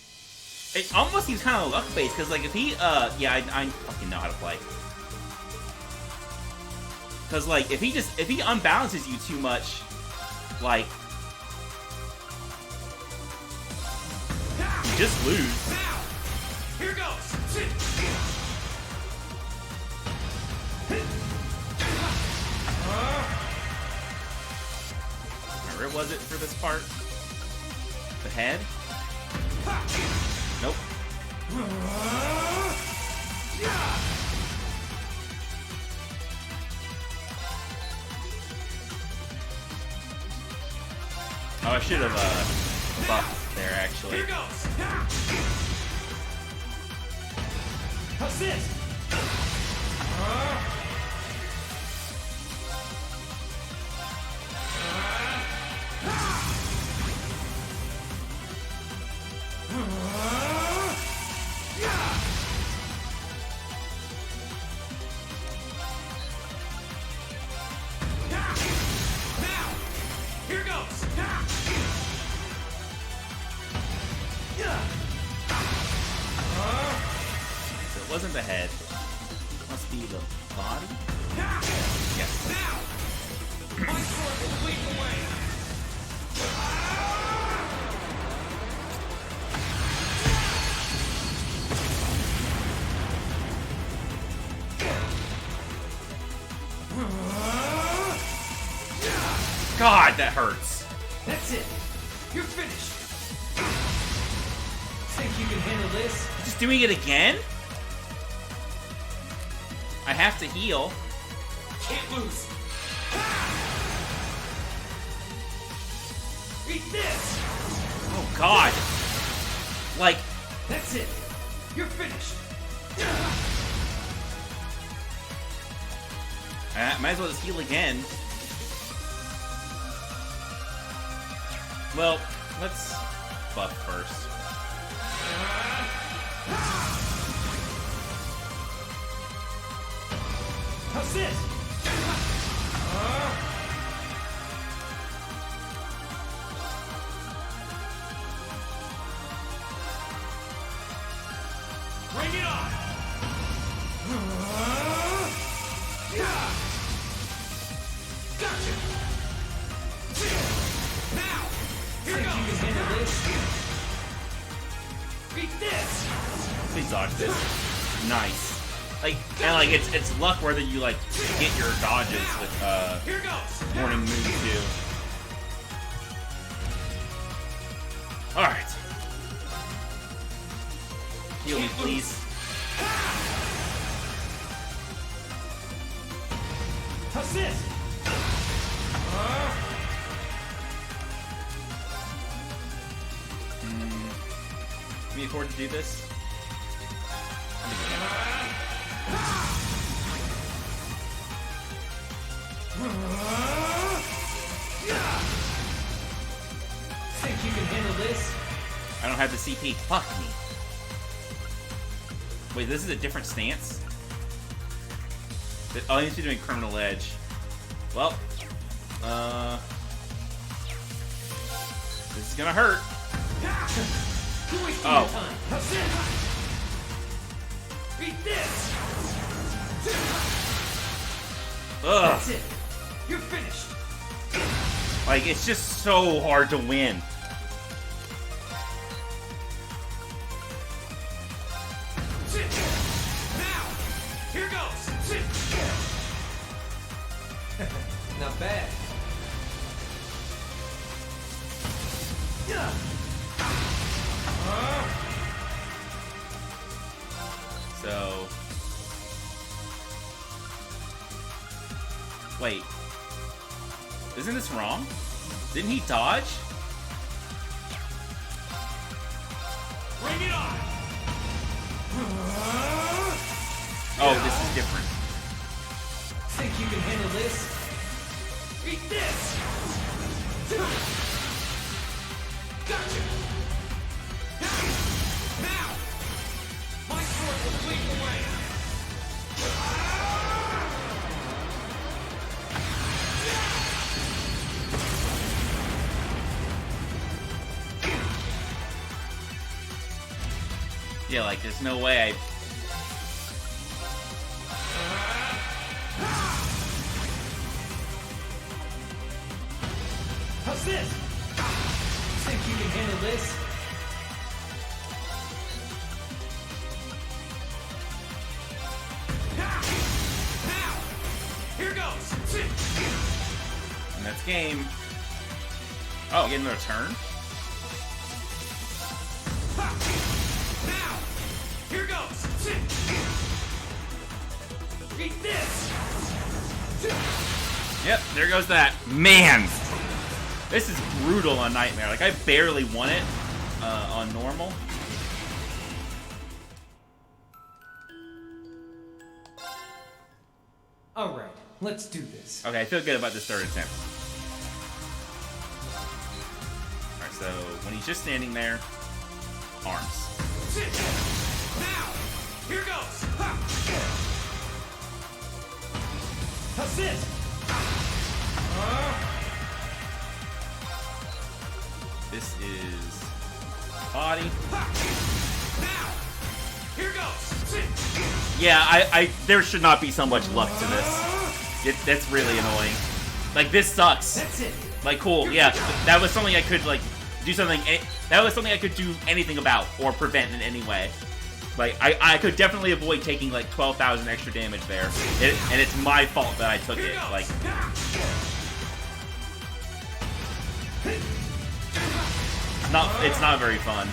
S1: It almost seems kind of luck-based, because, like, if he, yeah, I fucking know how to play. Because, like, if he unbalances you too much, like, you just lose.
S2: Now! Here goes!
S1: Where was it for this part? The head? Nope. Oh, I should have buffed there actually.
S2: Here goes! Assist! Now! Here goes!
S1: So it wasn't the head. Must be the body? Yes.
S2: Now! My sword will lead the way!
S1: God, that hurts.
S2: That's it! You're finished! Think you can handle this?
S1: Just doing it again? I have to heal.
S2: Can't lose! Eat this!
S1: Oh God. Like,
S2: That's it! You're finished!
S1: Might as well just heal again. Well, let's buff first.
S10: Assist!
S2: Bring it on! Gotcha! Now! Here goes! You can handle this? Beat this!
S1: Please dodge this. Nice. Like, and like it's luck whether you like get your dodges with
S2: Here goes!
S1: morning moon too. Alright. Heal me, please.
S10: Assist!
S1: Can we afford to do this? I think we can.
S10: Think you can handle this?
S1: I don't have the CP. Fuck me. Wait, this is a different stance? Oh, I need to be doing Criminal Edge. Well, this is gonna hurt. Oh.
S10: Beat this!
S1: Ugh.
S10: That's it. You're finished.
S1: Like, it's just so hard to win.
S2: Now! Here goes!
S10: Not bad.
S1: So... Wait. Isn't this wrong? Didn't he dodge?
S2: Bring it on!
S1: Oh, this is different.
S10: Think you can handle this?
S2: Beat this! Gotcha! Now! My sword will lead the way!
S1: Yeah, like, there's no way I...
S10: Assist! Think you can handle this?
S2: Now! Here goes!
S1: And that's game. Oh, getting another turn?
S2: Now! Here goes! Beat this!
S1: Yep, there goes that. Man! This is brutal on Nightmare. Like, I barely won it on normal.
S10: Alright, let's do this.
S1: Okay, I feel good about this third attempt. Alright, so when he's just standing there, arms.
S2: Now! Here goes!
S10: Assist!
S1: This is body.
S2: Now! Here goes!
S1: Yeah, I there should not be so much luck to this. That's really annoying. Like, this sucks.
S10: That's it.
S1: Like, cool, yeah. That was something I could, like, do something... That was something I could do anything about or prevent in any way. Like, I could definitely avoid taking, like, 12,000 extra damage there. And it's my fault that I took it. Like... It's not very fun.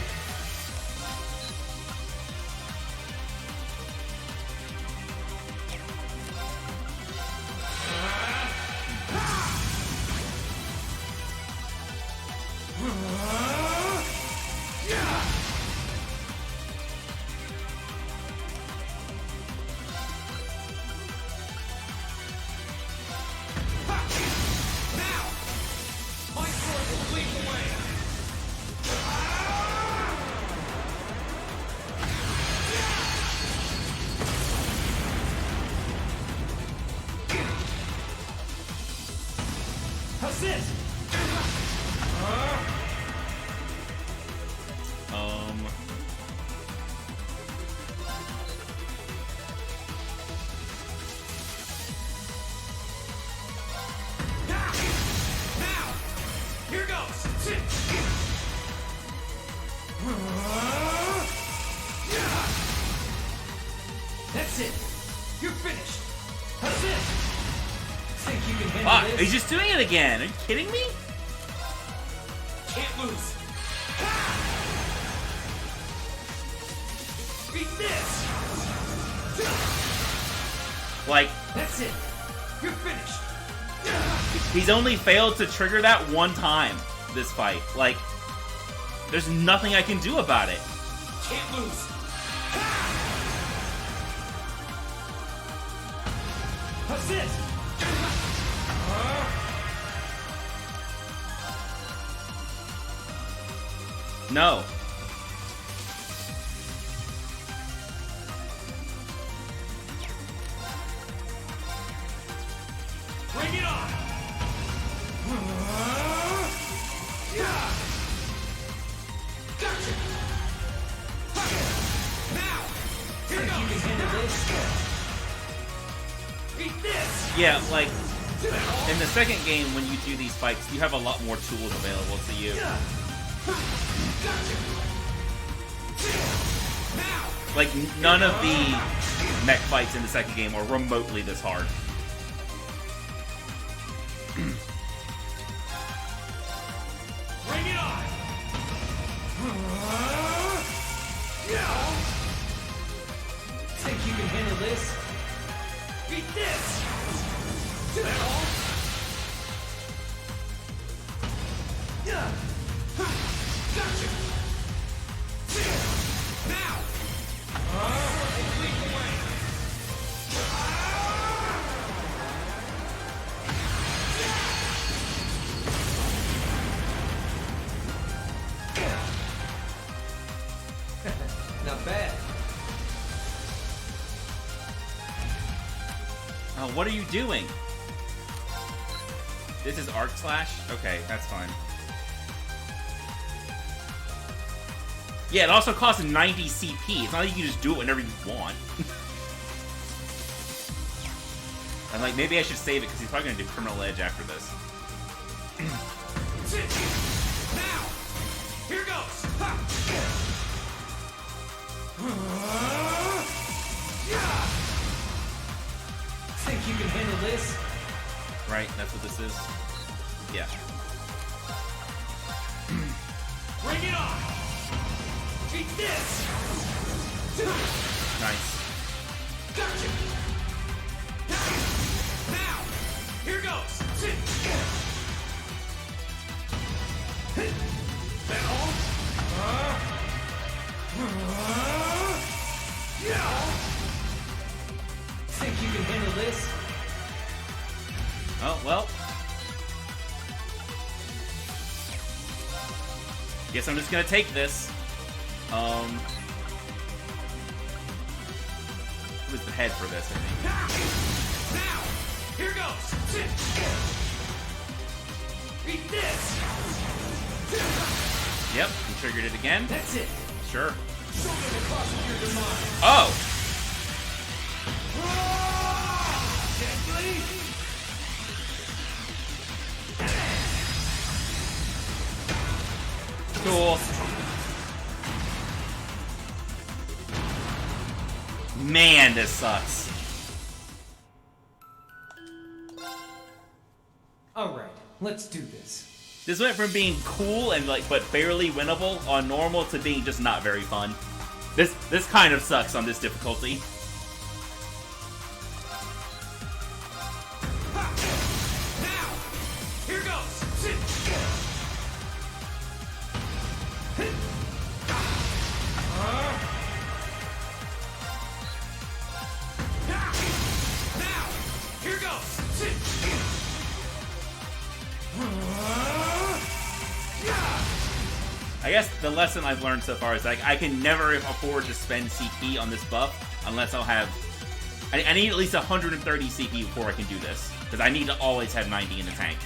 S10: That's it. You're finished. That's it. Think you can handle
S1: Fuck,
S10: this?
S1: he's just doing it again. Are you kidding me?
S10: Can't lose. Beat this.
S1: Like,
S10: That's it. You're finished.
S1: he's only failed to trigger that one time this fight. Like, there's nothing I can do about it.
S10: Can't lose. That's it.
S1: No.
S10: Bring it on. Yeah. Gotcha. Now, here goes. You can handle this. Beat this.
S1: Yeah, like, in the second game, when you do these fights, you have a lot more tools available to you. Like, none of the mech fights in the second game are remotely this hard.
S10: Bring it on. Yeah. Think you can handle this? Beat this. Do that all. Yeah. Gotcha. Now. Lead the way. Not bad.
S1: Oh, what are you doing? This is Arc Slash? Okay, that's fine. Yeah, it also costs 90 CP. It's not like you can just do it whenever you want. And like, maybe I should save it because he's probably gonna do Criminal Edge after this.
S10: Now, here goes. Ha. Yeah. Think you can handle this?
S1: Right, that's what this is. Yeah.
S10: Bring it on. Beat this.
S1: Nice.
S10: Gotcha. Now, here goes. That all? Yeah. Think you can handle this?
S1: Oh, well. Guess I'm just gonna take this. It was the head for this, I think.
S10: Now, here goes. Beat this.
S1: Yep, we triggered it again.
S10: That's it.
S1: Sure.
S10: Show them the cost of your demise.
S1: Oh!
S10: Gently.
S1: Cool. Man, this sucks.
S10: Alright, let's do this.
S1: This went from being cool and like, but barely winnable on normal to being just not very fun. This kind of sucks on this difficulty.
S10: Now, here goes. Now, here goes.
S1: I guess the lesson I've learned so far is like I can never afford to spend CP on this buff unless I'll have. I need at least 130 CP before I can do this because I need to always have 90 in the tank.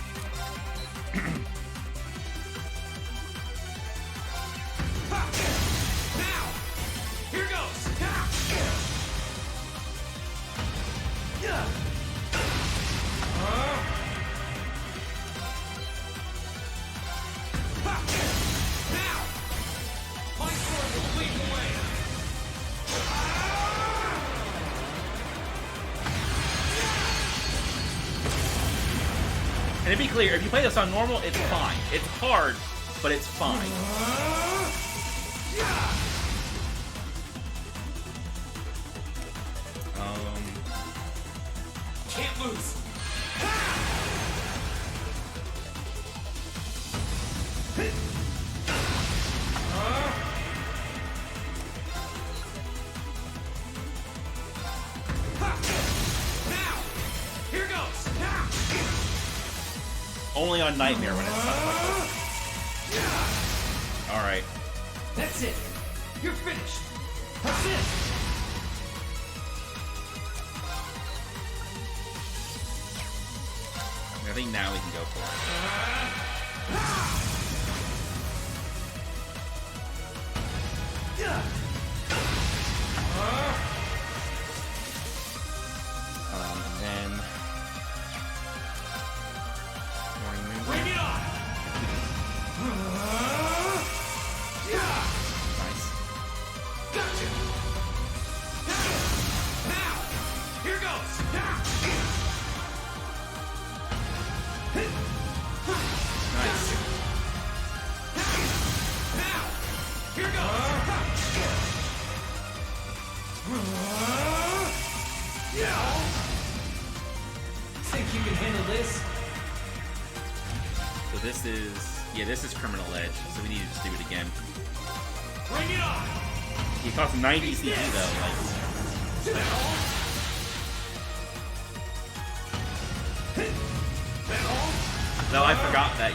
S10: Now, here goes. Now, my sword will lead the way.
S1: And to be clear, if you play this on normal, it's fine. It's hard, but it's fine.
S8: Can't lose. Now, here goes.
S1: Only on Nightmare when it's not like this. Alright.
S8: That's it. You're finished. That's it.
S1: I think now we can go for it. And then Morning Moon.
S8: Bring it on.
S1: Nice.
S8: Gotcha. Now, here goes.
S1: Nice.
S8: Now, here goes. Think you can handle this?
S1: So this is Criminal Edge, so we need to just do it again.
S8: Bring it on.
S1: He costs 90 CP though, like. No, I forgot that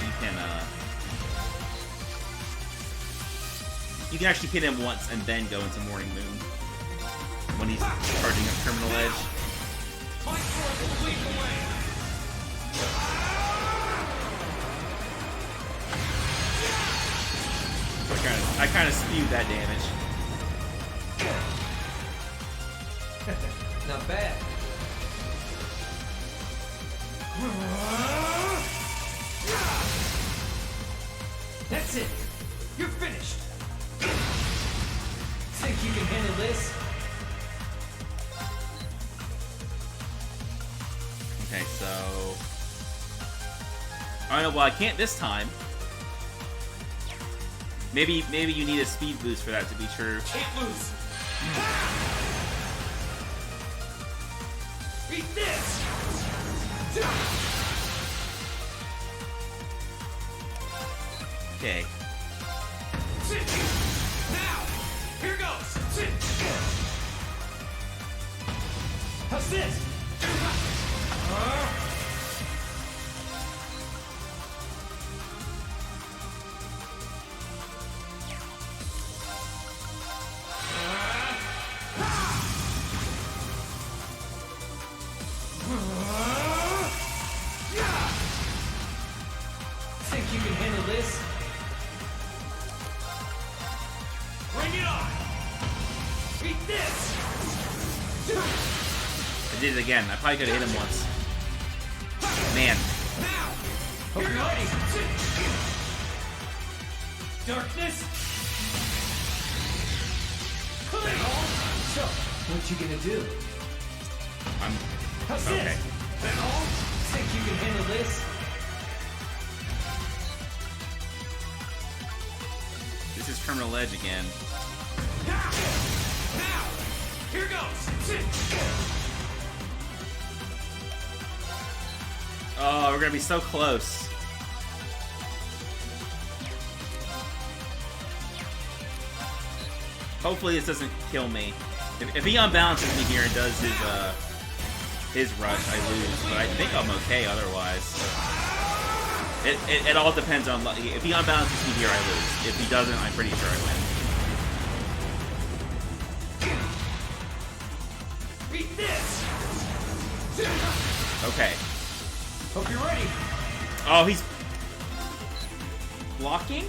S1: you can actually hit him once and then go into Morning Moon when he's charging up Criminal Edge.
S8: My sword will leap away.
S1: I kind of spewed that damage.
S8: Not bad. That's it. You're finished. Think you can handle this?
S1: Okay, so I don't know. Well, I can't this time. Maybe you need a speed boost for that to be true.
S8: Can't lose. Beat this.
S1: Okay.
S8: Now, here goes. How's this? Think you can handle this? Bring it on! Beat this!
S1: I did it again. I probably could have hit him once. Man.
S8: Now! Hope you're ready! Darkness! So, what you gonna do?
S1: I'm
S8: How's
S1: okay.
S8: this? Think you can handle this?
S1: This is Criminal Edge again.
S8: Now! Here goes!
S1: Oh, we're gonna be so close. Hopefully this doesn't kill me. If he unbalances me here and does his rush, I lose. But I think I'm okay otherwise. It all depends on luck. If he unbalances me here, I lose. If he doesn't, I'm pretty sure I win.
S8: Beat this!
S1: Okay.
S8: Hope you're ready.
S1: Oh, he's blocking?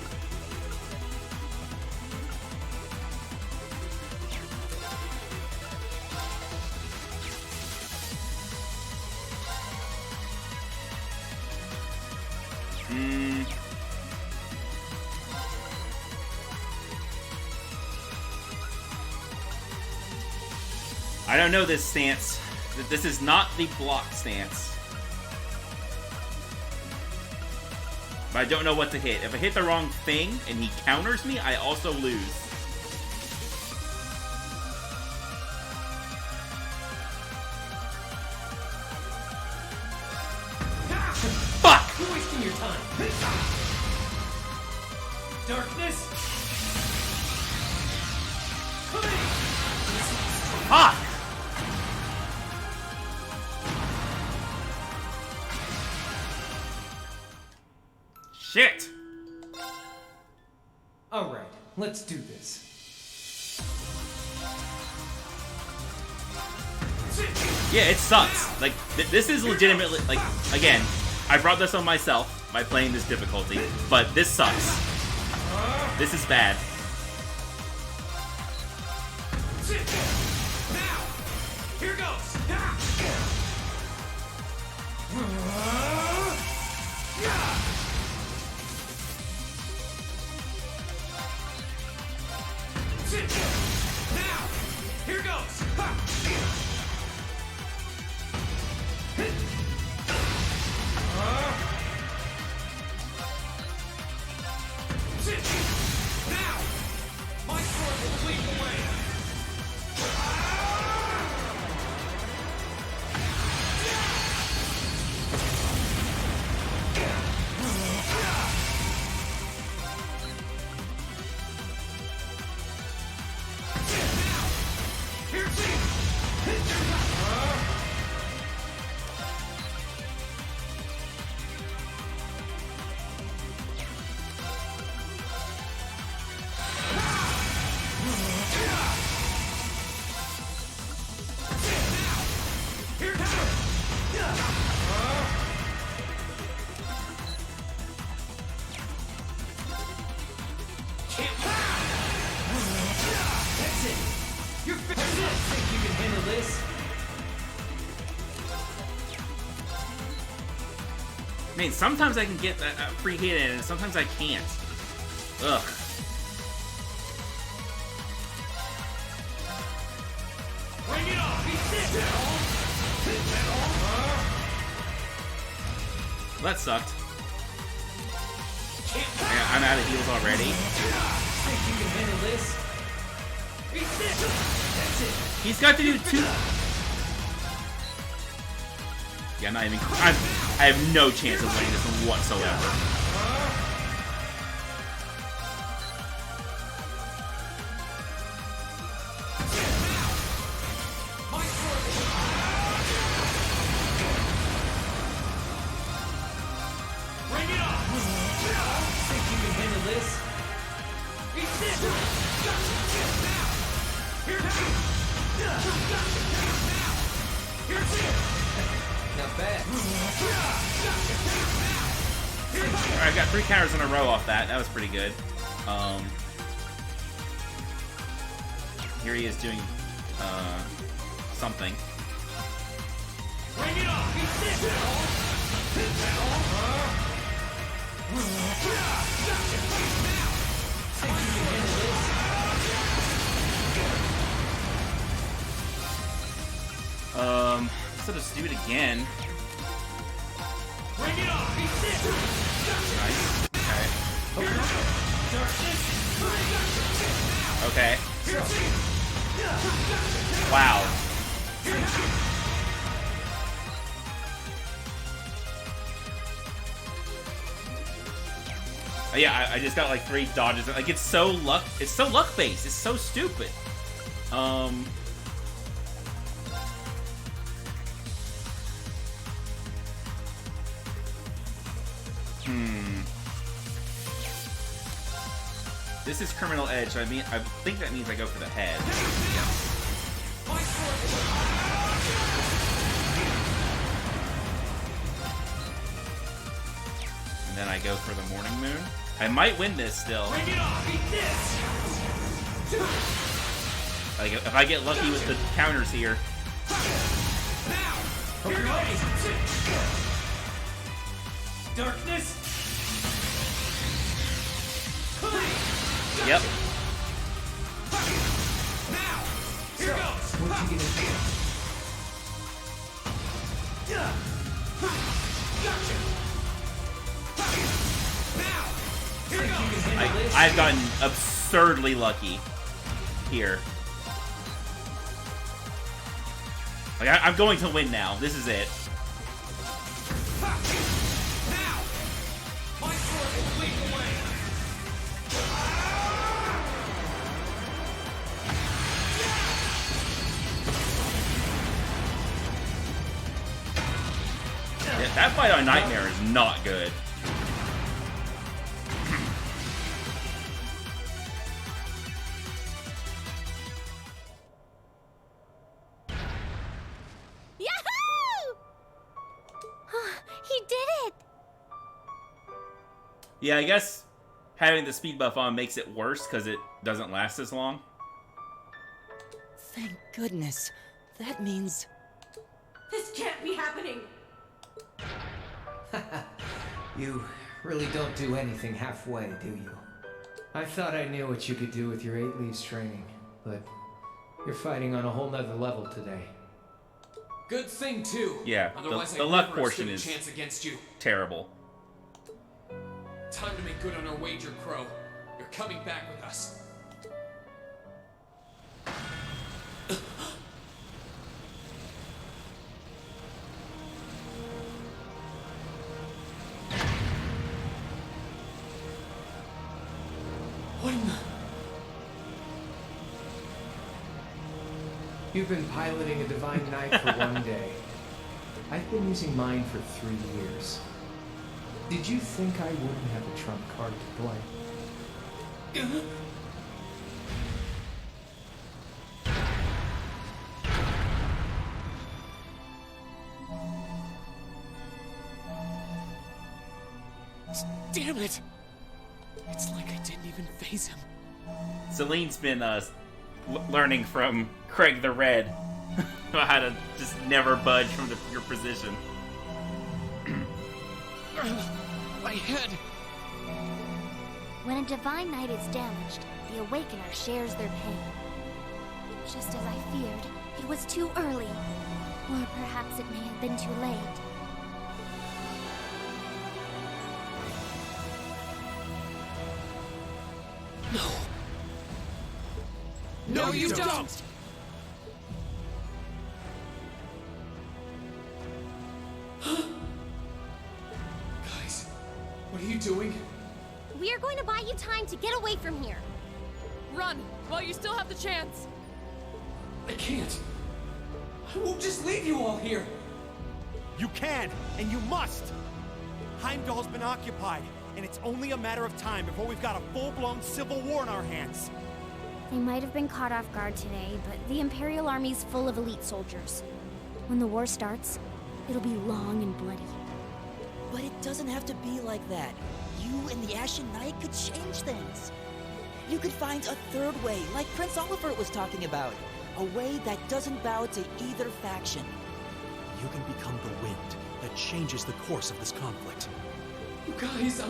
S1: I don't know this stance. This is not the block stance. But I don't know what to hit. If I hit the wrong thing and he counters me, I also lose. Fuck!
S10: You're wasting your time. Darkness.
S1: Fuck! Shit!
S10: Alright, let's do this.
S1: Yeah, it sucks. Like, this is legitimately, like, again, I brought this on myself by playing this difficulty, but this sucks. This is bad.
S10: Now! Here goes! Now! Here goes! Now! My sword will lead the way!
S1: I mean, sometimes I can get a free hit in, and sometimes I can't. Ugh.
S10: Bring it on!
S1: That sucked. Yeah, I'm out of heals already.
S10: Think you can handle this? That's it.
S1: He's got to do 2. Yeah, I'm not even. I have no chance of winning this one whatsoever.
S10: Bring it on! Think you can handle this? Not bad.
S1: Alright, I got 3 counters in a row off that. That was pretty good. Here he is doing something.
S10: Bring it on!
S1: So just do it again.
S10: Bring it on!
S1: Nice. Okay. Okay. Wow. Yeah, I just got like 3 dodges. Like it's so luck based. It's so stupid. This is Criminal Edge, so I think that means I go for the head. Yes. And then I go for the Morning Moon. I might win this still.
S10: Bring it on! Beat this!
S1: Like if I get lucky with the counters here.
S10: Now! Here goes! Darkness!
S1: Yep.
S10: Now! Here goes! What you gonna do? Gotcha!
S1: I've gotten absurdly lucky here. Like, I'm going to win now. This is it. Yeah, that fight on Nightmare is not good. Yeah, I guess having the speed buff on makes it worse because it doesn't last as long.
S16: Thank goodness. That means...
S4: This can't be happening!
S5: You really don't do anything halfway, do you? I thought I knew what you could do with your 8 leaves training, but you're fighting on a whole nother level today.
S3: Good thing, too.
S1: Yeah,
S3: Otherwise,
S1: the
S3: I'd
S1: luck
S3: never
S1: portion
S3: stood a
S1: is
S3: chance against you.
S1: terrible.
S3: Time to make good on our wager, Crow. You're coming back with us. What in the...
S5: You've been piloting a Divine Knight for 1 day. I've been using mine for 3 years. Did you think I wouldn't have a trump card to play?
S3: Damn it! It's like I didn't even phase him.
S1: Celine's been learning from Craig the Red about how to just never budge from your position.
S3: My head!
S6: When a Divine Knight is damaged, the Awakener shares their pain. Just as I feared, it was too early. Or perhaps it may have been too late.
S3: No. No, you don't! Guys, what are you doing?
S14: We are going to buy you time to get away from here.
S15: Run, while you still have the chance.
S3: I can't. I won't just leave you all here.
S13: You can, and you must. Heimdall's been occupied, and it's only a matter of time before we've got a full-blown civil war in our hands.
S14: They might have been caught off guard today, but the Imperial Army's full of elite soldiers. When the war starts, it'll be long and bloody.
S16: But it doesn't have to be like that. You and the Ashen Knight could change things. You could find a third way, like Prince Oliver was talking about. A way that doesn't bow to either faction.
S8: You can become the wind that changes the course of this conflict.
S3: You guys,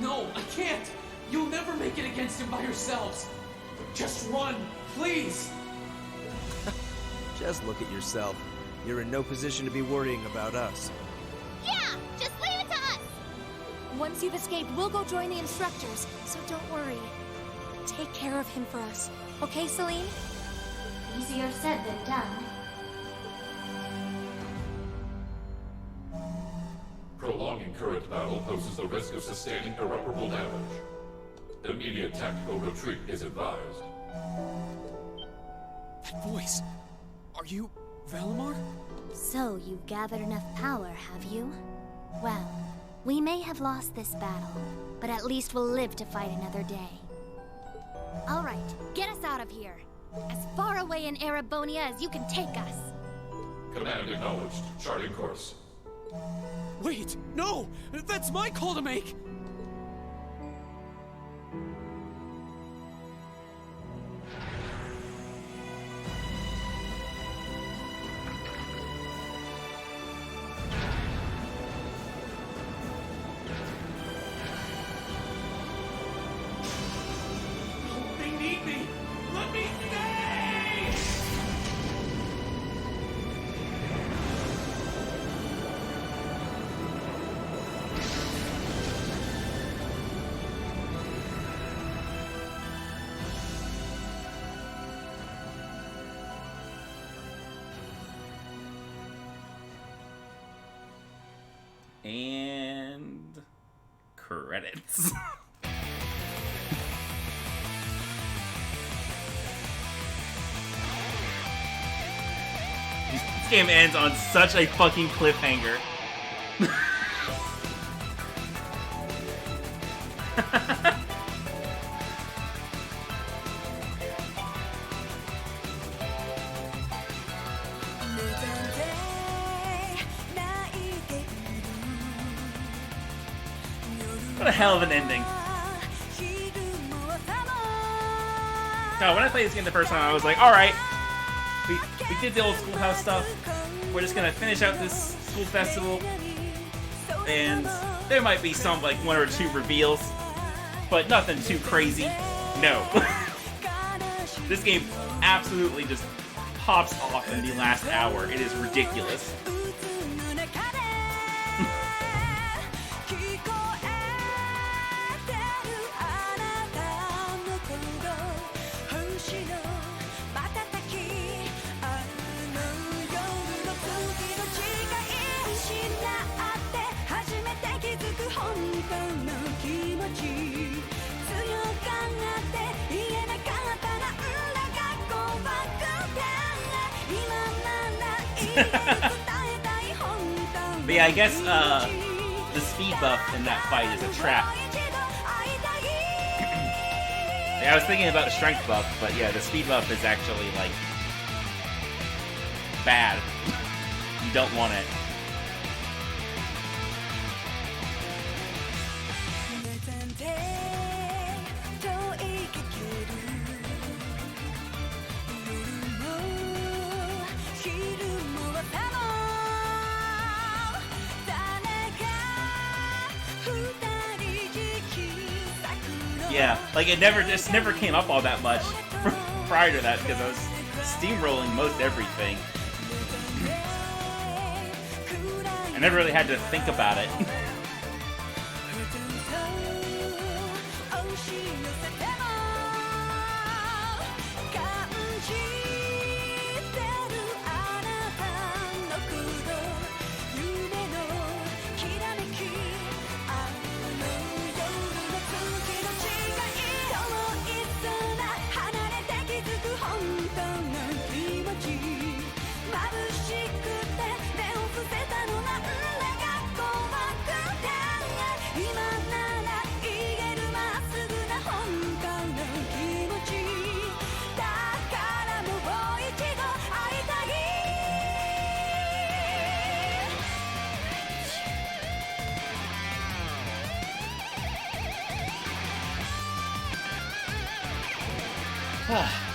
S3: No, I can't! You'll never make it against him by yourselves! Just run, please!
S10: Just look at yourself. You're in no position to be worrying about us.
S14: Yeah! Just leave it to us! Once you've escaped, we'll go join the instructors, so don't worry. Take care of him for us. Okay, Celine?
S6: Easier said than done.
S11: Prolonging current battle poses the risk of sustaining irreparable damage. Immediate tactical retreat is advised.
S3: That voice... Are you... Valimar?
S6: So, you've gathered enough power, have you? Well, we may have lost this battle, but at least we'll live to fight another day. Alright, get us out of here. As far away in Erebonia as you can take us.
S11: Command acknowledged. Charting course.
S3: Wait, no! That's my call to make! They need me! Let me stay!
S1: And credits. This game ends on such a fucking cliffhanger. What a hell of an ending. God, when I played this game the first time, I was like, alright, we did the old schoolhouse stuff. We're just gonna finish out this school festival. And there might be some, like, 1 or 2 reveals, but nothing too crazy. No. This game absolutely just pops off in the last hour. It is ridiculous. But yeah, I guess the speed buff in that fight is a trap. Yeah, I was thinking about the strength buff, but yeah, the speed buff is actually, like, bad. You don't want it. Yeah, like it just never came up all that much prior to that because I was steamrolling most everything. I never really had to think about it.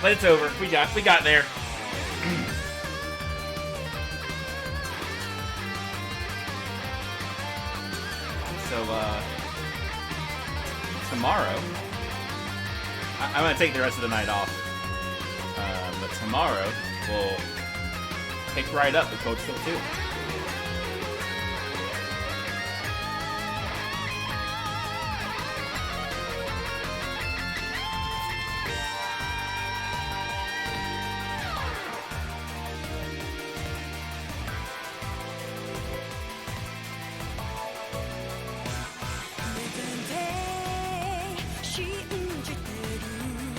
S1: But it's over. We got there. So tomorrow I'm gonna take the rest of the night off. But tomorrow we'll pick right up with Cold Steel 2.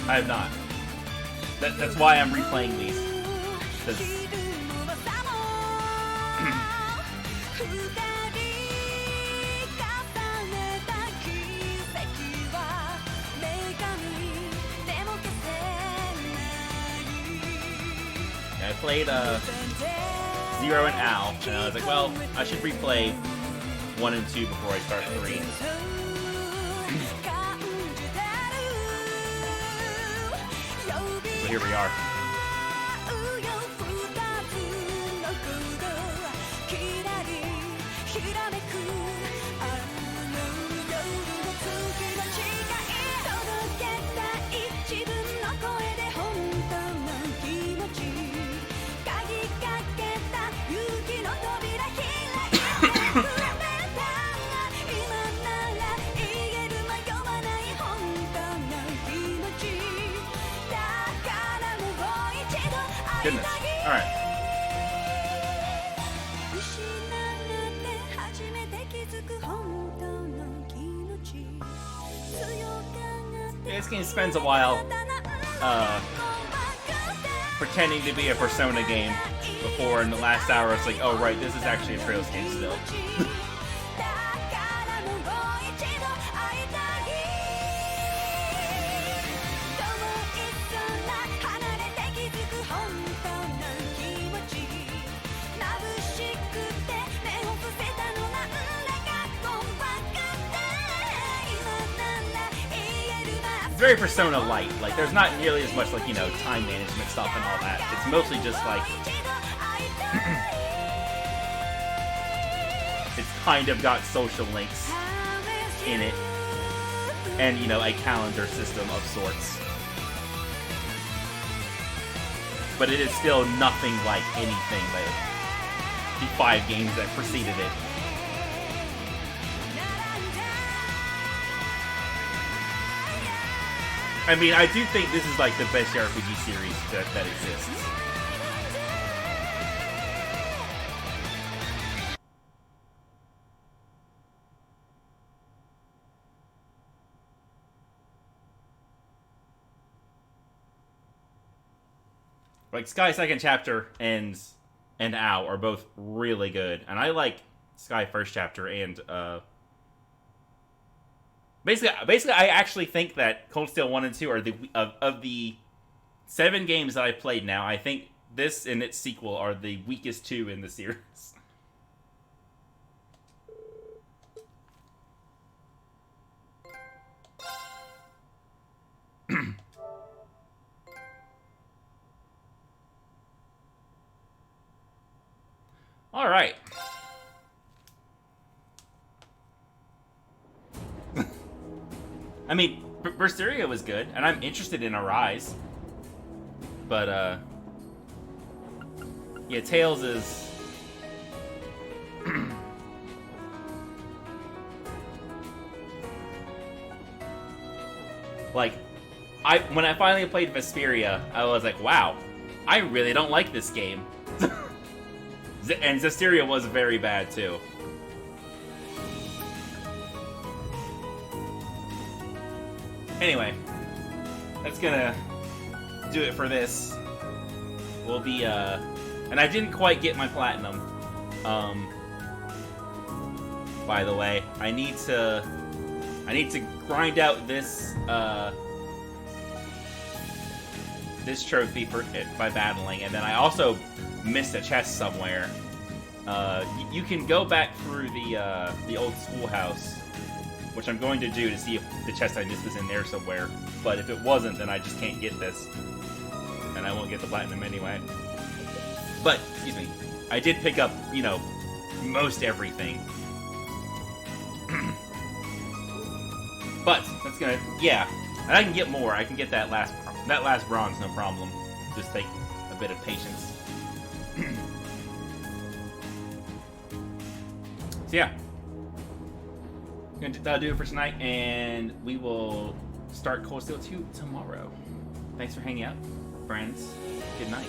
S1: I have not. That's why I'm replaying these. I played 0 and Al, and I was like, well, I should replay 1 and 2 before I start 3. So here we are. Goodness. Alright. this game spends a while pretending to be a Persona game before in the last hour it's like, oh right, this is actually a Trails game still. It's very Persona-light. Like, there's not nearly as much, like, you know, time management stuff and all that. It's mostly just, like... it's kind of got social links in it. And, you know, a calendar system of sorts. But it is still nothing like anything that the 5 games that preceded it. I mean, I do think this is like the best RPG series that exists. Like, Sky Second Chapter and Ow are both really good. And I like Sky First Chapter and, Basically, I actually think that Cold Steel 1 and 2 are of the 7 games that I've played now, I think this and its sequel are the weakest 2 in the series. All right. I mean, Berseria was good, and I'm interested in Arise. But, yeah, Tales is... like, when I finally played Vesperia, I was like, wow, I really don't like this game. And Zestiria was very bad, too. Anyway, that's gonna do it for this. We'll be, and I didn't quite get my platinum. By the way, I need to grind out this, this trophy by battling, and then I also missed a chest somewhere. You can go back through the old schoolhouse, which I'm going to do to see if the chest I missed was in there somewhere. But if it wasn't, then I just can't get this. And I won't get the platinum anyway. But, excuse me, I did pick up, you know, most everything. But, that's gonna, yeah. And I can get more. I can get that last bronze, no problem. Just take a bit of patience. So, yeah. That'll do it for tonight, and we will start Cold Steel 2 tomorrow. Thanks for hanging out, friends. Good night.